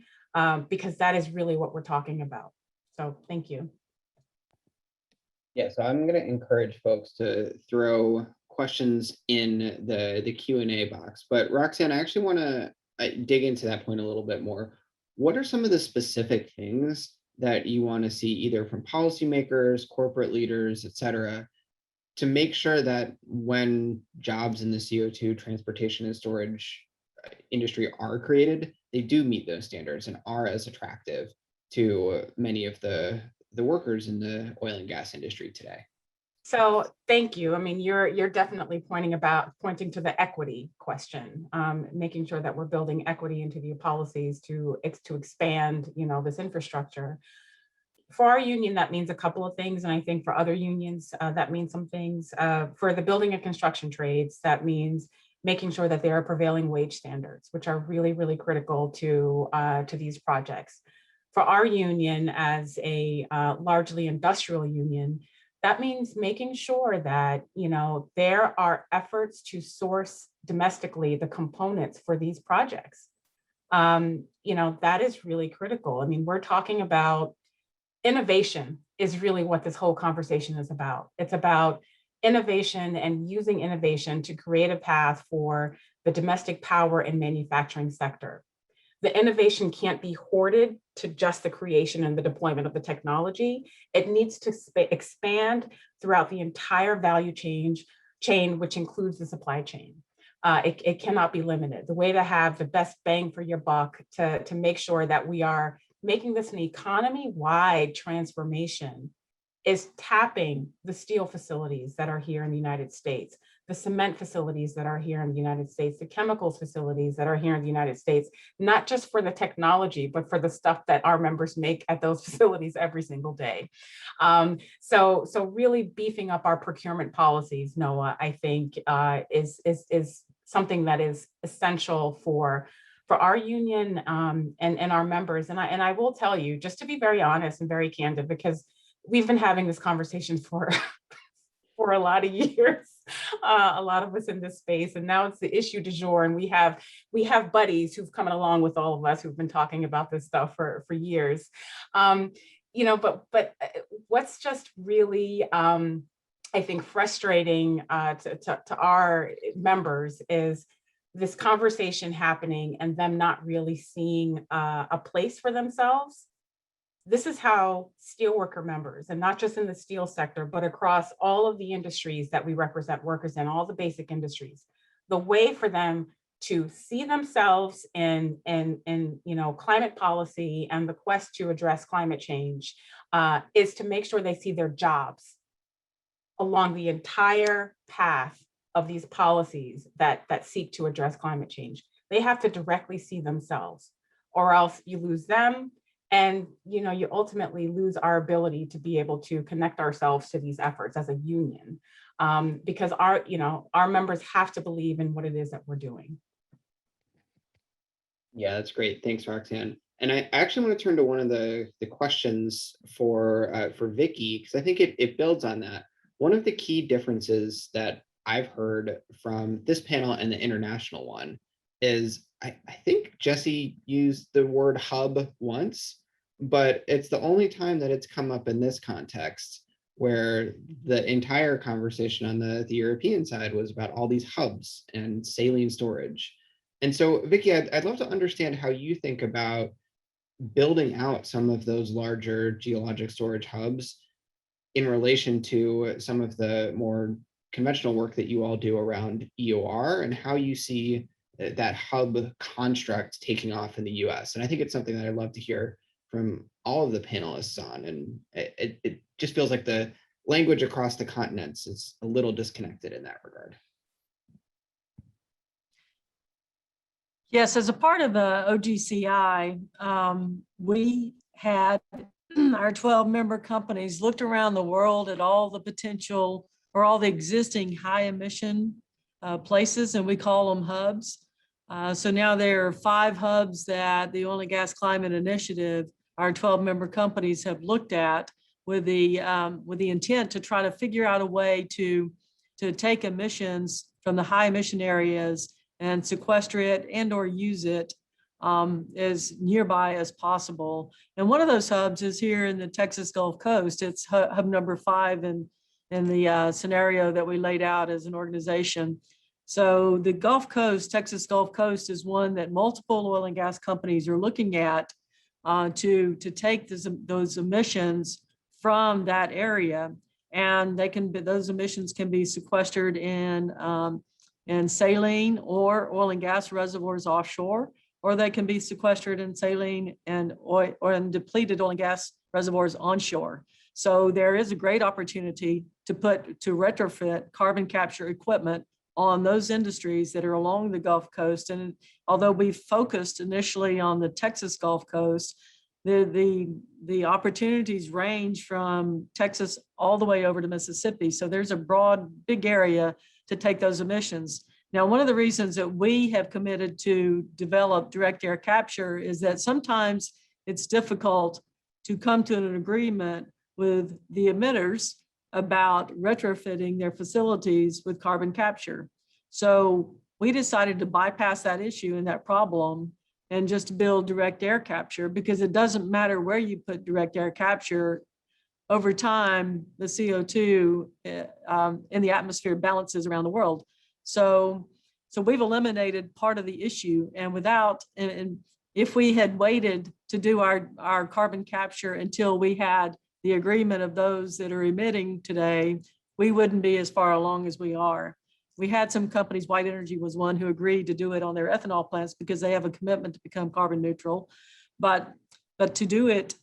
because that is really what we're talking about. So thank you. Yeah, so I'm going to encourage folks to throw questions in the Q&A box. But Roxanne, I actually want to dig into that point a little bit more. What are some of the specific things that you want to see either from policymakers, corporate leaders, et cetera, to make sure that when jobs in the CO2 transportation and storage industry are created, they do meet those standards and are as attractive to many of the workers in the oil and gas industry today? So thank you. I mean, you're definitely pointing to the equity question, making sure that we're building equity into the policies to expand, this infrastructure. For our union, that means a couple of things, and I think for other unions, that means some things. For the building and construction trades, that means making sure that there are prevailing wage standards, which are really, really critical to these projects. For our union, as a largely industrial union, that means making sure that there are efforts to source domestically the components for these projects. That is really critical. I mean, we're talking about innovation is really what this whole conversation is about. It's about innovation and using innovation to create a path for the domestic power and manufacturing sector. The innovation can't be hoarded to just the creation and the deployment of the technology. It needs to expand throughout the entire value chain, which includes the supply chain. It cannot be limited. The way to have the best bang for your buck to make sure that we are making this an economy-wide transformation is tapping the steel facilities that are here in the United States, the cement facilities that are here in the United States, the chemicals facilities that are here in the United States, not just for the technology, but for the stuff that our members make at those facilities every single day. So really beefing up our procurement policies, Noah, I think is something that is essential for our union and our members. And I will tell you, just to be very honest and very candid, because we've been having this conversation for a lot of years, a lot of us in this space, and now it's the issue du jour. And we have buddies who've come along with all of us who've been talking about this stuff for years. You know, but what's just really I think frustrating to our members is this conversation happening and them not really seeing a place for themselves. This is how steelworker members, and not just in the steel sector, but across all of the industries that we represent workers in, all the basic industries, the way for them to see themselves in you know, climate policy and the quest to address climate change is to make sure they see their jobs along the entire path of these policies that seek to address climate change. They have to directly see themselves, or else you lose them. And you know, you ultimately lose our ability to be able to connect ourselves to these efforts as a union, because our members have to believe in what it is that we're doing. Yeah, that's great. Thanks, Roxanne. And I actually want to turn to one of the questions for Vicky, because I think it builds on that. One of the key differences that I've heard from this panel and the international one is I think Jesse used the word hub once, but it's the only time that it's come up in this context, where the entire conversation on the European side was about all these hubs and saline storage. And so, Vicky, I'd love to understand how you think about building out some of those larger geologic storage hubs in relation to some of the more conventional work that you all do around EOR, and how you see that hub construct taking off in the US. And I think it's something that I'd love to hear from all of the panelists on. And it just feels like the language across the continents is a little disconnected in that regard. Yes, as a part of the OGCI, we had our 12 member companies looked around the world at all the potential or all the existing high emission places, and we call them hubs. So now there are 5 hubs that the Oil and Gas Climate Initiative, our 12 member companies, have looked at with the intent to try to figure out a way to take emissions from the high emission areas and sequester it and or use it as nearby as possible. And one of those hubs is here in the Texas Gulf Coast. It's hub number 5 in the scenario that we laid out as an organization. So the Gulf Coast, Texas Gulf Coast, is one that multiple oil and gas companies are looking at to take those emissions from that area, and those emissions can be sequestered in saline or oil and gas reservoirs offshore, or they can be sequestered in saline and oil or in depleted oil and gas reservoirs onshore. So there is a great opportunity to retrofit carbon capture equipment on those industries that are along the Gulf Coast. And although we focused initially on the Texas Gulf Coast, the opportunities range from Texas all the way over to Mississippi. So there's a broad, big area to take those emissions. Now, one of the reasons that we have committed to develop direct air capture is that sometimes it's difficult to come to an agreement with the emitters about retrofitting their facilities with carbon capture. So we decided to bypass that issue and that problem and just build direct air capture, because it doesn't matter where you put direct air capture. Over time, the CO2 in the atmosphere balances around the world. So we've eliminated part of the issue, and if we had waited to do our carbon capture until we had the agreement of those that are emitting today, we wouldn't be as far along as we are. We had some companies, White Energy was one, who agreed to do it on their ethanol plants because they have a commitment to become carbon neutral. But to do it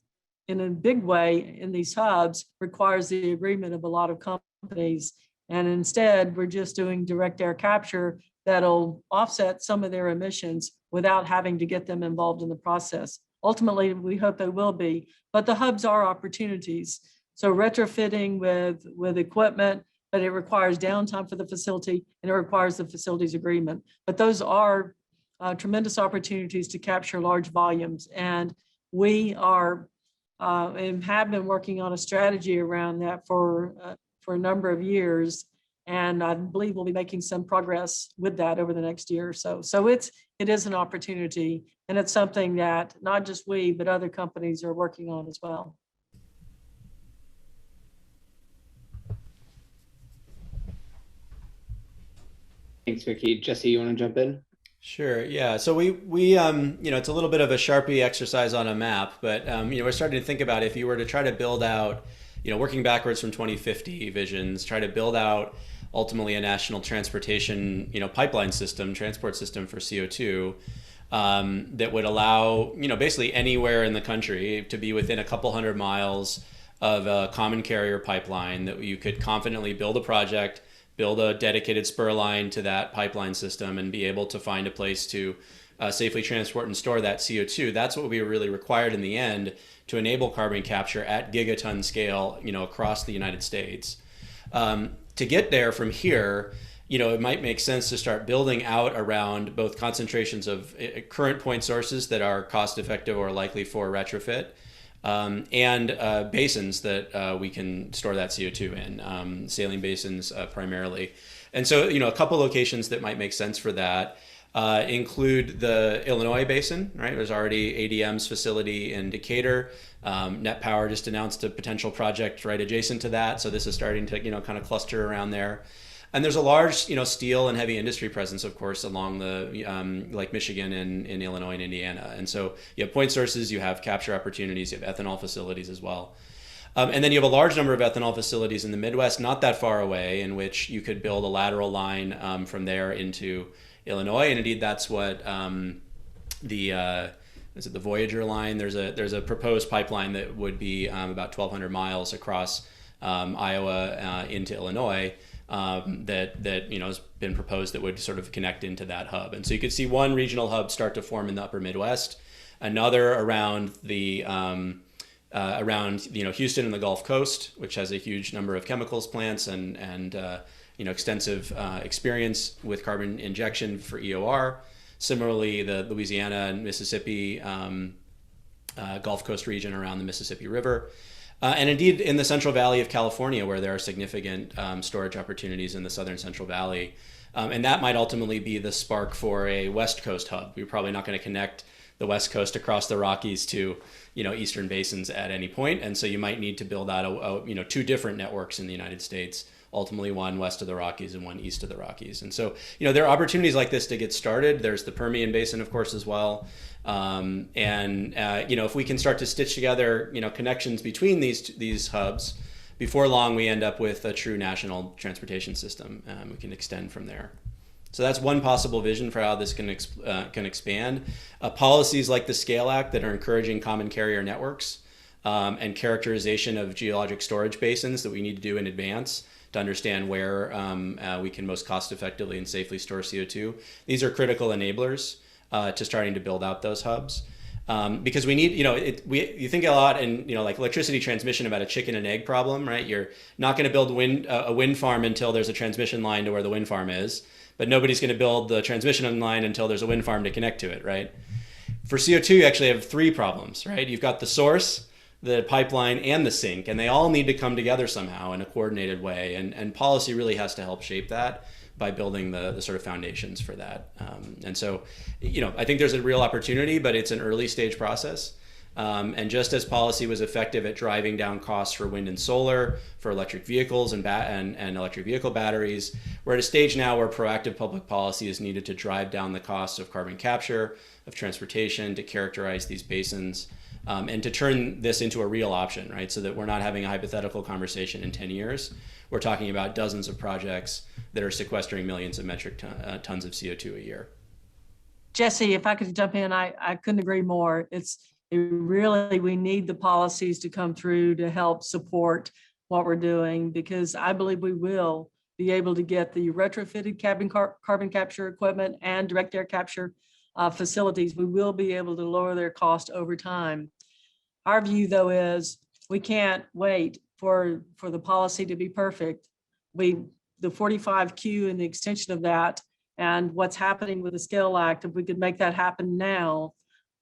in a big way in these hubs requires the agreement of a lot of companies. And instead, we're just doing direct air capture that'll offset some of their emissions without having to get them involved in the process. Ultimately, we hope they will be, but the hubs are opportunities. So retrofitting with equipment, but it requires downtime for the facility and it requires the facility's agreement. But those are tremendous opportunities to capture large volumes. And we are and have been working on a strategy around that for a number of years. And I believe we'll be making some progress with that over the next year or so. So it is an opportunity, and it's something that not just we, but other companies are working on as well. Thanks, Vicki. Jesse, you want to jump in? Sure. Yeah. So we it's a little bit of a Sharpie exercise on a map, but we're starting to think about if you were to try to build out, working backwards from 2050 visions, try to build out ultimately a national transportation, pipeline system, transport system for CO2 that would allow, basically anywhere in the country to be within a couple 100 miles of a common carrier pipeline, that you could confidently build a project, build a dedicated spur line to that pipeline system, and be able to find a place to safely transport and store that CO2. That's what we really required in the end to enable carbon capture at gigaton scale, across the United States. To get there from here, it might make sense to start building out around both concentrations of current point sources that are cost effective or likely for retrofit, and basins that we can store that CO2 in, saline basins primarily. And so, a couple locations that might make sense for that include the Illinois basin, right? There's already ADM's facility in Decatur. Net Power just announced a potential project right adjacent to that. So this is starting to, kind of cluster around there. And there's a large, steel and heavy industry presence, of course, along the like Michigan and in Illinois and Indiana. And so you have point sources, you have capture opportunities, you have ethanol facilities as well. And then you have a large number of ethanol facilities in the Midwest, not that far away, in which you could build a lateral line from there into Illinois. And indeed, that's what the Voyager line. There's a proposed pipeline that would be about 1,200 miles across Iowa into Illinois. That has been proposed that would sort of connect into that hub. And so you could see one regional hub start to form in the upper Midwest, another around the Houston and the Gulf Coast, which has a huge number of chemicals plants and extensive experience with carbon injection for EOR. Similarly, the Louisiana and Mississippi Gulf Coast region around the Mississippi River. And indeed, in the Central Valley of California, where there are significant storage opportunities in the Southern Central Valley. And that might ultimately be the spark for a West Coast hub. We're probably not going to connect the West Coast across the Rockies to, eastern basins at any point. And so you might need to build out, two different networks in the United States, ultimately one west of the Rockies and one east of the Rockies. And so, there are opportunities like this to get started. There's the Permian Basin, of course, as well. If we can start to stitch together, connections between these hubs, before long we end up with a true national transportation system. We can extend from there. So that's one possible vision for how this can expand. Policies like the SCALE Act that are encouraging common carrier networks and characterization of geologic storage basins that we need to do in advance to understand where we can most cost effectively and safely store CO2. These are critical enablers to starting to build out those hubs. Because we need, you think a lot in, like electricity transmission about a chicken and egg problem, right? You're not going to build a wind farm until there's a transmission line to where the wind farm is, but nobody's going to build the transmission line until there's a wind farm to connect to it, right? For CO2, you actually have three problems, right? You've got the source, the pipeline, and the sink, and they all need to come together somehow in a coordinated way. And policy really has to help shape that by building the sort of foundations for that. And so, I think there's a real opportunity, but it's an early stage process. And just as policy was effective at driving down costs for wind and solar, for electric vehicles and electric vehicle batteries, we're at a stage now where proactive public policy is needed to drive down the cost of carbon capture, of transportation, to characterize these basins, and to turn this into a real option, right? So that we're not having a hypothetical conversation in 10 years. We're talking about dozens of projects that are sequestering millions of metric tons of CO2 a year. Jesse, if I could jump in, I couldn't agree more. We need the policies to come through to help support what we're doing, because I believe we will be able to get the retrofitted carbon capture equipment and direct air capture facilities, we will be able to lower their cost over time. Our view, though, is we can't wait for the policy to be perfect. The 45Q and the extension of that and what's happening with the SCALE Act, if we could make that happen now,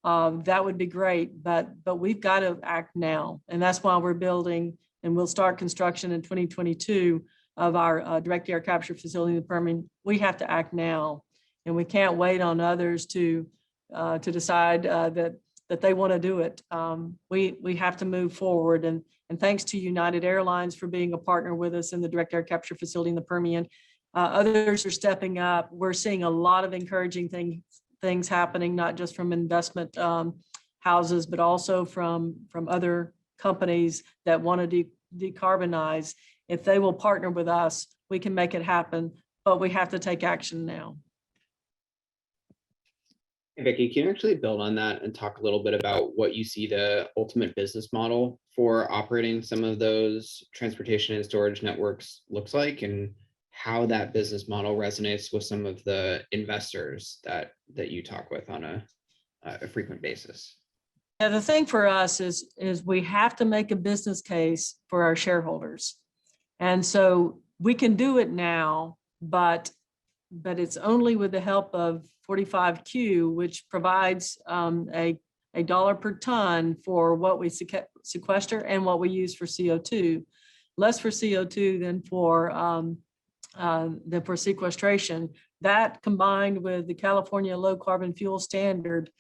that would be great, but we've got to act now. And that's why we're building, and we'll start construction in 2022 of our direct air capture facility in the Permian. We have to act now, and we can't wait on others to decide that they want to do it. We have to move forward, and thanks to United Airlines for being a partner with us in the direct air capture facility in the Permian. Others are stepping up. We're seeing a lot of encouraging things happening, not just from investment houses, but also from other companies that want to decarbonize. If they will partner with us, we can make it happen, but we have to take action now. Hey, Vicki, can you actually build on that and talk a little bit about what you see the ultimate business model for operating some of those transportation and storage networks looks like, and how that business model resonates with some of the investors that you talk with on a frequent basis? Yeah, the thing for us is we have to make a business case for our shareholders. And so we can do it now, but it's only with the help of 45Q, which provides a dollar per ton for what we sequester and what we use for CO2, less for CO2 than for sequestration. That, combined with the California low carbon fuel standard,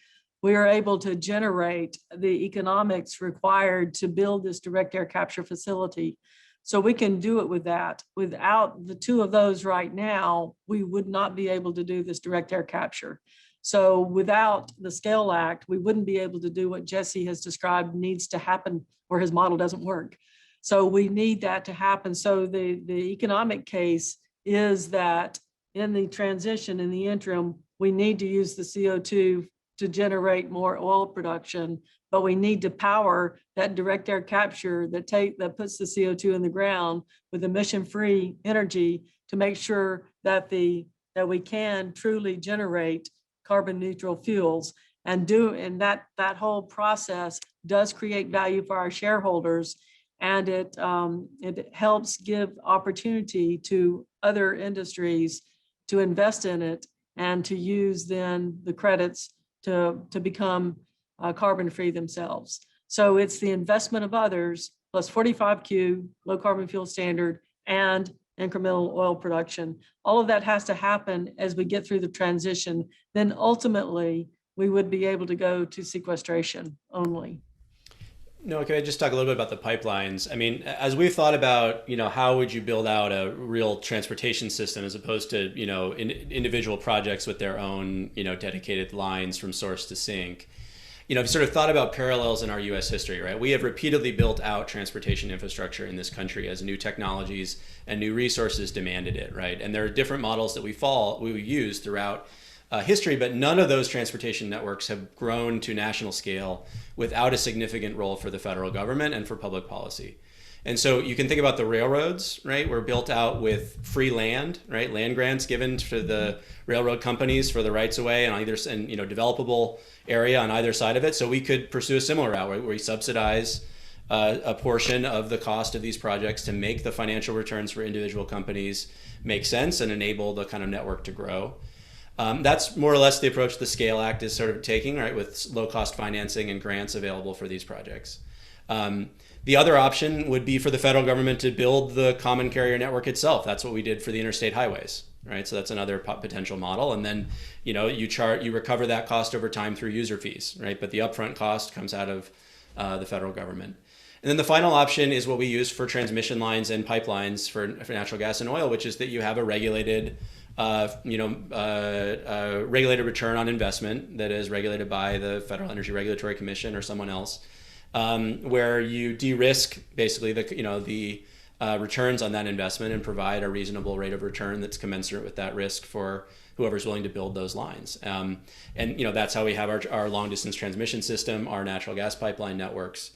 we are able to generate the economics required to build this direct air capture facility. So we can do it with that. Without the two of those right now, we would not be able to do this direct air capture. So without the SCALE Act, we wouldn't be able to do what Jesse has described needs to happen, or his model doesn't work. So we need that to happen. So the economic case is that in the transition, in the interim, we need to use the CO2 to generate more oil production, but we need to power that direct air capture that puts the CO2 in the ground with emission-free energy to make sure that we can truly generate carbon neutral fuels, and that whole process does create value for our shareholders, and it helps give opportunity to other industries to invest in it and to use then the credits to become carbon free themselves. So it's the investment of others plus 45Q, low carbon fuel standard, and incremental oil production. All of that has to happen as we get through the transition. Then ultimately, we would be able to go to sequestration only. No, can I just talk a little bit about the pipelines? I mean, as we've thought about, how would you build out a real transportation system as opposed to, individual projects with their own, dedicated lines from source to sink? If you sort of thought about parallels in our US history, right? We have repeatedly built out transportation infrastructure in this country as new technologies and new resources demanded it, right? And there are different models that we use throughout history, but none of those transportation networks have grown to national scale without a significant role for the federal government and for public policy. And so you can think about the railroads, right? We're built out with free land, right? Land grants given to the railroad companies for the rights of way on either, and developable area on either side of it. So we could pursue a similar route where we subsidize a portion of the cost of these projects to make the financial returns for individual companies make sense and enable the kind of network to grow. That's more or less the approach the SCALE Act is sort of taking, right, with low-cost financing and grants available for these projects. The other option would be for the federal government to build the common carrier network itself. That's what we did for the interstate highways, right? So that's another potential model. And then, you recover that cost over time through user fees, right? But the upfront cost comes out of the federal government. And then the final option is what we use for transmission lines and pipelines for natural gas and oil, which is that you have a regulated regulated return on investment that is regulated by the Federal Energy Regulatory Commission or someone else, where you de-risk basically the returns on that investment and provide a reasonable rate of return that's commensurate with that risk for whoever's willing to build those lines. And that's how we have our long distance transmission system, our natural gas pipeline networks.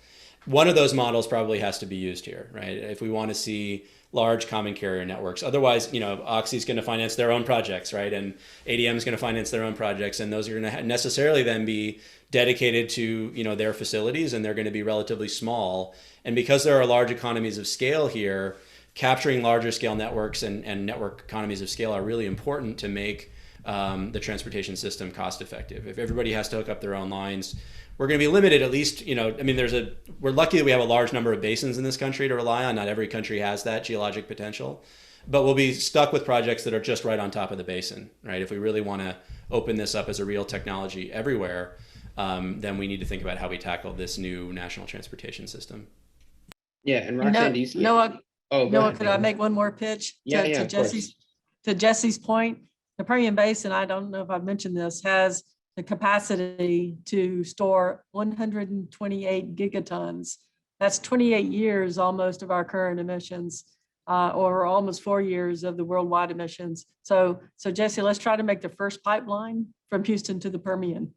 one of those models probably has to be used here, right? If we want to see large common carrier networks. Otherwise, Oxy's going to finance their own projects, right? And ADM is going to finance their own projects, and those are going to necessarily then be dedicated to, their facilities, and they're going to be relatively small. And because there are large economies of scale here, capturing larger scale networks and network economies of scale are really important to make the transportation system cost effective. If everybody has to hook up their own lines, we're going to be limited, at least, we're lucky that we have a large number of basins in this country to rely on. Not every country has that geologic potential, but we'll be stuck with projects that are just right on top of the basin, right? If we really want to open this up as a real technology everywhere, then we need to think about how we tackle this new national transportation system. Yeah, and Roxanne, do you see? Noah, Ahead, could I make one more pitch to Jesse's point? The Permian Basin, I don't know if I've mentioned this, has the capacity to store 128 gigatons. That's 28 years almost of our current emissions, or almost 4 years of the worldwide emissions. So Jesse, let's try to make the first pipeline from Houston to the Permian.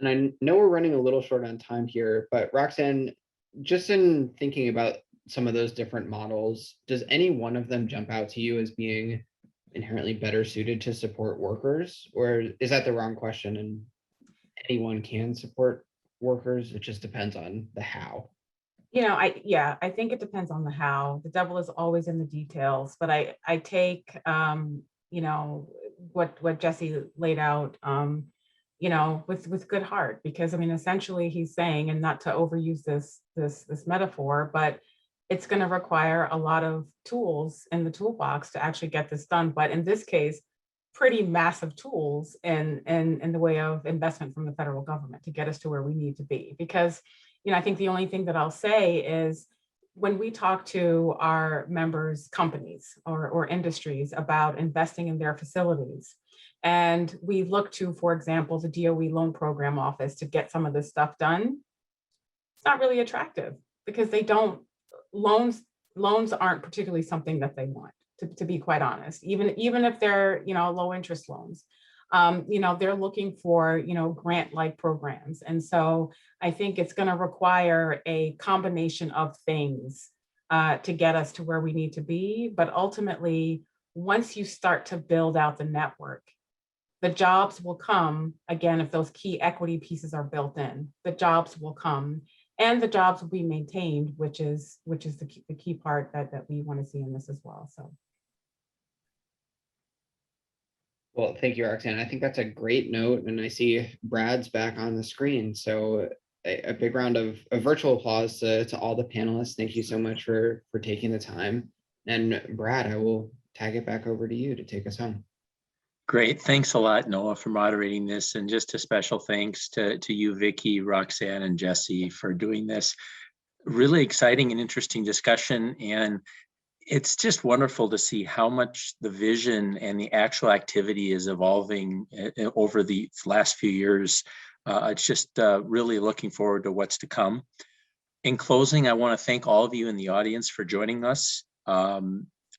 And I know we're running a little short on time here, but Roxanne, just in thinking about some of those different models, does any one of them jump out to you as being inherently better suited to support workers? Or is that the wrong question and anyone can support workers? It just depends on the how. I think it depends on the how. The devil is always in the details, but I take what Jesse laid out with good heart, because essentially he's saying, and not to overuse this metaphor, but it's going to require a lot of tools in the toolbox to actually get this done. But in this case, pretty massive tools in the way of investment from the federal government to get us to where we need to be. Because, I think the only thing that I'll say is when we talk to our members' companies or industries about investing in their facilities, and we look to, for example, the DOE loan program office to get some of this stuff done, it's not really attractive because loans aren't particularly something that they want, to be quite honest, even if they're, low interest loans. They're looking for, grant-like programs. And so I think it's going to require a combination of things to get us to where we need to be. But ultimately, once you start to build out the network, the jobs will come, again, if those key equity pieces are built in, the jobs will come. And the jobs will be maintained, which is the key part that we want to see in this as well. So, well, thank you, Roxanne. I think that's a great note, and I see Brad's back on the screen. So a big round of virtual applause to all the panelists. Thank you so much for taking the time. And Brad, I will tag it back over to you to take us home. Great. Thanks a lot, Noah, for moderating this. And just a special thanks to you, Vicky, Roxanne, and Jesse for doing this. Really exciting and interesting discussion. And it's just wonderful to see how much the vision and the actual activity is evolving over the last few years. It's just really looking forward to what's to come. In closing, I want to thank all of you in the audience for joining us.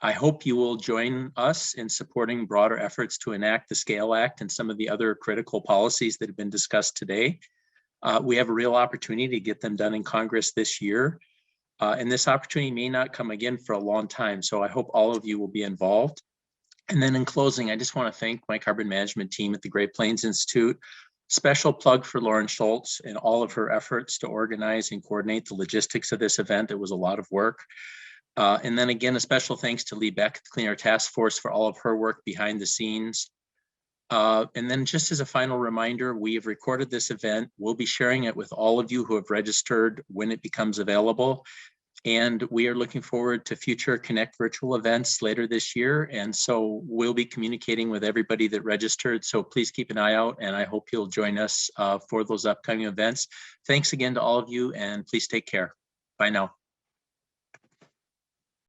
I hope you will join us in supporting broader efforts to enact the SCALE Act and some of the other critical policies that have been discussed today. We have a real opportunity to get them done in Congress this year. And this opportunity may not come again for a long time. So I hope all of you will be involved. And then in closing, I just want to thank my carbon management team at the Great Plains Institute. Special plug for Lauren Schultz and all of her efforts to organize and coordinate the logistics of this event. It was a lot of work. And then again, a special thanks to Lee Beck, the Clean Air Task Force, for all of her work behind the scenes. And then just as a final reminder, we have recorded this event. We'll be sharing it with all of you who have registered when it becomes available. And we are looking forward to future Connect virtual events later this year. And so we'll be communicating with everybody that registered. So please keep an eye out, and I hope you'll join us for those upcoming events. Thanks again to all of you, and please take care. Bye now.